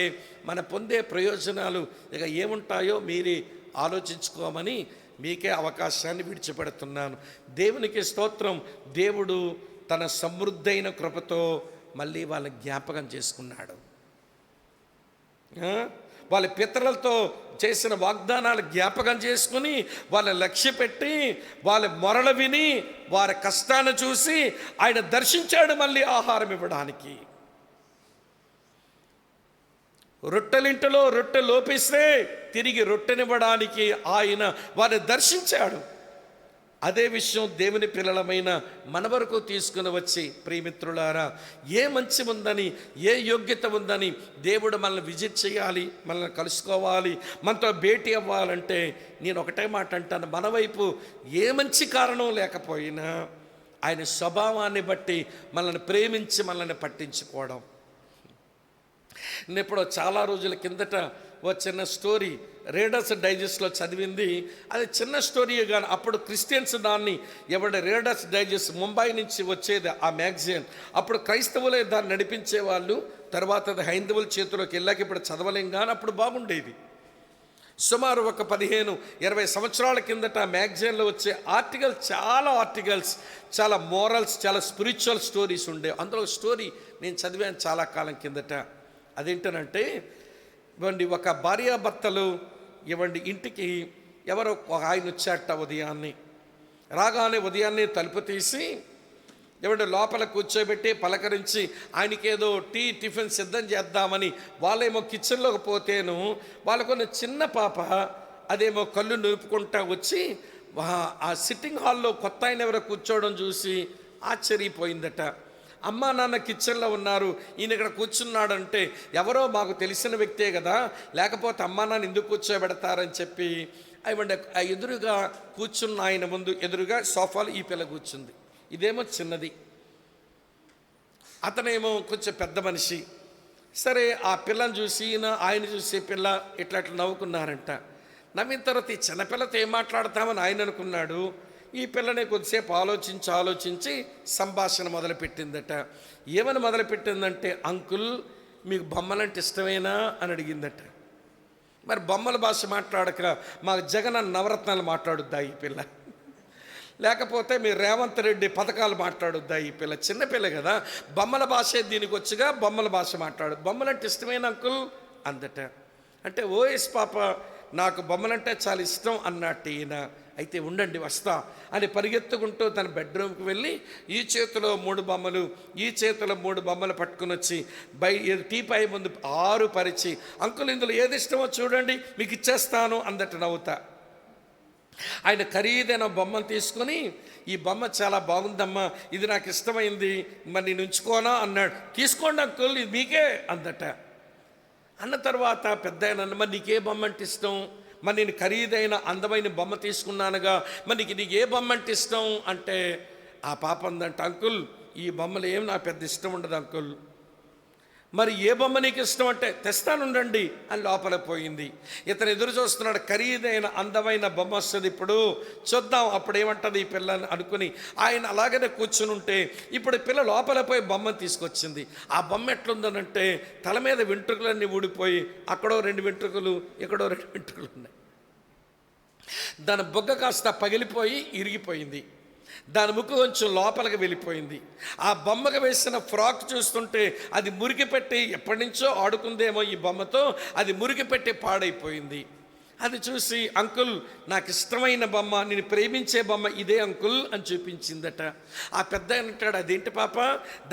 మన పొందే ప్రయోజనాలు ఇక ఏముంటాయో మీరే ఆలోచించుకోమని మీకే అవకాశాన్ని విడిచిపెడుతున్నాను. దేవునికి స్తోత్రం. దేవుడు తన సమృద్ధైన కృపతో మళ్ళీ వాళ్ళని జ్ఞాపకం చేసుకున్నాడు. ఆ? వాళ్ళ పితరులతో చేసిన వాగ్దానాలు జ్ఞాపకం చేసుకుని వాళ్ళని లక్ష్య పెట్టి వాళ్ళ మొరలు విని వారి కష్టాన్ని చూసి ఆయన దర్శించాడు మళ్ళీ ఆహారం ఇవ్వడానికి. రొట్టెలింటిలో రొట్టె లోపిస్తే తిరిగి రొట్టెనివ్వడానికి ఆయన వారిని దర్శించాడు. అదే విషయం దేవుని పిల్లలమైన మన వరకు తీసుకుని వచ్చి, ప్రియమిత్రులారా, ఏ మంచి ఉందని, ఏ యోగ్యత ఉందని దేవుడు మనల్ని విజిట్ చేయాలి, మనల్ని కలుసుకోవాలి, మనతో భేటీ అవ్వాలంటే నేను ఒకటే మాట అంటాను, మన వైపు ఏ మంచి కారణం లేకపోయినా ఆయన స్వభావాన్ని బట్టి మనల్ని ప్రేమించి మనల్ని పట్టించుకోవడం. నేను ఎప్పుడో చాలా రోజుల కిందట ఓ చిన్న స్టోరీ రీడర్స్ డైజెస్ట్లో చదివింది. అది చిన్న స్టోరీయే కానీ అప్పుడు క్రిస్టియన్స్ దాన్ని రీడర్స్ డైజెస్ట్ ముంబై నుంచి వచ్చేది ఆ మ్యాగజైన్. అప్పుడు క్రైస్తవులే దాన్ని నడిపించేవాళ్ళు. తర్వాత అది హైందవుల చేతిలోకి వెళ్ళాక ఇప్పుడు చదవలేం, కానీ అప్పుడు బాగుండేది. సుమారు ఒక 15-20 సంవత్సరాల కిందట ఆ మ్యాగజైన్లో వచ్చే ఆర్టికల్స్ చాలా మోరల్స్, చాలా స్పిరిచువల్ స్టోరీస్ ఉండేవి. అందులో స్టోరీ నేను చదివాను చాలా కాలం కిందట. అదేంటనంటే, ఇవ్వండి, ఒక భార్యాభర్తలు ఇంటికి ఎవరో ఆయన వచ్చాట. రాగానే ఉదయాన్నే తలుపు తీసి లోపల కూర్చోబెట్టి పలకరించి ఆయనకేదో టిఫిన్ సిద్ధం చేద్దామని వాళ్ళేమో కిచెన్లోకి పోతేను వాళ్ళకున్న చిన్న పాప అదేమో కళ్ళు నిలుపుకుంటా వచ్చి ఆ సిట్టింగ్ హాల్లో కొత్త ఆయన ఎవరో కూర్చోవడం చూసి ఆశ్చర్యపోయిందట. అమ్మా నాన్న కిచెన్లో ఉన్నారు, ఈయన ఇక్కడ కూర్చున్నాడంటే ఎవరో మాకు తెలిసిన వ్యక్తే కదా, లేకపోతే అమ్మా నాన్న ఎందుకు కూర్చోబెడతారని చెప్పి ఆ ఎదురుగా కూర్చున్న ఆయన ముందు ఎదురుగా సోఫాలో ఈ పిల్ల కూర్చుంది. ఇదేమో చిన్నది, అతనేమో కొంచెం పెద్ద మనిషి. సరే, ఆ పిల్లని చూసి ఆయన చూసి పిల్ల ఇట్లా నవ్వుకున్నారంట. నవ్విన తర్వాత ఈ చిన్నపిల్లతో ఏం మాట్లాడతామని ఆయన అనుకున్నాడు. ఈ పిల్లని కొద్దిసేపు ఆలోచించి సంభాషణ మొదలుపెట్టిందట. ఏమని మొదలుపెట్టిందంటే, అంకుల్ మీకు బొమ్మలంటే ఇష్టమేనా అని అడిగిందట. మరి బొమ్మల భాష మాట్లాడక మాకు జగన్ నవరత్నాలు మాట్లాడుద్దా ఈ పిల్ల, లేకపోతే మీరు రేవంత్ రెడ్డి పథకాలు మాట్లాడుద్దా ఈ పిల్ల? చిన్నపిల్ల కదా, బొమ్మల భాషే దీనికి వచ్చిగా బొమ్మల భాష మాట్లాడు. బొమ్మలంటే ఇష్టమేనా అంకుల్ అందట. అంటే ఓఎస్ పాప నాకు బొమ్మలంటే చాలా ఇష్టం అన్నట్టు ఈయన. అయితే ఉండండి వస్తా అని పరిగెత్తుకుంటూ తన బెడ్రూమ్కి వెళ్ళి ఈ చేతిలో 3 బొమ్మలు, ఈ చేతిలో 3 బొమ్మలు పట్టుకుని వచ్చి టీపాయి ముందు 6 పరిచి, అంకుల్ ఇందులో ఏది ఇష్టమో చూడండి మీకు ఇచ్చేస్తాను అందట నవ్వుతా. ఆయన ఖరీదైన బొమ్మను తీసుకొని, ఈ బొమ్మ చాలా బాగుందమ్మా, ఇది నాకు ఇష్టమైంది, మరి నేను ఉంచుకోనా అన్నాడు. తీసుకోండి అంకుల్, ఇది మీకే అందట. అన్న తర్వాత పెద్ద ఆయన, మరి నీకే బొమ్మ అంటే ఇష్టం? మరి నేను ఖరీదైన అందమైన బొమ్మ తీసుకున్నానుగా, మరి నీకు ఏ బొమ్మ అంటే ఇష్టం అంటే ఆ పాప అందంట, అంకుల్ ఈ బొమ్మలు ఏం నాకు పెద్ద ఇష్టం ఉండదు అంకుల్. మరి ఏ బొమ్మ నీకు ఇష్టం అంటే తెస్తానుండండి అని లోపల పోయింది. ఇతను ఎదురు చూస్తున్నాడు, ఖరీదైన అందమైన బొమ్మ వస్తుంది, ఇప్పుడు చూద్దాం అప్పుడు ఏమంటుంది ఈ పిల్లని అనుకుని ఆయన అలాగనే కూర్చుని ఉంటే ఇప్పుడు పిల్ల లోపల పోయి బొమ్మను తీసుకొచ్చింది. ఆ బొమ్మ ఎట్లుందనంటే తల మీద వెంట్రుకలన్నీ ఊడిపోయి అక్కడో 2 వెంట్రుకలు, ఇక్కడో 2 వెంట్రుకలు ఉన్నాయి. దాని బొగ్గ కాస్త పగిలిపోయి ఇరిగిపోయింది. దాని ముక్కు కొంచెం లోపలికి వెళ్ళిపోయింది. ఆ బొమ్మకు వేసిన ఫ్రాక్ చూస్తుంటే అది మురికి పెట్టి ఎప్పటి నుంచో ఆడుకుందేమో ఈ బొమ్మతో, అది మురికి పెట్టి పాడైపోయింది. అది చూసి అంకుల్ నాకు ఇష్టమైన బొమ్మ, నేను ప్రేమించే బొమ్మ ఇదే అంకుల్ అని చూపించిందట. ఆ పెద్ద అంటాడు, అదేంటి పాప,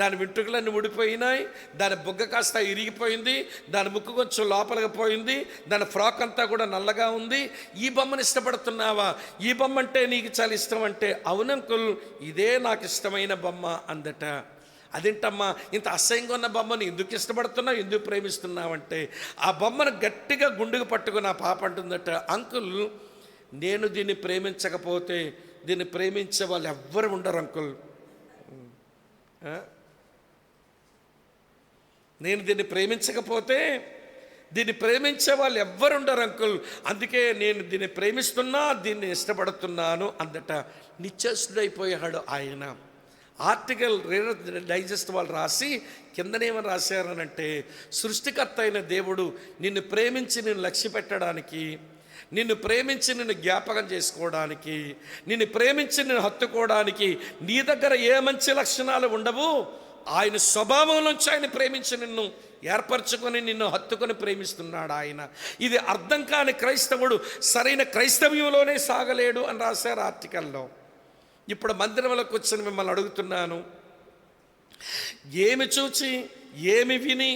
దాని వెంట్రుకలన్నీ ఊడిపోయినాయి, దాని బొగ్గ కాస్త ఇరిగిపోయింది, దాని ముక్కు కొంచెం లోపలికి పోయింది, దాని ఫ్రాక్ అంతా కూడా నల్లగా ఉంది, ఈ బొమ్మను ఇష్టపడుతున్నావా? ఈ బొమ్మ అంటే నీకు చాలా ఇష్టం అంటే, అవును అంకుల్ ఇదే నాకు ఇష్టమైన బొమ్మ అందట. అదేంటమ్మా ఇంత అసహ్యంగా ఉన్న బొమ్మను ఎందుకు ఇష్టపడుతున్నావు, ఎందుకు ప్రేమిస్తున్నావంటే ఆ బొమ్మను గట్టిగా గుండుకు పట్టుకుని ఆ పాప అంటుందట, అంకుల్ నేను దీన్ని ప్రేమించకపోతే దీన్ని ప్రేమించే వాళ్ళు ఎవ్వరు ఉండరు అంకుల్. నేను దీన్ని ప్రేమించకపోతే దీన్ని ప్రేమించే వాళ్ళు ఎవ్వరు ఉండరు అంకుల్, అందుకే నేను దీన్ని ప్రేమిస్తున్నా, దీన్ని ఇష్టపడుతున్నాను అందట. నిశ్చేష్టుడైపోయాడు ఆయన. ఆర్టికల్ రీడర్ డైజెస్ట్ వాళ్ళు రాసి కిందనేమని రాశారనంటే, సృష్టికర్త అయిన దేవుడు నిన్ను ప్రేమించి నిన్ను లక్ష్య పెట్టడానికి, నిన్ను ప్రేమించి నిన్ను జ్ఞాపకం చేసుకోవడానికి, నిన్ను ప్రేమించి నిన్ను హత్తుకోవడానికి నీ దగ్గర ఏ మంచి లక్షణాలు ఉండవు, ఆయన స్వభావం నుంచి ఆయన ప్రేమించి నిన్ను ఏర్పరచుకొని నిన్ను హత్తుకొని ప్రేమిస్తున్నాడు ఆయన. ఇది అర్థం కాని క్రైస్తవుడు సరైన క్రైస్తవ్యంలోనే సాగలేడు అని రాశారు ఆర్టికల్లో. ఇప్పుడు మందిరంలోకి వచ్చిన మిమ్మల్ని అడుగుతున్నాను, ఏమి చూచి, ఏమి విని,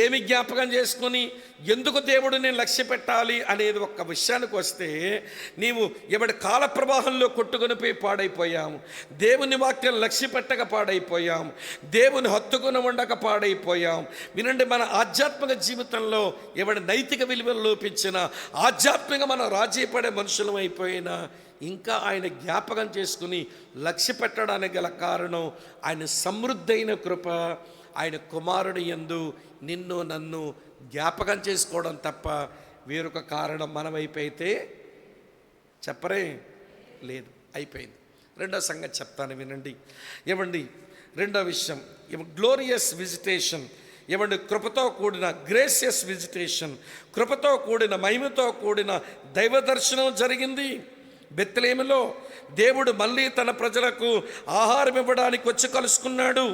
ఏమి జ్ఞాపకం చేసుకొని ఎందుకు దేవుడు నేను లక్ష్య పెట్టాలి అనేది ఒక్క విషయానికి వస్తే, నీవు ఎవడి కాల ప్రవాహంలో కొట్టుకొని పోయి పాడైపోయాము, దేవుని వాక్యం లక్ష్య పెట్టక పాడైపోయాము, దేవుని హత్తుకొని ఉండక పాడైపోయాం. వినండి, మన ఆధ్యాత్మిక జీవితంలో ఎవడి నైతిక విలువలు లోపించినా, ఆధ్యాత్మిక మనం రాజీ పడే మనుషులం అయిపోయినా, ఇంకా ఆయన జ్ఞాపకం చేసుకుని లక్ష్య పెట్టడానికి గల కారణం ఆయన సమృద్ధైన కృప, ఆయన కుమారుడి యందు నిన్ను నన్ను జ్ఞాపకం చేసుకోవడం తప్ప వేరొక కారణం మన వైపు అయితే చెప్పరే లేదు. అయిపోయింది. రెండో సంగతి చెప్తాను వినండి. ఏమండి, రెండో విషయం గ్లోరియస్ విజిటేషన్. ఏమండి, కృపతో కూడిన గ్రేసియస్ విజిటేషన్, కృపతో కూడిన మహిమతో కూడిన దైవ దర్శనం జరిగింది. బెత్లెహేములో దేవుడు మళ్ళీ తన ప్రజలకు ఆహారం ఇవ్వడానికి వచ్చి కలుసుకున్నాడు.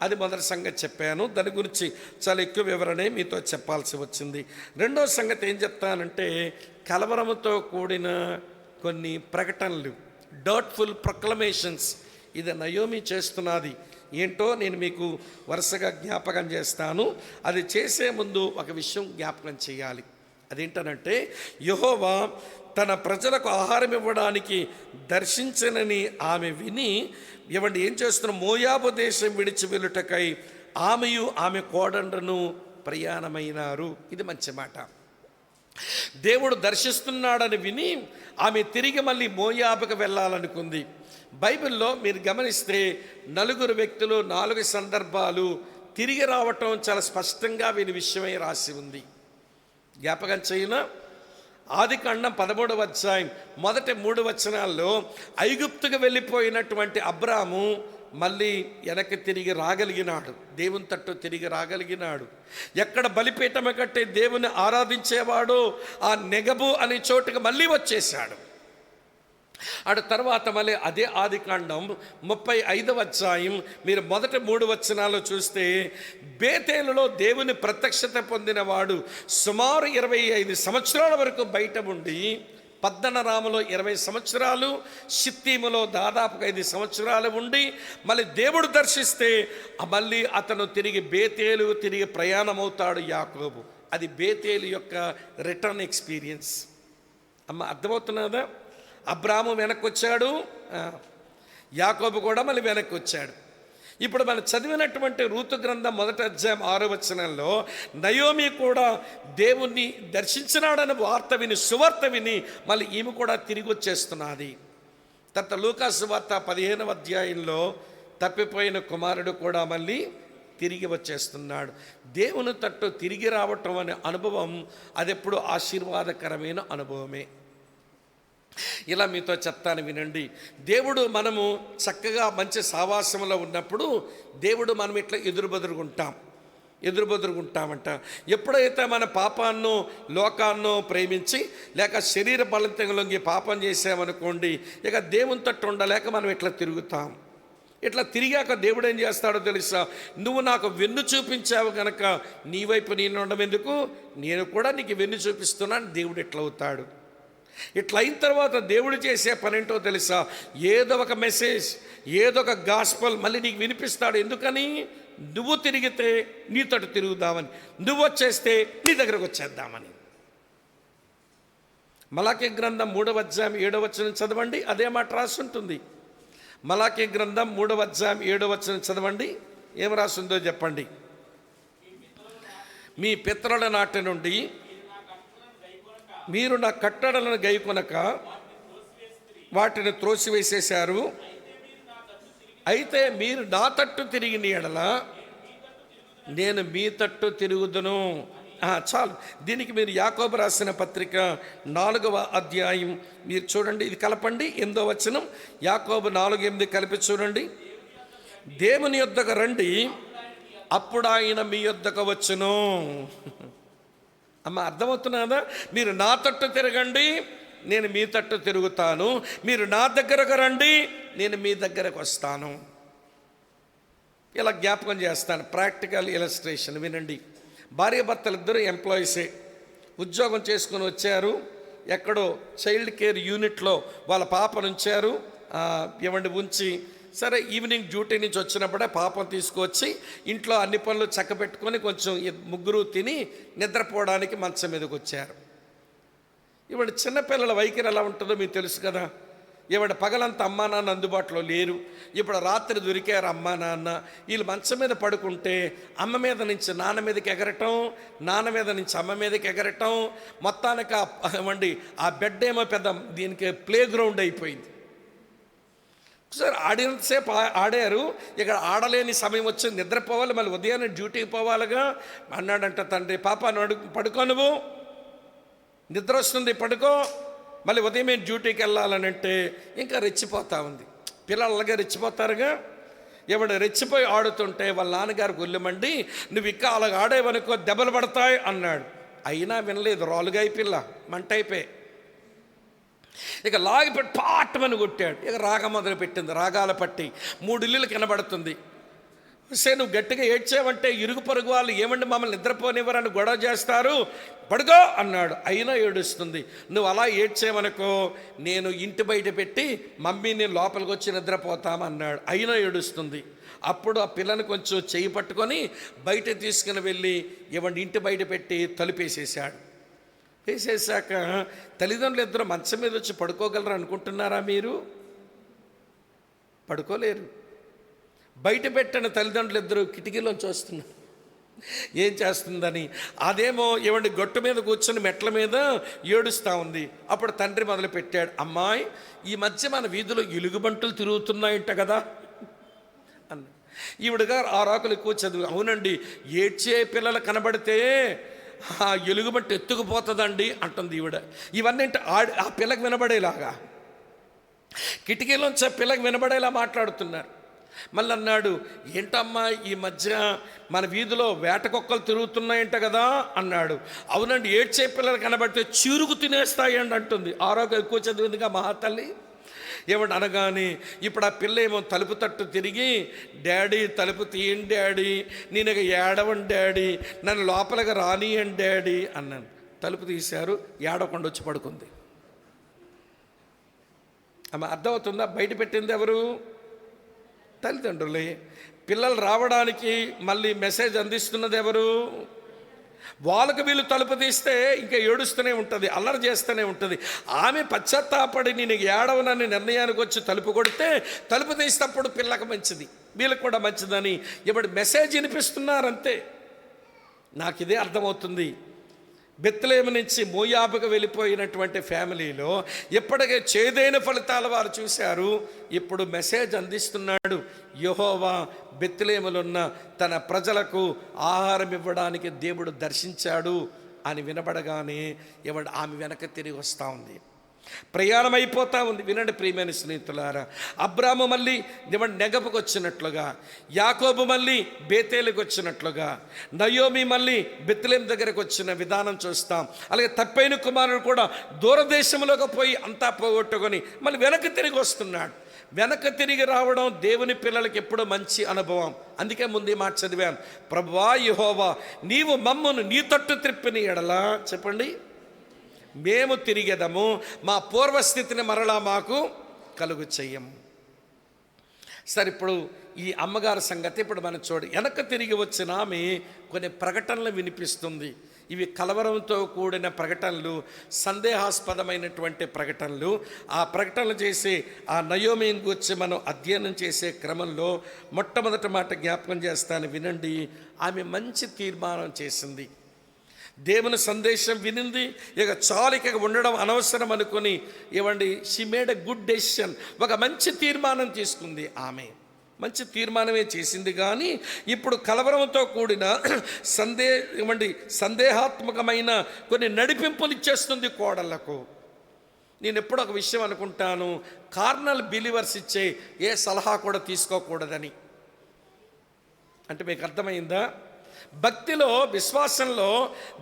అది మొదటి సంగతి చెప్పాను. దాని గురించి చాలా ఎక్కువ వివరణే మీతో చెప్పాల్సి వచ్చింది. రెండో సంగతి ఏం చెప్తానంటే, కలవరముతో కూడిన కొన్ని ప్రకటనలు, డర్ట్ఫుల్ ప్రొక్లమేషన్స్. ఇది నయోమి చేస్తున్నది. ఏంటో నేను మీకు వరుసగా జ్ఞాపకం చేస్తాను. అది చేసే ముందు ఒక విషయం జ్ఞాపకం చేయాలి. అదేంటనంటే, యెహోవా తన ప్రజలకు ఆహారం ఇవ్వడానికి దర్శించనని ఆమె విని ఏమండి ఏం చేస్తున్న, మోయాబు దేశం విడిచి వెళ్ళుటకై ఆమెయు ఆమె కోడండ్రను ప్రయాణమైనారు. ఇది మంచి మాట. దేవుడు దర్శిస్తున్నాడని విని ఆమె తిరిగి మళ్ళీ మోయాబుకు వెళ్ళాలనుకుంది. బైబిల్లో మీరు గమనిస్తే 4 వ్యక్తులు 4 సందర్భాలు తిరిగి రావటం చాలా స్పష్టంగా వీని విషయమై రాసి ఉంది. జ్ఞాపకం చేయన ఆదికాండం 13వ అధ్యాయం మొదటి 3 వచనాల్లో ఐగుప్తుకు వెళ్ళిపోయినటువంటి అబ్రాము మళ్ళీ వెనక్కి తిరిగి రాగలిగినాడు, దేవుని తట్టు తిరిగి రాగలిగినాడు. ఎక్కడ బలిపీఠం కట్టి దేవుని ఆరాధించేవాడో ఆ నెగబు అనే చోటుకు మళ్ళీ వచ్చేసాడు. అటు తర్వాత మళ్ళీ అదే ఆదికాండం 35వ అధ్యాయం మీరు మొదటి 3 వచనాలు చూస్తే, బేతేలులో దేవుని ప్రత్యక్షత పొందినవాడు సుమారు 25 సంవత్సరాల వరకు బయట ఉండి, పద్దనరాములో 20 సంవత్సరాలు, షిత్తీములో దాదాపుగా 5 సంవత్సరాలు ఉండి మళ్ళీ దేవుడు దర్శిస్తే మళ్ళీ అతను తిరిగి బేతేలు తిరిగి ప్రయాణమవుతాడు యాకోబు. అది బేతేలు యొక్క రిటర్న్ ఎక్స్పీరియన్స్. అర్థమవుతున్నదా? అబ్రాము వెనక్కి వచ్చాడు, యాకోబు కూడా మళ్ళీ వెనక్కి వచ్చాడు. ఇప్పుడు మనం చదివినటువంటి రూతు గ్రంథం 1వ అధ్యాయం 6వ వచనంలో నయోమి కూడా దేవుణ్ణి దర్శించినాడని వార్త విని, సువార్త విని మళ్ళీ ఈమె కూడా తిరిగి వచ్చేస్తున్నది. తర్వాత లూకా సువార్త 15వ అధ్యాయంలో తప్పిపోయిన కుమారుడు కూడా మళ్ళీ తిరిగి వచ్చేస్తున్నాడు. దేవుని తట్టు తిరిగి రావటం అనే అనుభవం అది ఎప్పుడు ఆశీర్వాదకరమైన అనుభవమే. ఇలా మీతో చెప్తాను వినండి. దేవుడు మనము చక్కగా మంచి సావాసంలో ఉన్నప్పుడు దేవుడు మనం ఇట్లా ఎదురుబెదురుగుంటామంట. ఎప్పుడైతే మన పాపాన్నో లోకాన్నో ప్రేమించి లేక శరీర బలతంలోకి పాపం చేసామనుకోండి, ఇక దేవుని తట్టు ఉండలేక మనం ఇట్లా తిరుగుతాం. ఇట్లా తిరిగాక దేవుడు ఏం చేస్తాడో తెలుసా? నువ్వు నాకు వెన్ను చూపించావు కనుక నీ వైపు నేను ఉండడం ఎందుకు, నేను కూడా నీకు వెన్ను చూపిస్తున్నాను. దేవుడు ఎట్లా అవుతాడు? ఇట్లా అయిన తర్వాత దేవుడు చేసే పనేంటో తెలుసా? ఏదో ఒక మెసేజ్, ఏదో ఒక గాస్పల్ మళ్ళీ నీకు వినిపిస్తాడు. ఎందుకని? నువ్వు తిరిగితే నీతోటి తిరుగుదామని, నువ్వు వచ్చేస్తే నీ దగ్గరకు వచ్చేద్దామని. మలాకీ గ్రంథం 3వ అధ్యాయం 7వ వచనం చదవండి, అదే మాట రాసి ఉంటుంది. మలాకీ గ్రంథం 3వ అధ్యాయం 7వ వచనం చదవండి, ఏం రాసిందో చెప్పండి. మీ పితరుల నాటి నుండి మీరు నా కట్టడలను గైకొనక వాటిని త్రోసివేసేశారు. అయితే మీరు నా తట్టు తిరిగిన ఎడల నేను మీ తట్టు తిరుగుదును. చాలు. దీనికి మీరు యాకోబు రాసిన పత్రిక 4వ అధ్యాయం మీరు చూడండి, ఇది కలపండి. 8వ వచనం యాకోబు 4:8 కలిపి చూడండి. దేవుని యొద్దకు రండి, అప్పుడు ఆయన మీ యొద్దకు వచ్చును. అర్థమవుతున్నదా? మీరు నా తట్టు తిరగండి, నేను మీ తట్టు తిరుగుతాను. మీరు నా దగ్గరకు రండి, నేను మీ దగ్గరకు వస్తాను. ఇలా జ్ఞాపకం చేస్తాను. ప్రాక్టికల్ ఇలస్ట్రేషన్ వినండి. భార్యాభర్తలు ఇద్దరు ఎంప్లాయీసే, ఉద్యోగం చేసుకుని వచ్చారు. ఎక్కడో చైల్డ్ కేర్ యూనిట్లో వాళ్ళ పాపను ఉంచారు. ఉంచి సరే ఈవినింగ్ డ్యూటీ నుంచి వచ్చినప్పుడే పాపం తీసుకొచ్చి ఇంట్లో అన్ని పనులు చక్కబెట్టుకొని కొంచెం ముగ్గురు తిని నిద్రపోవడానికి మంచం మీదకి వచ్చారు. చిన్నపిల్లల వైఖరి ఎలా ఉంటుందో మీకు తెలుసు కదా. పగలంతా అమ్మా నాన్న అందుబాటులో లేరు. ఇప్పుడు రాత్రి దొరికారు అమ్మా నాన్న. వీళ్ళు మంచం మీద పడుకుంటే అమ్మ మీద నుంచి నాన్న మీదకి ఎగరటం, నాన్న మీద నుంచి అమ్మ మీదకి ఎగరటం, మొత్తానికి ఆ బెడ్ ఏమో పెద్ద దీనికి ప్లే గ్రౌండ్ అయిపోయింది. సార్ ఆడినంతసేపు ఆడారు, ఇక్కడ ఆడలేని సమయం వచ్చింది, నిద్రపోవాలి, మళ్ళీ ఉదయాన్నే డ్యూటీకి పోవాలిగా. అన్నాడంట తండ్రి, పాప పడుకో, నువ్వు నిద్ర వస్తుంది, పడుకో, మళ్ళీ ఉదయమే డ్యూటీకి వెళ్ళాలని అంటే ఇంకా రెచ్చిపోతా ఉంది. పిల్లలు అలాగే రెచ్చిపోతారుగా. రెచ్చిపోయి ఆడుతుంటే వాళ్ళ నాన్నగారికి ఒళ్ళమండి, నువ్వు ఇంకా అలాగ ఆడేవనుకో దెబ్బలు పడతాయి అన్నాడు. అయినా వినలేదు, రాలుగాయి పిల్ల మంట అయిపోయి ఇక లాగిపెట్టి పాటమని కొట్టాడు. ఇక రాగం మొదలు పెట్టింది, రాగాల పట్టి 3 ఇల్లులు కనబడుతుంది. నువ్వు గట్టిగా ఏడ్చావంటే ఇరుగు పొరుగు వాళ్ళు ఏమండి మమ్మల్ని నిద్రపోనివ్వరని గొడవ చేస్తారు, పడుకో అన్నాడు. అయినా ఏడుస్తుంది. నువ్వు అలా ఏడ్చేవనుకో నేను ఇంటి బయట పెట్టి మమ్మీని లోపలికి వచ్చి నిద్రపోతామన్నాడు. అయినా ఏడుస్తుంది. అప్పుడు ఆ పిల్లని కొంచెం చెయ్యి పట్టుకొని బయట తీసుకుని వెళ్ళి ఇంటి బయట పెట్టి తలుపేసేసాడు. వేసేసాక తల్లిదండ్రులు ఇద్దరు మంచం మీద వచ్చి పడుకోగలరు అనుకుంటున్నారా మీరు? పడుకోలేరు. బయట పెట్టిన తల్లిదండ్రులు ఇద్దరు కిటికీలోంచి వస్తున్నారు, ఏం చేస్తుందని. అదేమో గొట్టు మీద కూర్చొని మెట్ల మీద ఏడుస్తూ ఉంది. అప్పుడు తండ్రి మొదలు పెట్టాడు, అమ్మాయి ఈ మధ్య మన వీధిలో ఎలుగుబంటులు తిరుగుతున్నాయంట కదా అన్న. ఈవిడగా 6 ఆకులు ఎక్కువ చదువు. అవునండి, ఏడ్చే పిల్లలు కనబడితే ఆ ఎలుగుబంటి ఎత్తుకుపోతుందండి అంటుంది ఈవిడ. ఇవన్నీ ఆ పిల్లకి వినబడేలాగా, కిటికీలోంచి పిల్లకి వినబడేలా మాట్లాడుతున్నారు. మళ్ళీ అన్నాడు, ఏంటమ్మా ఈ మధ్య మన వీధిలో వేటకొక్కలు తిరుగుతున్నాయంట కదా అన్నాడు. అవునండి, ఏడ్చే పిల్లలు కనబడితే చీరుకు తినేస్తాయండి అంటుంది. 6 ఎక్కువ చదివిందిగా మహాతల్లి. అనగానే ఇప్పుడు ఆ పిల్ల ఏమో తలుపు తట్టు తిరిగి, డాడీ తలుపు తీయండి డాడీ, నేను ఇక ఏడవండి డాడీ, నన్ను లోపలికి రానియండి డాడీ అన్నాను. తలుపు తీశారు, ఏడవకుండా వచ్చి పడుకుంది. ఆమె అర్థమవుతుందా? బయట పెట్టింది ఎవరు? తల్లిదండ్రులే. పిల్లలు రావడానికి మళ్ళీ మెసేజ్ అందిస్తున్నది ఎవరు? వాళ్ళకు వీళ్ళు తలుపు తీస్తే ఇంకా ఏడుస్తూనే ఉంటుంది, అల్లరి చేస్తూనే ఉంటుంది. ఆమె పశ్చాత్తాపడి నేను ఏడవనని నిర్ణయానికి వచ్చి తలుపు కొడితే తలుపు తీసేటప్పుడు పిల్లకి మంచిది, వీళ్ళకి కూడా మంచిదని మెసేజ్ వినిపిస్తున్నారంతే. నాకు ఇదే అర్థమవుతుంది. బెత్లెహేము నుంచి మోయాబుకు వెళ్ళిపోయినటువంటి ఫ్యామిలీలో ఎప్పటికే చేదైన ఫలితాలు వారు చూశారు. ఇప్పుడు మెసేజ్ అందిస్తున్నాడు, యెహోవా బెత్లెహేములున్న తన ప్రజలకు ఆహారం ఇవ్వడానికి దేవుడు దర్శించాడు అని వినబడగానే ఆమె వెనక తిరిగి వస్తూ ఉంది, ప్రయాణం అయిపోతూ ఉంది. వినండి ప్రియమైన స్నేహితులారా, అబ్రాము మళ్ళీ నెగపుకు వచ్చినట్లుగా, యాకోబు మళ్ళీ బేతేలుకు వచ్చినట్లుగా, నయోమి మళ్ళీ బెత్లెహేము దగ్గరకు వచ్చిన విధానం చూస్తాం. అలాగే తప్పైన కుమారుడు కూడా దూరదేశంలోకి పోయి అంతా పోగొట్టుకొని మళ్ళీ వెనక్కి తిరిగి వస్తున్నాడు. వెనక్కి తిరిగి రావడం దేవుని పిల్లలకి ఎప్పుడూ మంచి అనుభవం. అందుకే ముందు మాట చదివాను, ప్రభువా యెహోవా నీవు మమ్మును నీ తట్టు త్రిప్పిన ఎడల చెప్పండి మేము తిరిగెదము, మా పూర్వస్థితిని మరలా మాకు కలుగు చెయ్యము. సరే, ఇప్పుడు ఈ అమ్మగారి సంగతి ఇప్పుడు మనం చూడు. వెనక్కి తిరిగి వచ్చిన ఆమె కొన్ని ప్రకటనలు వినిపిస్తుంది. ఇవి కలవరంతో కూడిన ప్రకటనలు, సందేహాస్పదమైనటువంటి ప్రకటనలు. ఆ ప్రకటనలు చేసే ఆ నయోమిని గురించి మనం అధ్యయనం చేసే క్రమంలో మొట్టమొదటి మాట జ్ఞాపకం చేస్తాను, వినండి. ఆమె మంచి తీర్మానం చేసింది, దేవుని సందేశం వినింది. ఇక చాలిక ఉండడం అనవసరం అనుకుని she made a good decision, ఒక మంచి తీర్మానం తీసుకుంది. ఆమె మంచి తీర్మానమే చేసింది. కానీ ఇప్పుడు కలవరంతో కూడిన సందేహాత్మకమైన కొన్ని నడిపింపులు ఇచ్చేస్తుంది కోడళ్లకు. నేను ఎప్పుడు ఒక విషయం అనుకుంటాను, కార్నల్ బిలీవర్స్ ఇచ్చే ఏ సలహా కూడా తీసుకోకూడదని. అంటే మీకు అర్థమైందా? భక్తిలో, విశ్వాసంలో,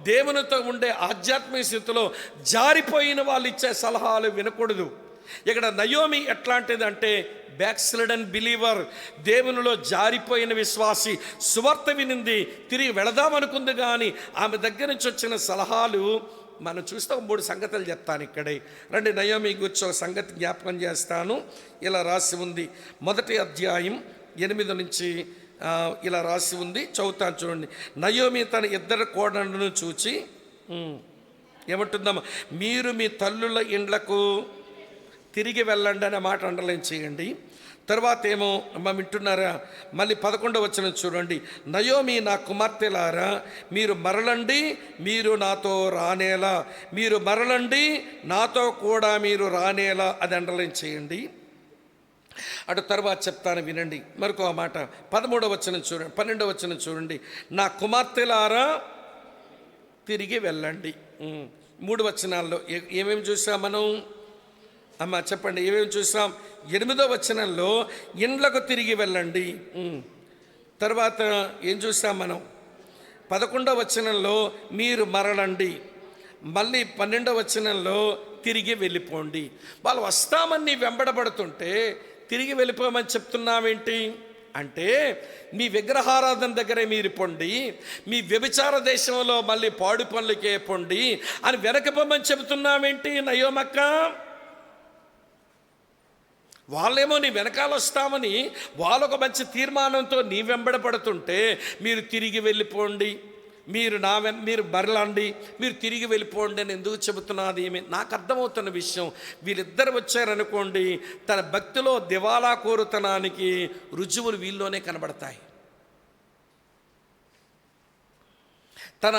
దేవునితో ఉండే ఆధ్యాత్మిక స్థితిలో జారిపోయిన వాళ్ళు ఇచ్చే సలహాలు వినకూడదు. ఇక్కడ నయోమి ఎట్లాంటిదంటే బ్యాక్స్లైడన్ బిలీవర్, దేవునిలో జారిపోయిన విశ్వాసి. సువార్త వినింది, తిరిగి వెళదామనుకుంది, కానీ ఆమె దగ్గర నుంచి వచ్చిన సలహాలు మనం చూస్తే 3 సంగతులు చెప్తాను ఇక్కడే. రండి, నయోమి గురించి ఒక సంగతి జ్ఞాపకం చేస్తాను. ఇలా రాసి ఉంది, 1వ అధ్యాయం 8 నుంచి ఇలా రాసి ఉంది, చదువుతాను చూడండి. నయోమి తన 2 కోడళ్ళను చూచి ఏమంటుందమ్మా, మీరు మీ తల్లుల ఇండ్లకు తిరిగి వెళ్ళండి అనే మాట అండర్లైన్ చేయండి. తర్వాత ఏమో అమ్మ వింటున్నారా, మళ్ళీ 11వ వచనం చూడండి. నయోమి, నా కుమార్తెలారా, మీరు మరలండి, మీరు నాతో రానేలా, మీరు మరలండి, నాతో కూడా మీరు రానేలా, అది అండర్లైన్ చేయండి. అటు తర్వాత చెప్తాను వినండి. మరొక మాట 13వ వచనం చూడండి, 12వ వచనం చూడండి. నా కుమార్తెలారా తిరిగి వెళ్ళండి. 3 వచనాల్లో ఏమేమి చూసాం మనం? అమ్మ చెప్పండి, ఏమేమి చూసాం? 8వ వచనంలో ఇండ్లకు తిరిగి వెళ్ళండి. తర్వాత ఏం చూసాం మనం? 11వ వచనంలో మీరు మరలండి. మళ్ళీ 12వ వచనంలో తిరిగి వెళ్ళిపోండి. వాళ్ళు వస్తామని వెంబడబడుతుంటే తిరిగి వెళ్ళిపోమని చెప్తున్నావేంటి అంటే, మీ విగ్రహారాధన దగ్గరే మీరు పొండి, మీ వ్యభిచార దేశంలో మళ్ళీ పాడు పనులకే పొండి అని వెనకపోమని చెబుతున్నావేంటి నయోమక్క? వాళ్ళేమో నీ వెనకాల వస్తామని వాళ్ళొక మంచి తీర్మానంతో నీ వెంబడపడుతుంటే మీరు తిరిగి వెళ్ళిపోండి, మీరు మరలండి, మీరు తిరిగి వెళ్ళిపోండి అని ఎందుకు చెబుతున్నది? ఏమి నాకు అర్థమవుతున్న విషయం, వీళ్ళిద్దరు వచ్చారనుకోండి, తన భక్తిలో దివాలా కోరుతనానికి రుజువులు వీళ్ళలోనే కనబడతాయి. తన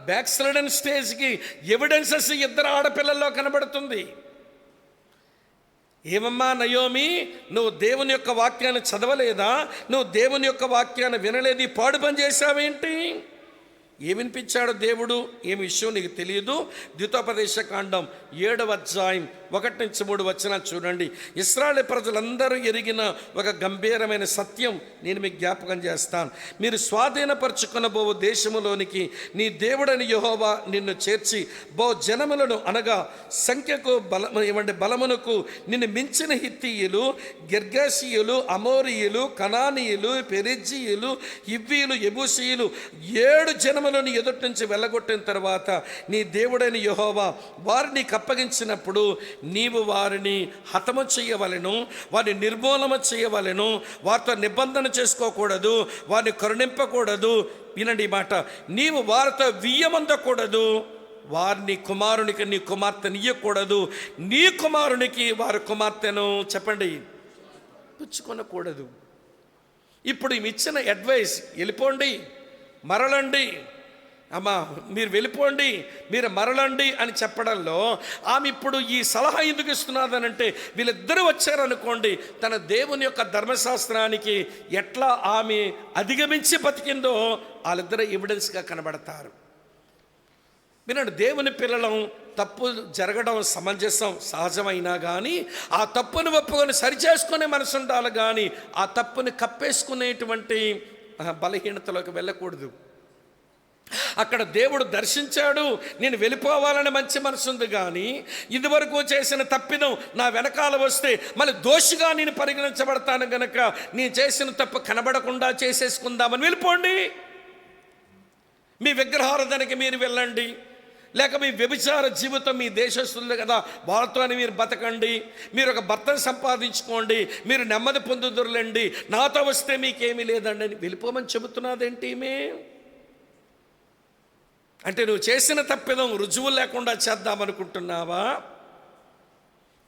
బ్యాక్స్లైడన్ స్టేజ్కి ఎవిడెన్సెస్ 2 ఆడపిల్లల్లో కనబడుతుంది. ఏమమ్మా నయోమి, నువ్వు దేవుని యొక్క వాక్యాన్ని చదవలేదా? నువ్వు దేవుని యొక్క వాక్యాన్ని వినలేదు, పాడు పని చేశావేంటి? ఏమినిపించాడు దేవుడు, ఏమి విషయం నీకు తెలియదు. ద్వితోపదేశ కాండం 7వ అధ్యాయం 1 నుంచి 3 వచనాలు చూడండి. ఇశ్రాయేలు ప్రజలందరూ ఎరిగిన ఒక గంభీరమైన సత్యం నేను మీకు జ్ఞాపకం చేస్తాను. మీరు స్వాధీనపరచుకునబో దేశములోనికి నీ దేవుడని యెహోవా నిన్ను చేర్చి జనములను అనగా సంఖ్యకు బలమునకు నిన్ను మించిన హిత్తీయులు, గిర్గాషీయులు, అమోరీయులు, కనానీయులు, పెరిజ్జీయులు, హివ్వీయులు, యెబూసీయులు 7 జనములను ఎదుటి నుంచి వెళ్ళగొట్టిన తర్వాత నీ దేవుడైన యెహోవా వారిని అప్పగించినప్పుడు నీవు వారిని హతము చేయవలెను, వారిని నిర్మూలన చేయవలెను, వారితో నిబంధన చేసుకోకూడదు, వారిని కరుణింపకూడదు. వినండి మాట, నీవు వారితో వియ్యమందకూడదు, వారిని కుమారునికి నీ కుమార్తెను ఇయ్యకూడదు, నీ కుమారునికి వారి కుమార్తెను చెప్పండి పుచ్చుకొనకూడదు. ఇప్పుడు ఇచ్చిన అడ్వైస్, వెళ్ళిపోండి, మరలండి, అమ్మా మీరు వెళ్ళిపోండి, మీరు మరలండి అని చెప్పడంలో ఆమె ఇప్పుడు ఈ సలహా ఎందుకు ఇస్తున్నదనంటే, వీళ్ళిద్దరూ వచ్చారనుకోండి, తన దేవుని యొక్క ధర్మశాస్త్రానికి ఎట్లా ఆమె అధిగమించి బతికిందో వాళ్ళిద్దరూ ఎవిడెన్స్గా కనబడతారు. వినండి, దేవుని పిల్లలం తప్పు జరగడం సమంజసం, సహజమైనా కానీ ఆ తప్పును ఒప్పుకొని సరిచేసుకునే మనసు ఉండాలి, కానీ ఆ తప్పుని కప్పేసుకునేటువంటి బలహీనతలోకి వెళ్ళకూడదు. అక్కడ దేవుడు దర్శించాడు, నేను వెళ్ళిపోవాలని మంచి మనసు ఉంది, కానీ ఇదివరకు చేసిన తప్పిదం నా వెనకాల వస్తే మళ్ళీ దోషిగా నేను పరిగణించబడతాను గనక నేను చేసిన తప్పు కనబడకుండా చేసేసుకుందామని వెళ్ళిపోండి. మీ విగ్రహారాధనకి మీరు వెళ్ళండి, లేక మీ వ్యభిచార జీవితం మీ దేశస్తులు కదా వాళ్ళతోనే మీరు బతకండి, మీరు ఒక భర్తను సంపాదించుకోండి, మీరు నెమ్మది పొందుదురులేండి, నాతో వస్తే మీకేమీ లేదండి అని వెళ్ళిపోమని చెబుతున్నదేంటి? అంటే నువ్వు చేసిన తప్పిదం రుజువులు లేకుండా చేద్దామనుకుంటున్నావా?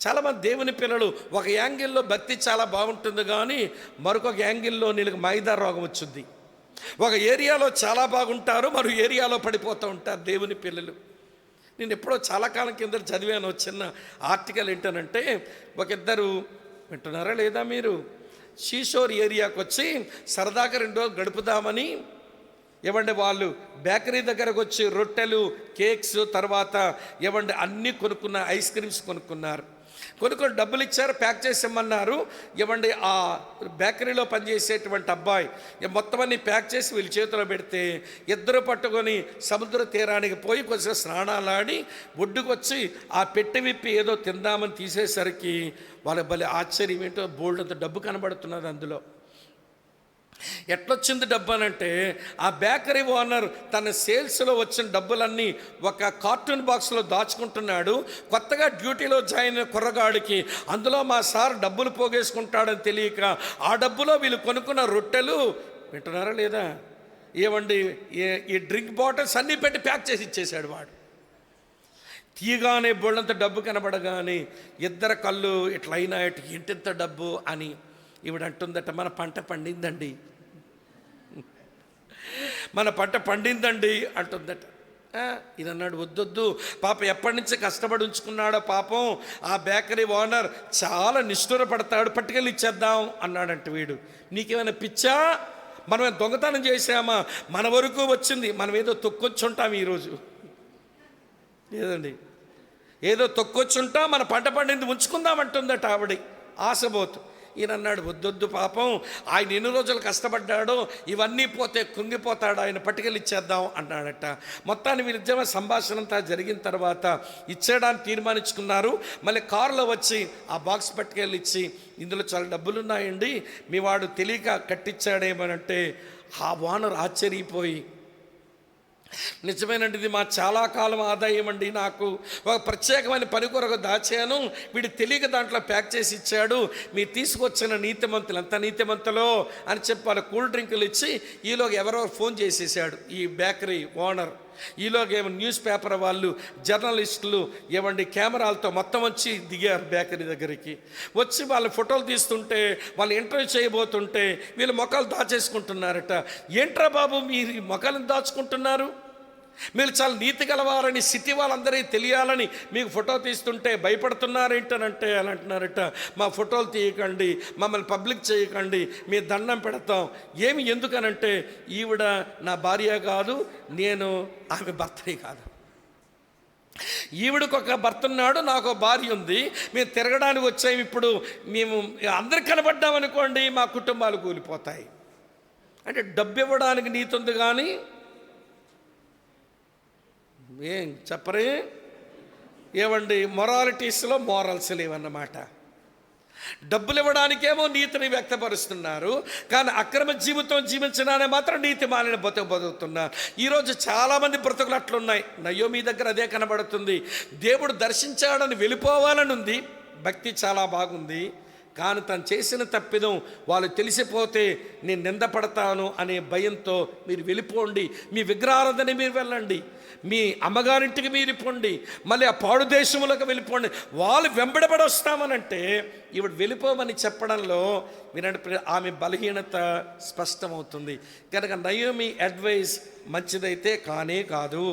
చాలామంది దేవుని పిల్లలు ఒక యాంగిల్లో భక్తి చాలా బాగుంటుంది, కానీ మరొక యాంగిల్లో నీళ్ళకి మైదా రోగం వచ్చింది. ఒక ఏరియాలో చాలా బాగుంటారు, మరో ఏరియాలో పడిపోతూ ఉంటారు దేవుని పిల్లలు. నేను ఎప్పుడో చాలా కాలం కింద చదివాను చిన్న ఆర్టికల్. ఏంటనంటే, ఒక ఇద్దరు వింటున్నారా లేదా మీరు, షీషోర్ ఏరియాకి వచ్చి సరదాగా 2 రోజులు గడుపుదామని వాళ్ళు బేకరీ దగ్గరకు వచ్చి రొట్టెలు, కేక్స్, తర్వాత అన్నీ కొనుక్కున్న ఐస్ క్రీమ్స్ కొనుక్కున్నారు. కొన్ని డబ్బులు ఇచ్చారు, ప్యాక్ చేసి ఇమ్మన్నారు. ఇవ్వండి, ఆ బేకరీలో పనిచేసేటువంటి అబ్బాయి మొత్తం అన్ని ప్యాక్ చేసి వీళ్ళ చేతిలో పెడితే ఇద్దరు పట్టుకొని సముద్ర తీరానికి పోయి కొంచెం స్నానాలాడి ఒడ్డుకు వచ్చి ఆ పెట్టె విప్పి ఏదో తిందామని తీసేసరికి వాళ్ళ భలే ఆశ్చర్యం ఏంటో, బోల్డంత డబ్బు కనబడుతున్నది అందులో. ఎట్లొచ్చింది డబ్బు అనంటే, ఆ బేకరీ ఓనర్ తన సేల్స్లో వచ్చిన డబ్బులన్నీ ఒక కార్టూన్ బాక్స్లో దాచుకుంటున్నాడు. కొత్తగా డ్యూటీలో జాయిన్ అయిన కుర్రగాడికి అందులో మా సార్ డబ్బులు పోగేసుకుంటాడని తెలియక ఆ డబ్బులో వీళ్ళు కొనుక్కున్న రొట్టెలు, వింటున్నారా లేదా, ఏమండి ఈ డ్రింక్ బాటిల్స్ అన్నీ పెట్టి ప్యాక్ చేసి ఇచ్చేశాడు వాడు. తీయగానే బోళ్ళంత డబ్బు కనబడగానే ఇద్దరు కళ్ళు ఇట్లయినా ఇంటింత డబ్బు అని ఈవిడంటుందట, మన పంట పండిందండి, మన పంట పండిందండి అంటుందట. ఈయనన్నాడు, వద్దొద్దు పాప ఎప్పటి నుంచి కష్టపడి ఉంచుకున్నాడో పాపం ఆ బేకరీ ఓనర్ చాలా నిష్ఠురపడతాడు, పట్టుకెళ్ళి ఇచ్చేద్దాం అన్నాడంట. వీడు, నీకేమైనా పిచ్చా, మనం దొంగతనం చేసామా, మన వరకు వచ్చింది, మనం ఏదో తొక్కొచ్చుంటాం ఈరోజు, లేదండి ఏదో తొక్కొచ్చుంటాం, మన పంట పండింది ఉంచుకుందామంటుందట ఆవిడ ఆశపోతు. ఈయన అన్నాడు, వద్దొద్దు పాపం, ఆయన ఎన్ని రోజులు కష్టపడ్డాడో, ఇవన్నీ పోతే కుంగిపోతాడు, ఆయన పట్టుకెళ్ళి ఇచ్చేద్దాం అన్నాడట. మొత్తాన్ని వీరిద్దరి సంభాషణ అంతా జరిగిన తర్వాత ఇచ్చేయడానికి తీర్మానించుకున్నారు. మళ్ళీ కారులో వచ్చి ఆ బాక్స్ పట్టుకెళ్ళి ఇచ్చి, ఇందులో చాలా డబ్బులు ఉన్నాయండి, మీ వాడు తెలియక కట్టించాడేమనంటే ఆ ఓనర్ ఆశ్చర్యపోయి, నిజమేనండి, ఇది మా చాలా కాలం ఆదాయం అండి, నాకు ఒక ప్రత్యేకమైన పని కొరకు దాచాను, వీడు తెలియక దాంట్లో ప్యాక్ చేసి ఇచ్చాడు, మీరు తీసుకొచ్చిన నీతిమంతులు ఎంత నీతిమంతులో అని చెప్పి వాళ్ళ కూల్ డ్రింకులు ఇచ్చి, ఈలోగా ఎవరో ఫోన్ చేసేసాడు ఈ బేకరీ ఓనర్. ఈలోగా ఏమో న్యూస్ పేపర్ వాళ్ళు, జర్నలిస్టులు ఏమండి కెమెరాలతో మొత్తం వచ్చి దిగారు బేకరీ దగ్గరికి. వచ్చి వాళ్ళ ఫోటోలు తీస్తుంటే, వాళ్ళు ఇంటర్వ్యూ చేయబోతుంటే వీళ్ళు మొక్కలు దాచేసుకుంటున్నారట. ఏంట్రా బాబు మీరు మొక్కలను దాచుకుంటున్నారు, మీరు చాలా నీతి గలవారని సిటీ వాళ్ళందరికీ తెలియాలని మీకు ఫోటో తీస్తుంటే భయపడుతున్నారేంటనంటే అని అంటున్నారట. మా ఫోటోలు తీయకండి, మమ్మల్ని పబ్లిక్ చేయకండి, మీ దండం పెడతాం. ఏమి ఎందుకనంటే, ఈవిడ నా భార్య కాదు, నేను ఆమె భర్తని కాదు, ఈవిడకు ఒక భర్త ఉన్నాడు, నాకు ఒక భార్య ఉంది, మేము తిరగడానికి వచ్చాము, ఇప్పుడు మేము అందరికి కనబడ్డామనుకోండి మా కుటుంబాలు కూలిపోతాయి. అంటే డబ్బు ఇవ్వడానికి నీతి ఉంది కానీ ఏం చెప్పరే, ఏమండి మొరాలిటీస్లో మోరల్స్ లేవన్నమాట. డబ్బులు ఇవ్వడానికేమో నీతిని వ్యక్తపరుస్తున్నారు, కానీ అక్రమ జీవితం జీవించడానే మాత్రం నీతి మాలిన బతుకుతున్నారు. ఈరోజు చాలామంది బ్రతుకులు అట్లున్నాయి. నయోమి దగ్గర అదే కనబడుతుంది. దేవుడు దర్శించాడని వెళ్ళిపోవాలని ఉంది, భక్తి చాలా బాగుంది, కానీ తను చేసిన తప్పిదం వాళ్ళు తెలిసిపోతే నేను నిందపడతాను అనే భయంతో మీరు వెళ్ళిపోండి, మీ విగ్రహారాధన మీరు వెళ్ళండి, మీ అమ్మగారింటికి మీరు పోండి, మళ్ళీ ఆ పాడు దేశములకు వెళ్ళిపోండి, వాళ్ళు వెంబడబడి వస్తామనంటే ఈవిడ వెళ్ళిపోమని చెప్పడంలో వినండి ఆమె బలహీనత స్పష్టమవుతుంది. కనుక నయోమి అడ్వైస్ మంచిదైతే కానే కాదు.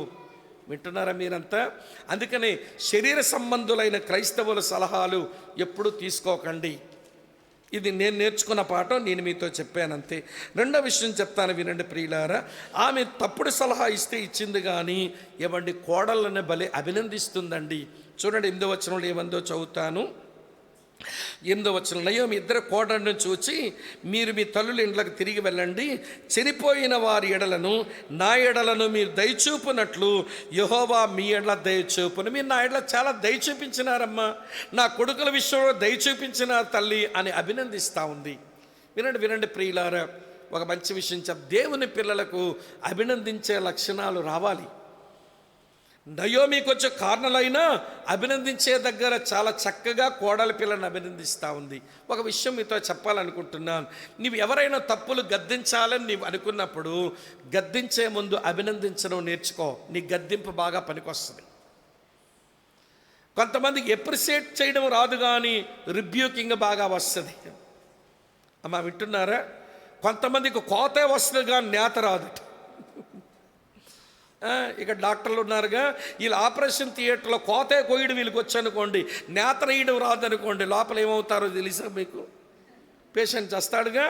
వింటున్నారా మీరంతా? అందుకని శరీర సంబంధులైన క్రైస్తవుల సలహాలు ఎప్పుడూ తీసుకోకండి. ఇది నేను నేర్చుకున్న పాఠం, నేను మీతో చెప్పానంతే. రెండో విషయం చెప్తాను వినండి ప్రియులారా. ఆమె తప్పుడు సలహా ఇస్తే ఇచ్చింది కానీ ఏమండి కోడళ్ళని భలే అభినందిస్తుందండి. చూడండి 8వ వచనంలో ఏమందో చదువుతాను. 8వ వచనం, నయోమి ఇద్దరు కోడళ్ళను చూచి, మీరు మీ తల్లుల ఇండ్లకు తిరిగి వెళ్ళండి, చనిపోయిన వారి ఎడలను నా ఎడలను మీరు దయచూపునట్లు యెహోవా మీ ఎడల దయచూపును. మీరు నా ఎడల చాలా దయ చూపించినారమ్మా, నా కొడుకుల విషయంలో దయ చూపించినారు తల్లి అని అభినందిస్తూ ఉంది. వినండి ప్రియులారా, ఒక మంచి విషయం దేవుని పిల్లలకు అభినందించే లక్షణాలు రావాలి. నయోమి కొంచెం కారణాలైనా అభినందించే దగ్గర చాలా చక్కగా కోడలి పిల్లని అభినందిస్తూ ఉంది. ఒక విషయం మీతో చెప్పాలనుకుంటున్నాను. నీవు ఎవరైనా తప్పులు గద్దించాలని నీవు అనుకున్నప్పుడు గద్దించే ముందు అభినందించడం నేర్చుకో, నీ గద్దింపు బాగా పనికొస్తుంది. కొంతమందికి ఎప్రిషియేట్ చేయడం రాదు కానీ రిబ్యూకింగ్ బాగా వస్తుంది. అమ్మా వింటున్నారా? కొంతమందికి కోతే వస్తుంది కానీ నేత రాదు. ఇక డాక్టర్లు ఉన్నారుగా, వీళ్ళు ఆపరేషన్ థియేటర్లో కోతే కోయడం వీళ్ళకి వచ్చనుకోండి, నేత వేయడం రాదనుకోండి, లోపల ఏమవుతారో తెలుసా మీకు? పేషెంట్ చేస్తాడుగా.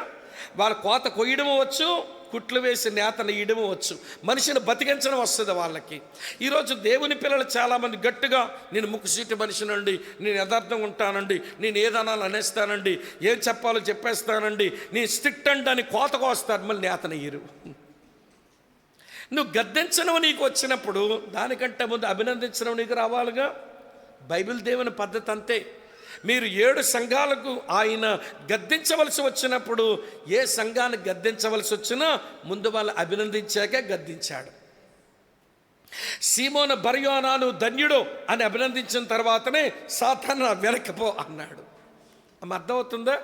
వాళ్ళ కోత కొయ్యడం వచ్చు, కుట్లు వేసి నేతను ఇయడం వచ్చు, మనిషిని బతికించడం వస్తుంది వాళ్ళకి. ఈరోజు దేవుని పిల్లలు చాలామంది గట్టిగా నేను ముక్కుసీటి మనిషినండి, నేను యథార్థంగా ఉంటానండి, నేను ఏదనాలు అనేస్తానండి, ఏం చెప్పాలో చెప్పేస్తానండి, నేను స్ట్రిక్ట్ అండి అని కోతకు వస్తారు, మళ్ళీ నేతను ఇయ్యరు. నువ్వు గద్దించడం నీకు వచ్చినప్పుడు దానికంటే ముందు అభినందించడం నీకు రావాలిగా. బైబిల్ దేవుని పద్ధతి అంతే. మీరు 7 సంఘాలకు ఆయన గద్దించవలసి వచ్చినప్పుడు ఏ సంఘాన్ని గద్దించవలసి వచ్చినా ముందు వాళ్ళు అభినందించాకే గద్దించాడు. సీమోను బర్యోనాను ధన్యుడు అని అభినందించిన తర్వాతనే సాతాను వెనక్కిపో అన్నాడు. అర్థమవుతుందా?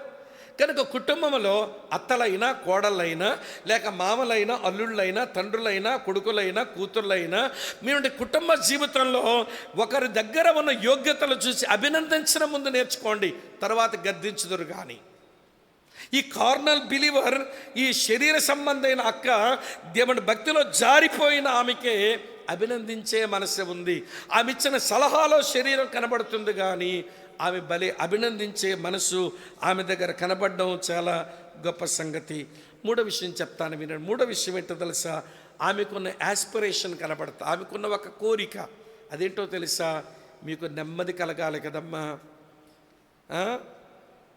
కనుక కుటుంబంలో అత్తలైనా కోడళ్ళైనా లేక మామలైనా అల్లుళ్ళైనా తండ్రులైనా కొడుకులైనా కూతుర్లైనా మీ కుటుంబ జీవితంలో ఒకరి దగ్గర ఉన్న యోగ్యతలు చూసి అభినందించడం ముందు నేర్చుకోండి, తర్వాత గద్దించుదురు. కానీ ఈ కార్నల్ బిలీవర్, ఈ శరీర సంబంధమైన అక్క దేవుని భక్తిలో జారిపోయిన ఆమెకే అభినందించే మనసు ఉంది. ఆమె ఇచ్చిన సలహాలో శరీరం కనబడుతుంది, కానీ ఆమె భలే అభినందించే మనసు ఆమె దగ్గర కనబడడం చాలా గొప్ప సంగతి. మూడో విషయం చెప్తాను వినండి. మూడో విషయం ఏంటో తెలుసా? ఆమెకున్న యాస్పిరేషన్ కనబడతా, ఆమెకున్న ఒక కోరిక. అదేంటో తెలుసా? మీకు నెమ్మది కలగాలి కదమ్మా.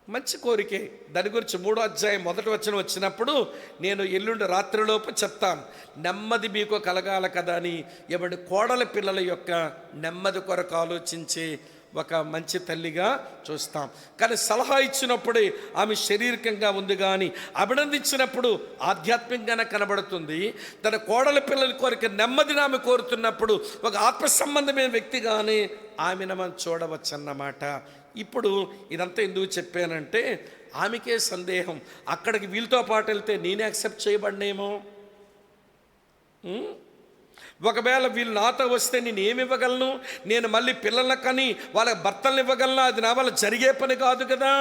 మంచి కోరికే. దాని గురించి 3వ అధ్యాయం 1వ వచనం వచ్చినప్పుడు నేను ఎల్లుండి రాత్రిలోపు చెప్తాను. నెమ్మది మీకు కలగాలి కదా అని ఎవడి కోడల పిల్లల యొక్క నెమ్మది కొరకు ఆలోచించే ఒక మంచి తల్లిగా చూస్తాం. కానీ సలహా ఇచ్చినప్పుడే ఆమె శారీరకంగా ఉంది, కానీ అభినందించినప్పుడు ఆధ్యాత్మికంగానే కనబడుతుంది. తన కోడల పిల్లల కోరిక నెమ్మదిని ఆమె కోరుతున్నప్పుడు ఒక ఆత్మ సంబంధమైన వ్యక్తిగానే ఆమెను మనం చూడవచ్చన్నమాట. ఇప్పుడు ఇదంతా ఎందుకు చెప్పానంటే ఆమెకే సందేహం, అక్కడికి వీళ్ళతో పాటు వెళ్తే నేను యాక్సెప్ట్ చేయబడినేమో, ఒకవేళ వీళ్ళు నాతో వస్తే నేను ఏమి ఇవ్వగలను, నేను మళ్ళీ పిల్లల కని వాళ్ళ భర్తలను ఇవ్వగలను, అది నా వల్ల జరిగే పని కాదు కదా,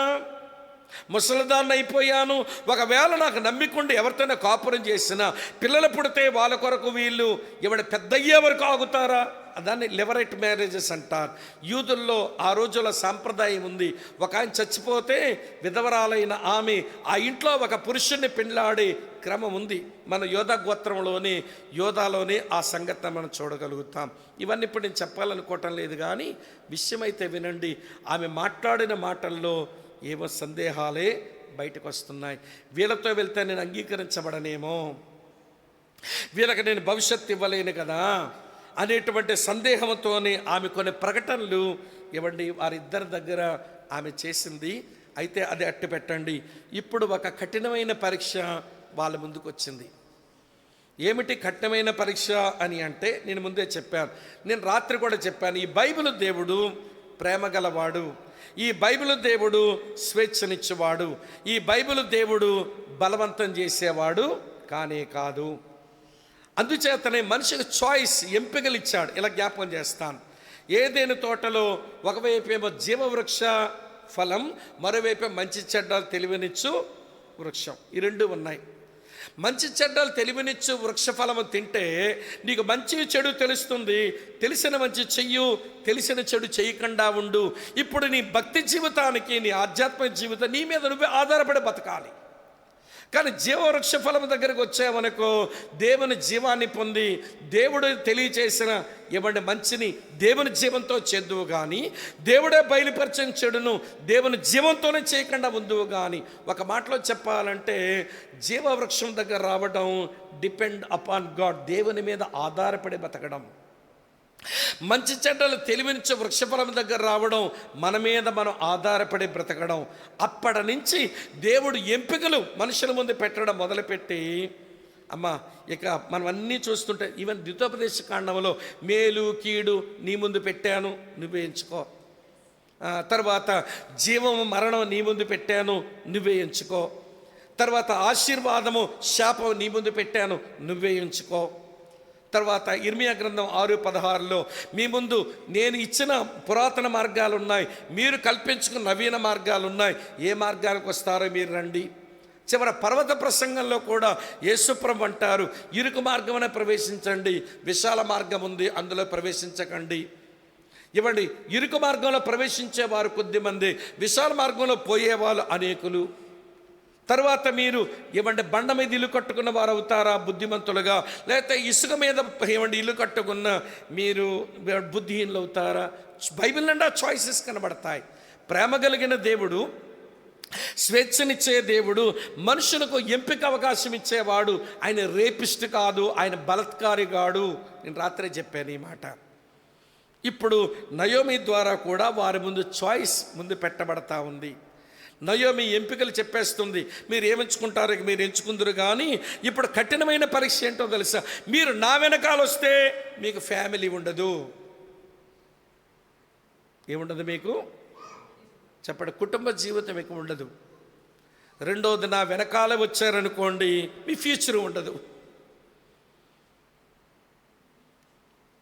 ముసలిదాన్ని అయిపోయాను. ఒకవేళ నాకు నమ్మికుండా ఎవరితోనే కాపురం చేసినా పిల్లలు పుడితే వాళ్ళ కొరకు వీళ్ళు ఎవడ పెద్ద అయ్యే వరకు ఆగుతారా? దాన్ని లివరేట్ మ్యారేజెస్ అంటారు. యూదుల్లో ఆ రోజుల సాంప్రదాయం ఉంది. ఒక ఆయన చచ్చిపోతే విధవరాలైన ఆమె ఆ ఇంట్లో ఒక పురుషుణ్ణి పెండ్లాడే క్రమం ఉంది. మన యోధా గోత్రంలోనే యోధాలోనే ఆ సంఘటన మనం చూడగలుగుతాం. ఇవన్నీ ఇప్పుడు నేను చెప్పాలనుకోవటం లేదు, కానీ విషయం అయితే వినండి. ఆమె మాట్లాడిన మాటల్లో ఏవో సందేహాలే బయటకు వస్తున్నాయి. వీళ్ళతో వెళ్తే నేను అంగీకరించబడనేమో, వీళ్ళకి నేను భవిష్యత్తు ఇవ్వలేను కదా అనేటువంటి సందేహంతోనే ఆమె కొన్ని ప్రకటనలు ఇవ్వండి వారిద్దరి దగ్గర ఆమె చేసింది. అయితే అది అట్టు పెట్టండి. ఇప్పుడు ఒక కఠినమైన పరీక్ష వాళ్ళ ముందుకు వచ్చింది. ఏమిటి కఠినమైన పరీక్ష అని అంటే, నేను ముందే చెప్పాను, నేను రాత్రి కూడా చెప్పాను, ఈ బైబిల్ దేవుడు ప్రేమ గలవాడు, ఈ బైబిల్ దేవుడు స్వేచ్ఛనిచ్చేవాడు, ఈ బైబిల్ దేవుడు బలవంతం చేసేవాడు కానే కాదు. అందుచేతనే మనిషికి చాయిస్, ఎంపికలు ఇచ్చాడు. ఇలా జ్ఞాపకం చేస్తాను. ఏదైనా తోటలో ఒకవైపేమో జీవవృక్ష ఫలం, మరోవైపు మంచి చెడ్డలు తెలివినిచ్చు వృక్షం, ఈ రెండు ఉన్నాయి. మంచి చెడ్డలు తెలివినిచ్చు వృక్షఫలము తింటే నీకు మంచి చెడు తెలుస్తుంది. తెలిసిన మంచి చెయ్యు, తెలిసిన చెడు చేయకుండా ఉండు. ఇప్పుడు నీ భక్తి జీవితానికి, నీ ఆధ్యాత్మిక జీవితం నీ మీద నువ్వే ఆధారపడి బతకాలి. కానీ జీవవృక్ష ఫలం దగ్గరకు వచ్చావనుకో, దేవుని జీవాన్ని పొంది దేవుడు తెలియచేసిన ఇవ్వండి మంచిని దేవుని జీవంతో చేద్దువు, కానీ దేవుడే బయలుపరిచిన చెడును దేవుని జీవంతోనే చేయకుండా ఉందువు. కానీ ఒక మాటలో చెప్పాలంటే జీవవృక్షం దగ్గర రావడం డిపెండ్ అపాన్ గాడ్, దేవుని మీద ఆధారపడి బతకడం. మంచి చెడ్డలు తెలివినిచ్చే వృక్షఫలం దగ్గర రావడం మన మీద మనం ఆధారపడి బ్రతకడం. అప్పటి నుంచి దేవుడు ఎంపికలు మనుషుల ముందు పెట్టడం మొదలుపెట్టి, అమ్మా ఇక మనం అన్నీ చూస్తుంటే ఈవెన్ ద్వితోపదేశ కాండంలో మేలు కీడు నీ ముందు పెట్టాను, నువ్వే ఎంచుకో. తర్వాత జీవము మరణం నీ ముందు పెట్టాను, నువ్వే ఎంచుకో. తర్వాత ఆశీర్వాదము శాపం నీ ముందు పెట్టాను, నువ్వే ఎంచుకో. తర్వాత ఇర్మియా గ్రంథం 6:16లో మీ ముందు నేను ఇచ్చిన పురాతన మార్గాలు ఉన్నాయి, మీరు కల్పించుకున్న నవీన మార్గాలు ఉన్నాయి, ఏ మార్గానికి వస్తారో మీరు రండి. చివరి పర్వత ప్రసంగంలో కూడా యేసుప్రభు అంటారు, ఇరుకు మార్గమున ప్రవేశించండి, విశాల మార్గం ఉంది అందులో ప్రవేశించకండి. ఇవ్వండి, ఇరుకు మార్గంలో ప్రవేశించేవారు కొద్దిమంది, విశాల మార్గంలో పోయేవాళ్ళు అనేకులు. తర్వాత మీరు ఏమంటే బండ మీద ఇల్లు కట్టుకున్న వారు అవుతారా బుద్ధిమంతులుగా, లేకపోతే ఇసుక మీద ఏమంటే ఇల్లు కట్టుకున్న మీరు బుద్ధిహీనులు అవుతారా? బైబిల్ నిండా చాయిసెస్ కనబడతాయి. ప్రేమ కలిగిన దేవుడు, స్వేచ్ఛనిచ్చే దేవుడు, మనుషులకు ఎంపిక అవకాశం ఇచ్చేవాడు. ఆయన రేపిస్ట్ కాదు, ఆయన బలత్కారి కాడు. నేను రాత్రే చెప్పాను ఈ మాట. ఇప్పుడు నయోమి ద్వారా కూడా వారి ముందు చాయిస్ ముందు పెట్టబడతా ఉంది. నయోమి ఎంపికలు చెప్పేస్తుంది. మీరు ఏమెంచుకుంటారో మీరు ఎంచుకుందరు, కానీ ఇప్పుడు కఠినమైన పరీక్ష ఏంటో తెలుసా? మీరు నా వెనకాల వస్తే మీకు ఫ్యామిలీ ఉండదు. ఏముండదు మీకు? చెప్పండి. కుటుంబ జీవితం మీకు ఉండదు. రెండోది, నా వెనకాల వచ్చారనుకోండి మీ ఫ్యూచర్ ఉండదు.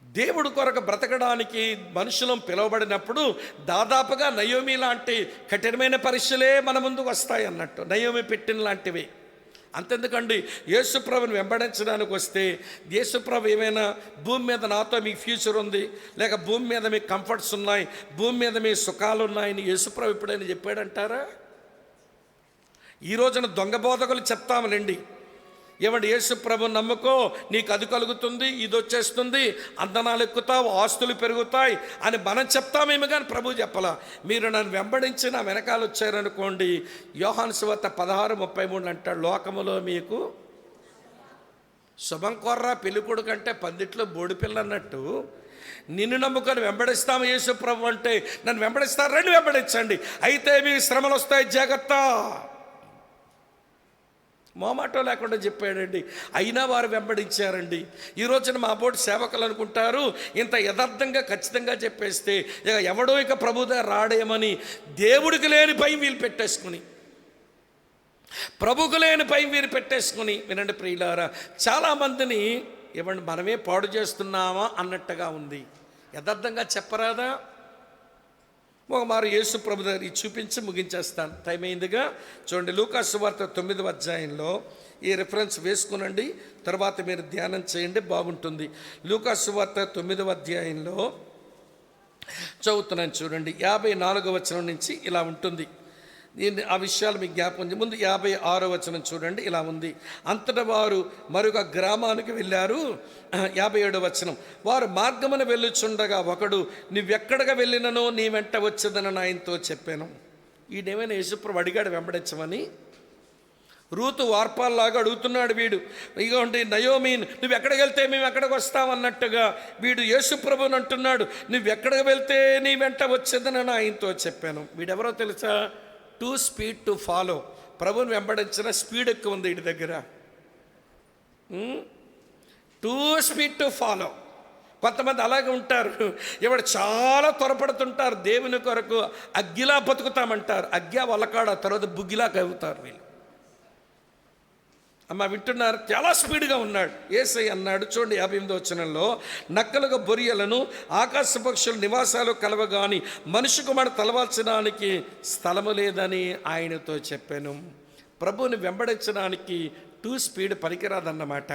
దేవుడు కొరకు బ్రతకడానికి మనుషులం పిలువబడినప్పుడు దాదాపుగా నయోమి లాంటి కఠినమైన పరీక్షలే మన ముందుకు వస్తాయి అన్నట్టు. నయోమి పెట్టిన లాంటివి. అంతెందుకండి, యేసుప్రభుని వెంబడించడానికి వస్తే యేసుప్రభు ఏమైనా భూమి మీద నాతో మీకు ఫ్యూచర్ ఉంది, లేక భూమి మీద మీకు కంఫర్ట్స్ ఉన్నాయి, భూమి మీద మీ సుఖాలు ఉన్నాయని యేసుప్రభు ఎప్పుడైనా చెప్పాడంటారా? ఈ రోజున దొంగ బోధకులు చెప్తాములేండి, ఏమంటే యేసుప్రభు నమ్ముకో నీకు అది కలుగుతుంది, ఇది వచ్చేస్తుంది, అందనాలు ఎక్కుతావు, ఆస్తులు పెరుగుతాయి అని మనం చెప్తామేమో కానీ ప్రభు చెప్పలా. మీరు నన్ను వెంబడించి నా వెనకాల వచ్చారనుకోండి, యోహాను సువార్త 16:33 అంటాడు, లోకములో మీకు శుభం కొర్రా పెళ్ళికొడు కంటే పందిట్లో బోడిపిల్ల అన్నట్టు నిన్ను నమ్ముకొని వెంబడిస్తాము యేసుప్రభు అంటే, నన్ను వెంబడిస్తారు, రండి వెంబడించండి, అయితే మీకు శ్రమలు వస్తాయి జాగ్రత్త. మోమాటో లేకుండా చెప్పాడండి. అయినా వారు వెంబడించారండి. ఈ రోజున మా బోర్డు సేవకులు అనుకుంటారు ఇంత యథార్థంగా ఖచ్చితంగా చెప్పేస్తే ఇక ఎవడో ఇక ప్రభుదా రాడేమని. దేవుడికి లేని భయం వీళ్ళు పెట్టేసుకుని, ప్రభుకు లేని భయం వీరు పెట్టేసుకుని. వినండి ప్రియులారా, చాలామందిని ఏమండి మనమే పాడు చేస్తున్నామా అన్నట్టుగా ఉంది. యథార్థంగా చెప్పరాదా? ఒక మారు యేసు ప్రభు దగ్గర చూపించి ముగించేస్తాను, టైం అయిందిగా. చూడండి, లూకాసు సువార్త 9వ అధ్యాయంలో ఈ రిఫరెన్స్ వేసుకునండి, తర్వాత మీరు ధ్యానం చేయండి, బాగుంటుంది. లూకాసు సువార్త 9వ అధ్యాయంలో చదువుతున్నాను చూడండి. 54వ వచనం నుంచి ఇలా ఉంటుంది. ఆ విషయాలు మీకు జ్ఞాపకం ఉంది. ముందు 56వ వచనం చూడండి, ఇలా ఉంది. అంతటా వారు మరొక గ్రామానికి వెళ్ళారు. 57వ వచనం, వారు మార్గమున వెళ్ళుచుండగా ఒకడు, నువ్వెక్కడగా వెళ్ళిననో నీ వెంట వచ్చేదని ఆయనతో చెప్పాను. ఈయనేమైనా యేసుప్రభు అడిగాడు వెంబడించమని? రూతు వార్పాల్లాగా అడుగుతున్నాడు వీడు. ఇగోండి నయోమి, నువ్వు ఎక్కడికి వెళ్తే మేము ఎక్కడికి వస్తామన్నట్టుగా వీడు యేసుప్రభుని అంటున్నాడు, నువ్వెక్కడికి వెళ్తే నీ వెంట వచ్చేదని ఆయనతో చెప్పాను. వీడెవరో తెలుసా? Two speed to follow. ప్రభుని వెంబడించిన స్పీడ్ ఎక్కువ ఉంది వీడి దగ్గర. Two speed to follow. కొంతమంది అలాగే ఉంటారు, ఇవాడు చాలా త్వరపడుతుంటారు దేవుని కొరకు, అగ్గిలా బతుకుతామంటారు, అగ్గి వలకాడ తర్వాత బుగ్గిలా కవుతారు వీళ్ళు. అమ్మ వింటున్నారు? చాలా స్పీడ్గా ఉన్నాడు. యేసయ్య అన్నాడు చూడండి 58వ వచనంలో, నక్కలుగా బొరియలను ఆకాశ పక్షుల నివాసాలు కలవగాని మనిషి కుమారుడు తలవాల్చడానికి స్థలము లేదని ఆయనతో చెప్పాను. ప్రభువుని వెంబడించడానికి టూ స్పీడ్ పనికిరాదన్నమాట.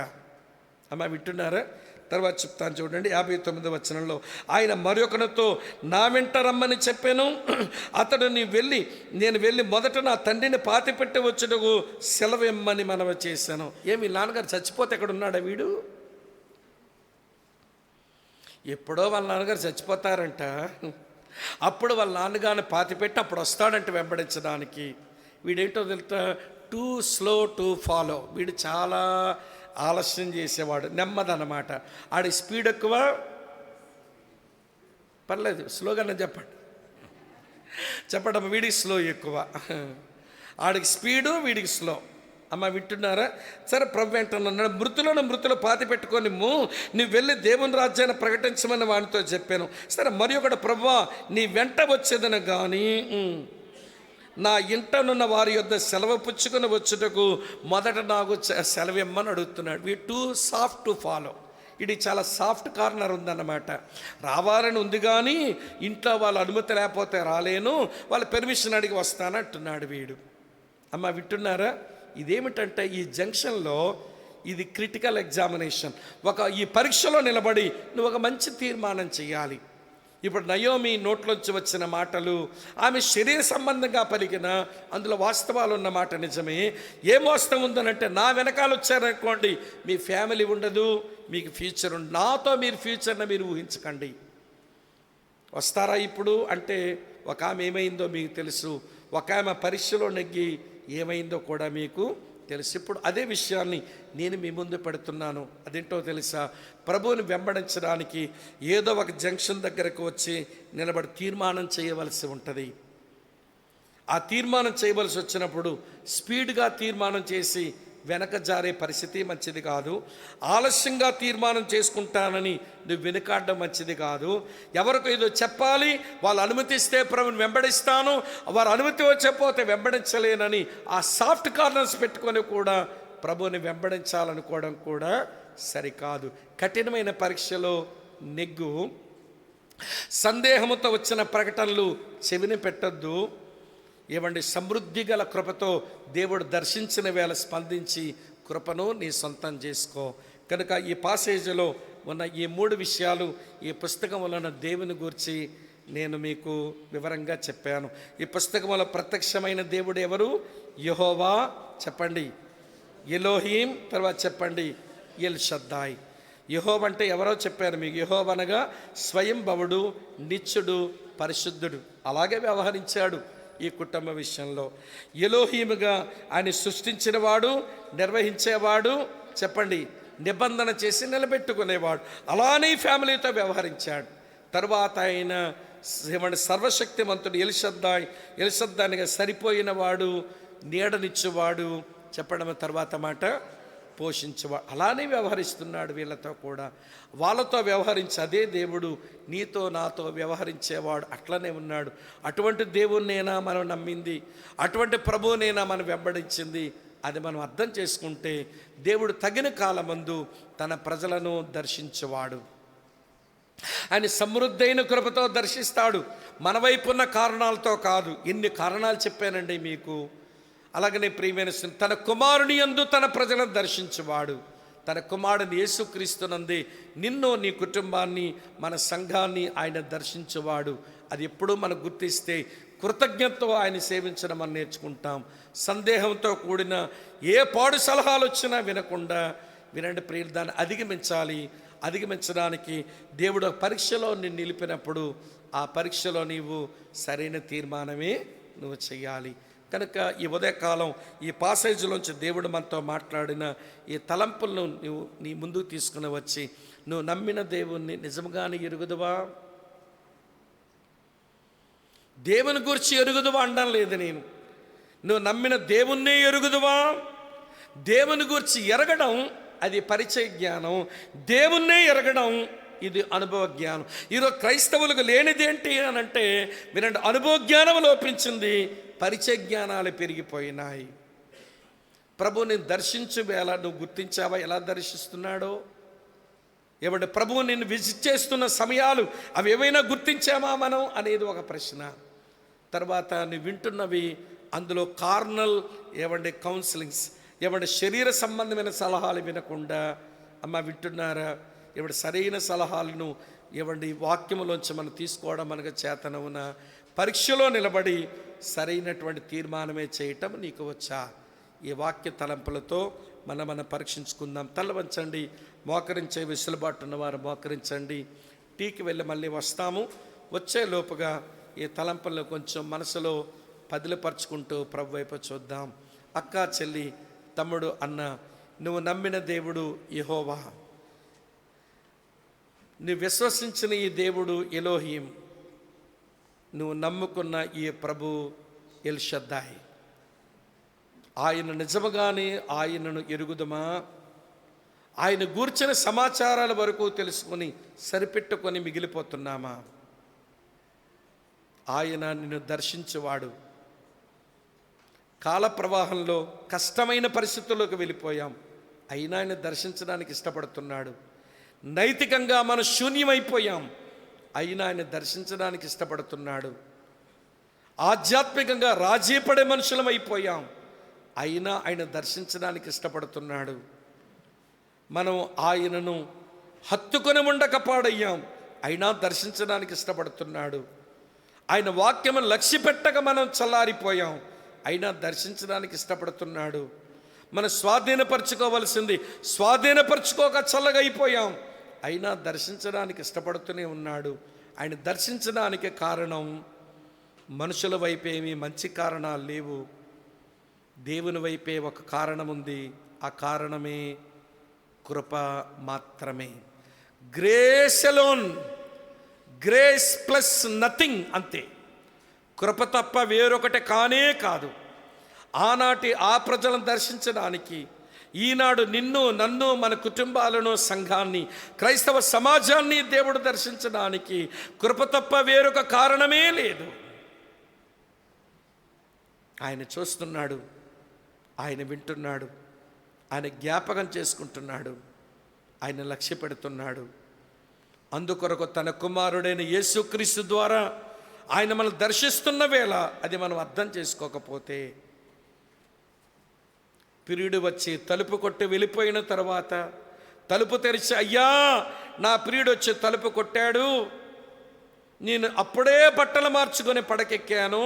అమ్మ వింటున్నారా? తర్వాత చెప్తాను చూడండి 59వ వచనంలో, ఆయన మరొకనితో నా వెంట రమ్మని చెప్పాను. అతడు నేను వెళ్ళి మొదట నా తండ్రిని పాతిపెట్టి వచ్చుటకు సెలవిమ్మని మనవి చేశాను. ఏమి నాన్నగారు చచ్చిపోతే ఎక్కడ ఉన్నాడా వీడు? ఎప్పుడో వాళ్ళ నాన్నగారు చచ్చిపోతారంట, అప్పుడు వాళ్ళ నాన్నగారిని పాతిపెట్టి అప్పుడు వస్తాడంట వెంబడించడానికి. వీడేంటో తెలుసా? Too slow to follow. వీడు చాలా ఆలస్యం చేసేవాడు, నెమ్మదన్నమాట. ఆడి స్పీడ్ ఎక్కువ, పర్లేదు స్లోగానే చెప్పండి వీడికి స్లో ఎక్కువ. ఆడికి స్పీడు, వీడికి స్లో. అమ్మ వింటున్నారా? సరే ప్రభు ఏంటన్నాడు, మృతులు పాతి పెట్టుకొని నువ్వు వెళ్ళి దేవుని రాజ్యాన్ని ప్రకటించమని వానితో చెప్పాను. సరే మరి ఒకటి, ప్రభువా నీ వెంట వచ్చేదని కానీ నా ఇంటనున్న వారి యొద్ద సెలవు పుచ్చుకొని వచ్చుటకు మొదట నాకు సెలవు ఇమ్మని అడుగుతున్నాడు. V two soft to follow. ఇది చాలా సాఫ్ట్ కార్నర్ ఉందన్నమాట. రావాలని ఉంది కానీ ఇంట్లో వాళ్ళ అనుమతి లేకపోతే రాలేను, వాళ్ళ పెర్మిషన్ అడిగి వస్తానంటున్నాడు వీడు. అమ్మ వింటున్నారా? ఇదేమిటంటే ఈ జంక్షన్లో ఇది క్రిటికల్ ఎగ్జామినేషన్. ఈ పరీక్షలో నిలబడి నువ్వు ఒక మంచి తీర్మానం చేయాలి. ఇప్పుడు నయోమి నోట్లోంచి వచ్చిన మాటలు ఆమె శరీర సంబంధంగా పలికిన అందులో వాస్తవాలు ఉన్న మాట నిజమే. ఏం వాస్తవం ఉందనంటే, నా వెనకాల వచ్చారనుకోండి మీ ఫ్యామిలీ ఉండదు, మీకు ఫ్యూచర్ ఉండదు. నాతో మీరు ఫ్యూచర్ని మీరు ఊహించకండి. వస్తారా ఇప్పుడు అంటే, ఒక ఆమె ఏమైందో మీకు తెలుసు, ఒక ఆమె పరీక్షలో నెగ్గి ఏమైందో కూడా మీకు తెలుసు. ఇప్పుడు అదే విషయాన్ని నేను మీ ముందు పెడుతున్నాను. అదేంటో తెలుసా? ప్రభువుని వెంబడించడానికి ఏదో ఒక జంక్షన్ దగ్గరకు వచ్చి నిలబడి తీర్మానం చేయవలసి ఉంటుంది. ఆ తీర్మానం చేయవలసి వచ్చినప్పుడు స్పీడ్గా తీర్మానం చేసి వెనక జారే పరిస్థితి మంచిది కాదు. ఆలస్యంగా తీర్మానం చేసుకుంటానని నువ్వు వెనుకాడడం మంచిది కాదు. ఎవరికి ఏదో చెప్పాలి, వాళ్ళు అనుమతిస్తే ప్రభుని వెంబడిస్తాను, వారు అనుమతి వచ్చకపోతే వెంబడించలేనని ఆ సాఫ్ట్ కార్నర్స్ పెట్టుకొని కూడా ప్రభుని వెంబడించాలనుకోవడం కూడా సరికాదు. కఠినమైన పరీక్షలో నెగ్గు. సందేహంతో వచ్చిన ప్రకటనలు చెవిని పెట్టద్దు. ఏమండి, సమృద్ధి గల కృపతో దేవుడు దర్శించిన వేళ స్పందించి కృపను నీ సొంతం చేసుకో. కనుక ఈ పాసేజ్లో ఉన్న ఈ 3 విషయాలు ఈ పుస్తకంలో ఉన్న దేవుని గురించి నేను మీకు వివరంగా చెప్పాను. ఈ పుస్తకంలో ప్రత్యక్షమైన దేవుడు ఎవరు? యెహోవా. చెప్పండి. ఎలోహీం. తర్వాత చెప్పండి ఎల్ షద్దాయ్. యెహోవా అంటే ఎవరో చెప్పారు మీకు. యెహోవా అనగా స్వయంభవుడు, నిత్యుడు, పరిశుద్ధుడు. అలాగే వ్యవహరించాడు ఈ కుటుంబ విషయంలో. ఎలోహీముగా ఆయన సృష్టించినవాడు, నిర్వహించేవాడు, చెప్పండి నిబంధన చేసి నిలబెట్టుకునేవాడు. అలానే ఫ్యామిలీతో వ్యవహరించాడు. తర్వాత ఆయన సర్వశక్తిమంతుడు ఎల్ షద్దాయ్. ఎల్ షద్దాయిగా సరిపోయిన వాడు, నీడనిచ్చేవాడు, చెప్పడం తర్వాత మాట పోషించేవాడు. అలానే వ్యవహరిస్తున్నాడు వీళ్ళతో కూడా. వాళ్ళతో వ్యవహరించి అదే దేవుడు నీతో నాతో వ్యవహరించేవాడు అట్లనే ఉన్నాడు. అటువంటి దేవుణ్ణేనా మనం నమ్మింది, అటువంటి ప్రభువునేనా మనం వెంబడించింది? అది మనం అర్థం చేసుకుంటే దేవుడు తగిన కాలమందు తన ప్రజలను దర్శించేవాడు. ఆయన సమృద్ధైన కృపతో దర్శిస్తాడు. మన వైపు ఉన్న కారణాలతో కాదు. ఎన్ని కారణాలు చెప్పానండి మీకు. అలాగనే ప్రియమైన తన కుమారుని యందు తన ప్రజలను దర్శించేవాడు. తన కుమారుని యేసుక్రీస్తునందే నిన్ను, నీ కుటుంబాన్ని, మన సంఘాన్ని ఆయన దర్శించేవాడు. అది ఎప్పుడూ మనం గుర్తిస్తే కృతజ్ఞతతో ఆయన సేవించడం మనం నేర్చుకుంటాం. సందేహంతో కూడిన ఏ పాడు సలహాలు వచ్చినా వినకుండా వినండి ప్రియులు, దాన్ని అధిగమించాలి. అధిగమించడానికి దేవుడు పరీక్షలో నిన్ను నిలిపినప్పుడు ఆ పరీక్షలో నీవు సరైన తీర్మానమే నువ్వు చేయాలి. కనుక ఈ ఉదయకాలం ఈ పాసేజ్లోంచి దేవుడు మనతో మాట్లాడిన ఈ తలంపులను నువ్వు నీ ముందుకు తీసుకుని వచ్చి, నువ్వు నమ్మిన దేవుణ్ణి నిజంగానే ఎరుగుదువా? దేవుని గురించి ఎరుగుదువా అనడం లేదు నేను. నువ్వు నమ్మిన దేవుణ్ణే ఎరుగుదువా? దేవుని గురించి ఎరగడం అది పరిచయ జ్ఞానం, దేవుణ్ణే ఎరగడం ఇది అనుభవ జ్ఞానం. ఈరోజు క్రైస్తవులకు లేనిదేంటి అని అంటే వినండి, అనుభవ జ్ఞానం లోపించింది, పరిచయ జ్ఞానాలు పెరిగిపోయినాయి. ప్రభువుని దర్శించు వేళ నువ్వు గుర్తించావా ఎలా దర్శిస్తున్నాడో? ఏమంటే ప్రభువు నిన్ను విజిట్ చేస్తున్న సమయాలు అవి ఏవైనా గుర్తించామా మనం అనేది ఒక ప్రశ్న. తర్వాత నువ్వు వింటున్నవి అందులో కార్నల్ కౌన్సిలింగ్స్, శరీర సంబంధమైన సలహాలు వినకుండా, అమ్మ వింటున్నారా, సరైన సలహాలను వాక్యములోంచి మనం తీసుకోవడం మనకు చేతనవున పరీక్షలో నిలబడి సరైనటువంటి తీర్మానమే చేయటం నీకు వచ్చా? ఈ వాక్య తలంపులతో మనం పరీక్షించుకుందాం. తల వంచండి, మోకరించే వెసులుబాటు ఉన్నవారు మోకరించండి. టీకి వెళ్ళి మళ్ళీ వస్తాము. వచ్చే లోపుగా ఈ తలంపులను కొంచెం మనసులో పదిలపరుచుకుంటూ ప్రభు వైపు చూద్దాం. అక్క, చెల్లి, తమ్ముడు, అన్న, నువ్వు నమ్మిన దేవుడు యెహోవా, నువ్వు విశ్వసించిన ఈ దేవుడు ఎలోహీం, నువ్వు నమ్ముకున్న ఈ ప్రభు ఎల్ షద్దాయ్. ఆయన నిజముగానే ఆయనను ఎరుగుదమా? ఆయన గూర్చిన సమాచారాల వరకు తెలుసుకొని సరిపెట్టుకొని మిగిలిపోతున్నామా? ఆయన నిన్ను దర్శించేవాడు. కాల ప్రవాహంలో కష్టమైన పరిస్థితుల్లోకి వెళ్ళిపోయాం, అయినా ఆయన దర్శించడానికి ఇష్టపడుతున్నాడు. నైతికంగా మనం శూన్యమైపోయాం, అయినా ఆయన దర్శించడానికి ఇష్టపడుతున్నాడు. ఆధ్యాత్మికంగా రాజీపడే మనుషులం అయిపోయాం, అయినా ఆయన దర్శించడానికి ఇష్టపడుతున్నాడు. మనం ఆయనను హత్తుకొని ఉండక పాడయ్యాం, అయినా దర్శించడానికి ఇష్టపడుతున్నాడు. ఆయన వాక్యమును లక్ష్య పెట్టక మనం చల్లారిపోయాం, అయినా దర్శించడానికి ఇష్టపడుతున్నాడు. మనం స్వాధీనపరచుకోవలసింది స్వాధీనపరచుకోక చల్లగైపోయాం, అయినా దర్శించడానికి ఇష్టపడుతూనే ఉన్నాడు. ఆయన దర్శించడానికి కారణం మనుషుల వైపేమి మంచి కారణాలు లేవు, దేవుని వైపే ఒక కారణం ఉంది. ఆ కారణమే కృప మాత్రమే. Grace alone, grace plus nothing, అంతే. కృప తప్ప వేరొకటి కానే కాదు. ఆనాటి ఆ ప్రజలను దర్శించడానికి, ఈనాడు నిన్ను, నన్ను, మన కుటుంబాలను, సంఘాన్ని, క్రైస్తవ సమాజాన్ని దేవుడు దర్శించడానికి కృప తప్ప వేరొక కారణమే లేదు. ఆయన చూస్తున్నాడు, ఆయన వింటున్నాడు, ఆయన జ్ఞాపకం చేసుకుంటున్నాడు, ఆయన లక్ష్య పెడుతున్నాడు. అందుకొరకు తన కుమారుడైన యేసుక్రీస్తు ద్వారా ఆయన మనం దర్శిస్తున్న వేళ అది మనం అర్థం చేసుకోకపోతే, ప్రియుడు వచ్చి తలుపు కొట్టి వెళ్ళిపోయిన తర్వాత తలుపు తెరిచి, అయ్యా నా ప్రియుడు వచ్చి తలుపు కొట్టాడు, నేను అప్పుడే బట్టలు మార్చుకొని పడకెక్కాను,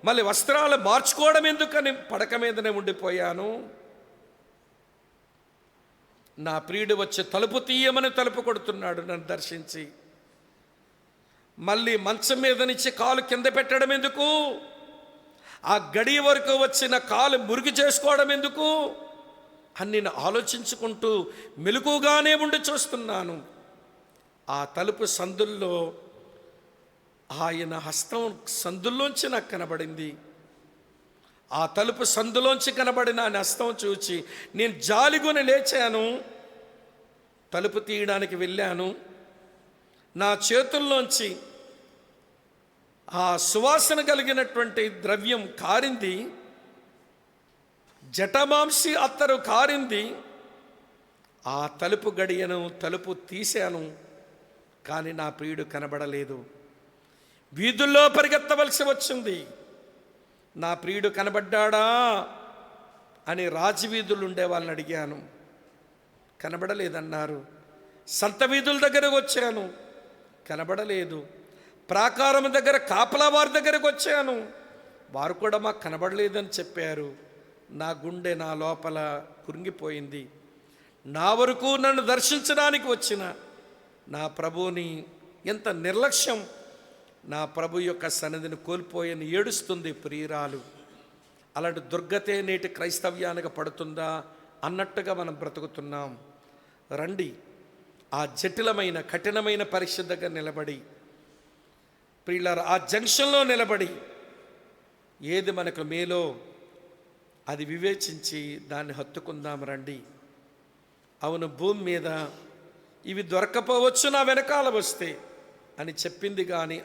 మళ్ళీ వస్త్రాలు మార్చుకోవడం ఎందుకని పడక మీదనే ఉండిపోయాను, నా ప్రియుడు వచ్చి తలుపు తీయమని తలుపు కొడుతున్నాడు నన్ను దర్శించి, మళ్ళీ మంచం మీద నుంచి కాలు కింద పెట్టడం ఎందుకు, ఆ గడియ వరకు వచ్చిన కాలు మురికి చేసుకోవడం ఎందుకు అని నేను ఆలోచించుకుంటూ మెలకుగానే ఉండి చూస్తున్నాను. ఆ తలుపు సందుల్లో ఆయన హస్తం సందుల్లోంచి నాకు కనబడింది. ఆ తలుపు సందులోంచి కనబడిన ఆయన హస్తం చూచి నేను జాలిగొని లేచాను, తలుపు తీయడానికి వెళ్ళాను. నా చేతుల్లోంచి ఆ సువాసన కలిగినటువంటి ద్రవ్యం కారింది, జటమాంసి అత్తరు కారింది. ఆ తలుపు గడియను తలుపు తీశాను, కానీ నా ప్రియుడు కనబడలేదు. వీధుల్లో పరిగెత్తవలసి వచ్చింది. నా ప్రియుడు కనబడ్డాడా అని రాజవీధులు ఉండే వాళ్ళని అడిగాను, కనబడలేదన్నారు. సంత వీధుల దగ్గరకు వచ్చాను, కనబడలేదు. ప్రాకారం దగ్గర కాపలా వారి దగ్గరకు వచ్చాను, వారు కూడా మాకు కనబడలేదని చెప్పారు. నా గుండె నా లోపల కురింగిపోయింది. నా వరకు నన్ను దర్శించడానికి వచ్చిన నా ప్రభువుని ఎంత నిర్లక్ష్యం, నా ప్రభు యొక్క సన్నిధిని కోల్పోయని ఏడుస్తుంది ప్రియురాలు. అలాంటి దుర్గతే నేటి క్రైస్తవ్యానికి పడుతుందా అన్నట్టుగా మనం బ్రతుకుతున్నాం. రండి, ఆ జటిలమైన కఠినమైన పరీక్ష దగ్గర నిలబడి, ప్రియులారా, ఆ జంక్షన్లో నిలబడి ఏది మనకు మేలో అది వివేచించి దాన్ని హత్తుకుందాం రండి. అవును, భూమి మీద ఇవి దొరకపోవచ్చు నా వెనకాల వస్తే అని చెప్పింది, కానీ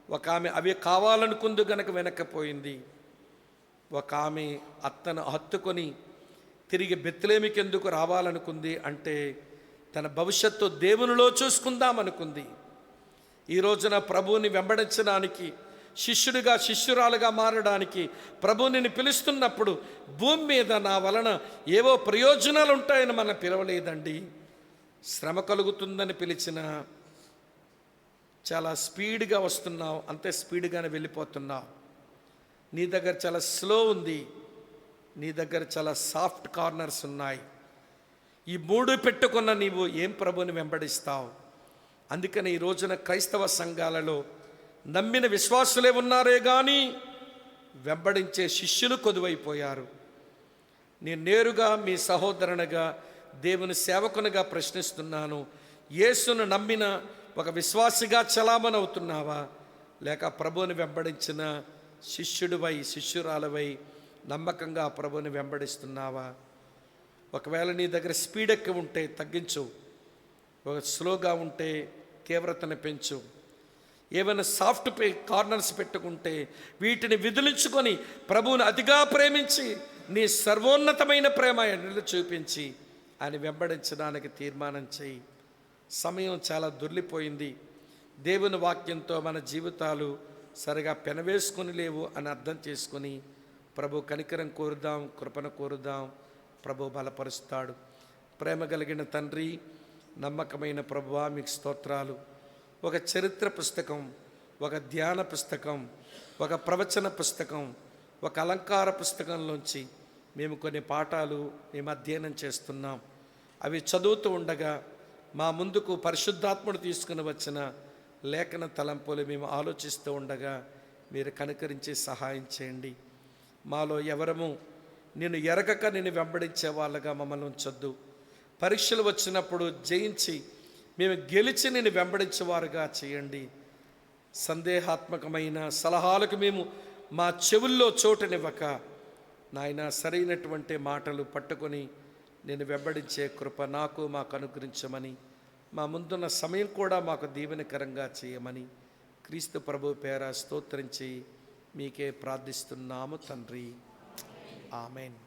ఒక ఆమె అవి కావాలనుకుంది గనక వెనక్కిపోయింది. ఒక ఆమె అత్తను హత్తుకొని తిరిగి బెత్లెహేముకి ఎందుకు రావాలనుకుంది అంటే తన భవిష్యత్తు దేవునిలో చూసుకుందామనుకుంది. ఈ రోజున ప్రభువుని వెంబడించడానికి, శిష్యుడిగా శిష్యురాలుగా మారడానికి ప్రభువుని పిలుస్తున్నప్పుడు భూమి మీద నా వలన ఏవో ప్రయోజనాలు ఉంటాయని మనం పిలవలేదండి. శ్రమ కలుగుతుందని పిలిచిన చాలా స్పీడ్గా వస్తున్నావు, అంతే స్పీడ్గానే వెళ్ళిపోతున్నావు. నీ దగ్గర చాలా స్లో ఉంది, నీ దగ్గర చాలా సాఫ్ట్ కార్నర్స్ ఉన్నాయి. ఈ మూడు పెట్టుకున్న నీవు ఏం ప్రభుని వెంబడిస్తావు? అందుకని ఈ రోజున క్రైస్తవ సంఘాలలో నమ్మిన విశ్వాసులే ఉన్నారే కానీ వెంబడించే శిష్యులు కొదువైపోయారు. నేను నేరుగా మీ సహోదరునిగా, దేవుని సేవకునిగా ప్రశ్నిస్తున్నాను, యేసును నమ్మిన ఒక విశ్వాసిగా చలామణవుతున్నావా, లేక ప్రభువుని వెంబడించిన శిష్యుడివై శిష్యురాలవై నమ్మకంగా ప్రభువుని వెంబడిస్తున్నావా? ఒకవేళ నీ దగ్గర స్పీడ్ ఎక్కువ ఉంటే తగ్గించు, ఒక స్లోగా ఉంటే తీవ్రతను పెంచు. ఏమైనా సాఫ్ట్ కార్నర్స్ పెట్టుకుంటే వీటిని విదిలించుకొని ప్రభువుని అతిగా ప్రేమించి నీ సర్వోన్నతమైన ప్రేమ ఎన్నెలు చూపించి ఆయన వెంబడించడానికి తీర్మానం చేయి. సమయం చాలా దొర్లిపోయింది. దేవుని వాక్యంతో మన జీవితాలు సరిగా పెనవేసుకొని లేవు అని అర్థం చేసుకొని ప్రభు కనికరం కోరుదాం, కృపను కోరుదాం. ప్రభు బలపరుస్తాడు. ప్రేమ కలిగిన తండ్రి, నమ్మకమైన ప్రభువా, మీకు స్తోత్రాలు. ఒక చరిత్ర పుస్తకం, ఒక ధ్యాన పుస్తకం, ఒక ప్రవచన పుస్తకం, ఒక అలంకార పుస్తకంలోంచి మేము కొన్ని పాఠాలు మేము అధ్యయనం చేస్తున్నాం. అవి చదువుతూ ఉండగా మా ముందుకు పరిశుద్ధాత్ముడు తీసుకుని వచ్చిన లేఖన తలంపులు మేము ఆలోచిస్తూ ఉండగా మీరు కనికరించి సహాయం చేయండి. మాలో ఎవరము నిన్ను ఎరగక నిన్ను వెంబడించే వాళ్ళగా మమ్మల్ని ఉంచొద్దు. పరీక్షలు వచ్చినప్పుడు జయించి మేము గెలిచి నిన్ను వెంబడించేవారుగా చేయండి. సందేహాత్మకమైన సలహాలకు మేము మా చెవుల్లో చోటునివ్వక నాయన సరైనటువంటి మాటలు పట్టుకొని నేను వెంబడించే కృప నాకు మాకు అనుగ్రహించమని, మా ముందున్న సమయం కూడా మాకు దీవెనకరంగా చేయమని క్రీస్తు ప్రభు పేర స్తోత్రించి మీకే ప్రార్థిస్తున్నాము తండ్రి. ఆమెన్.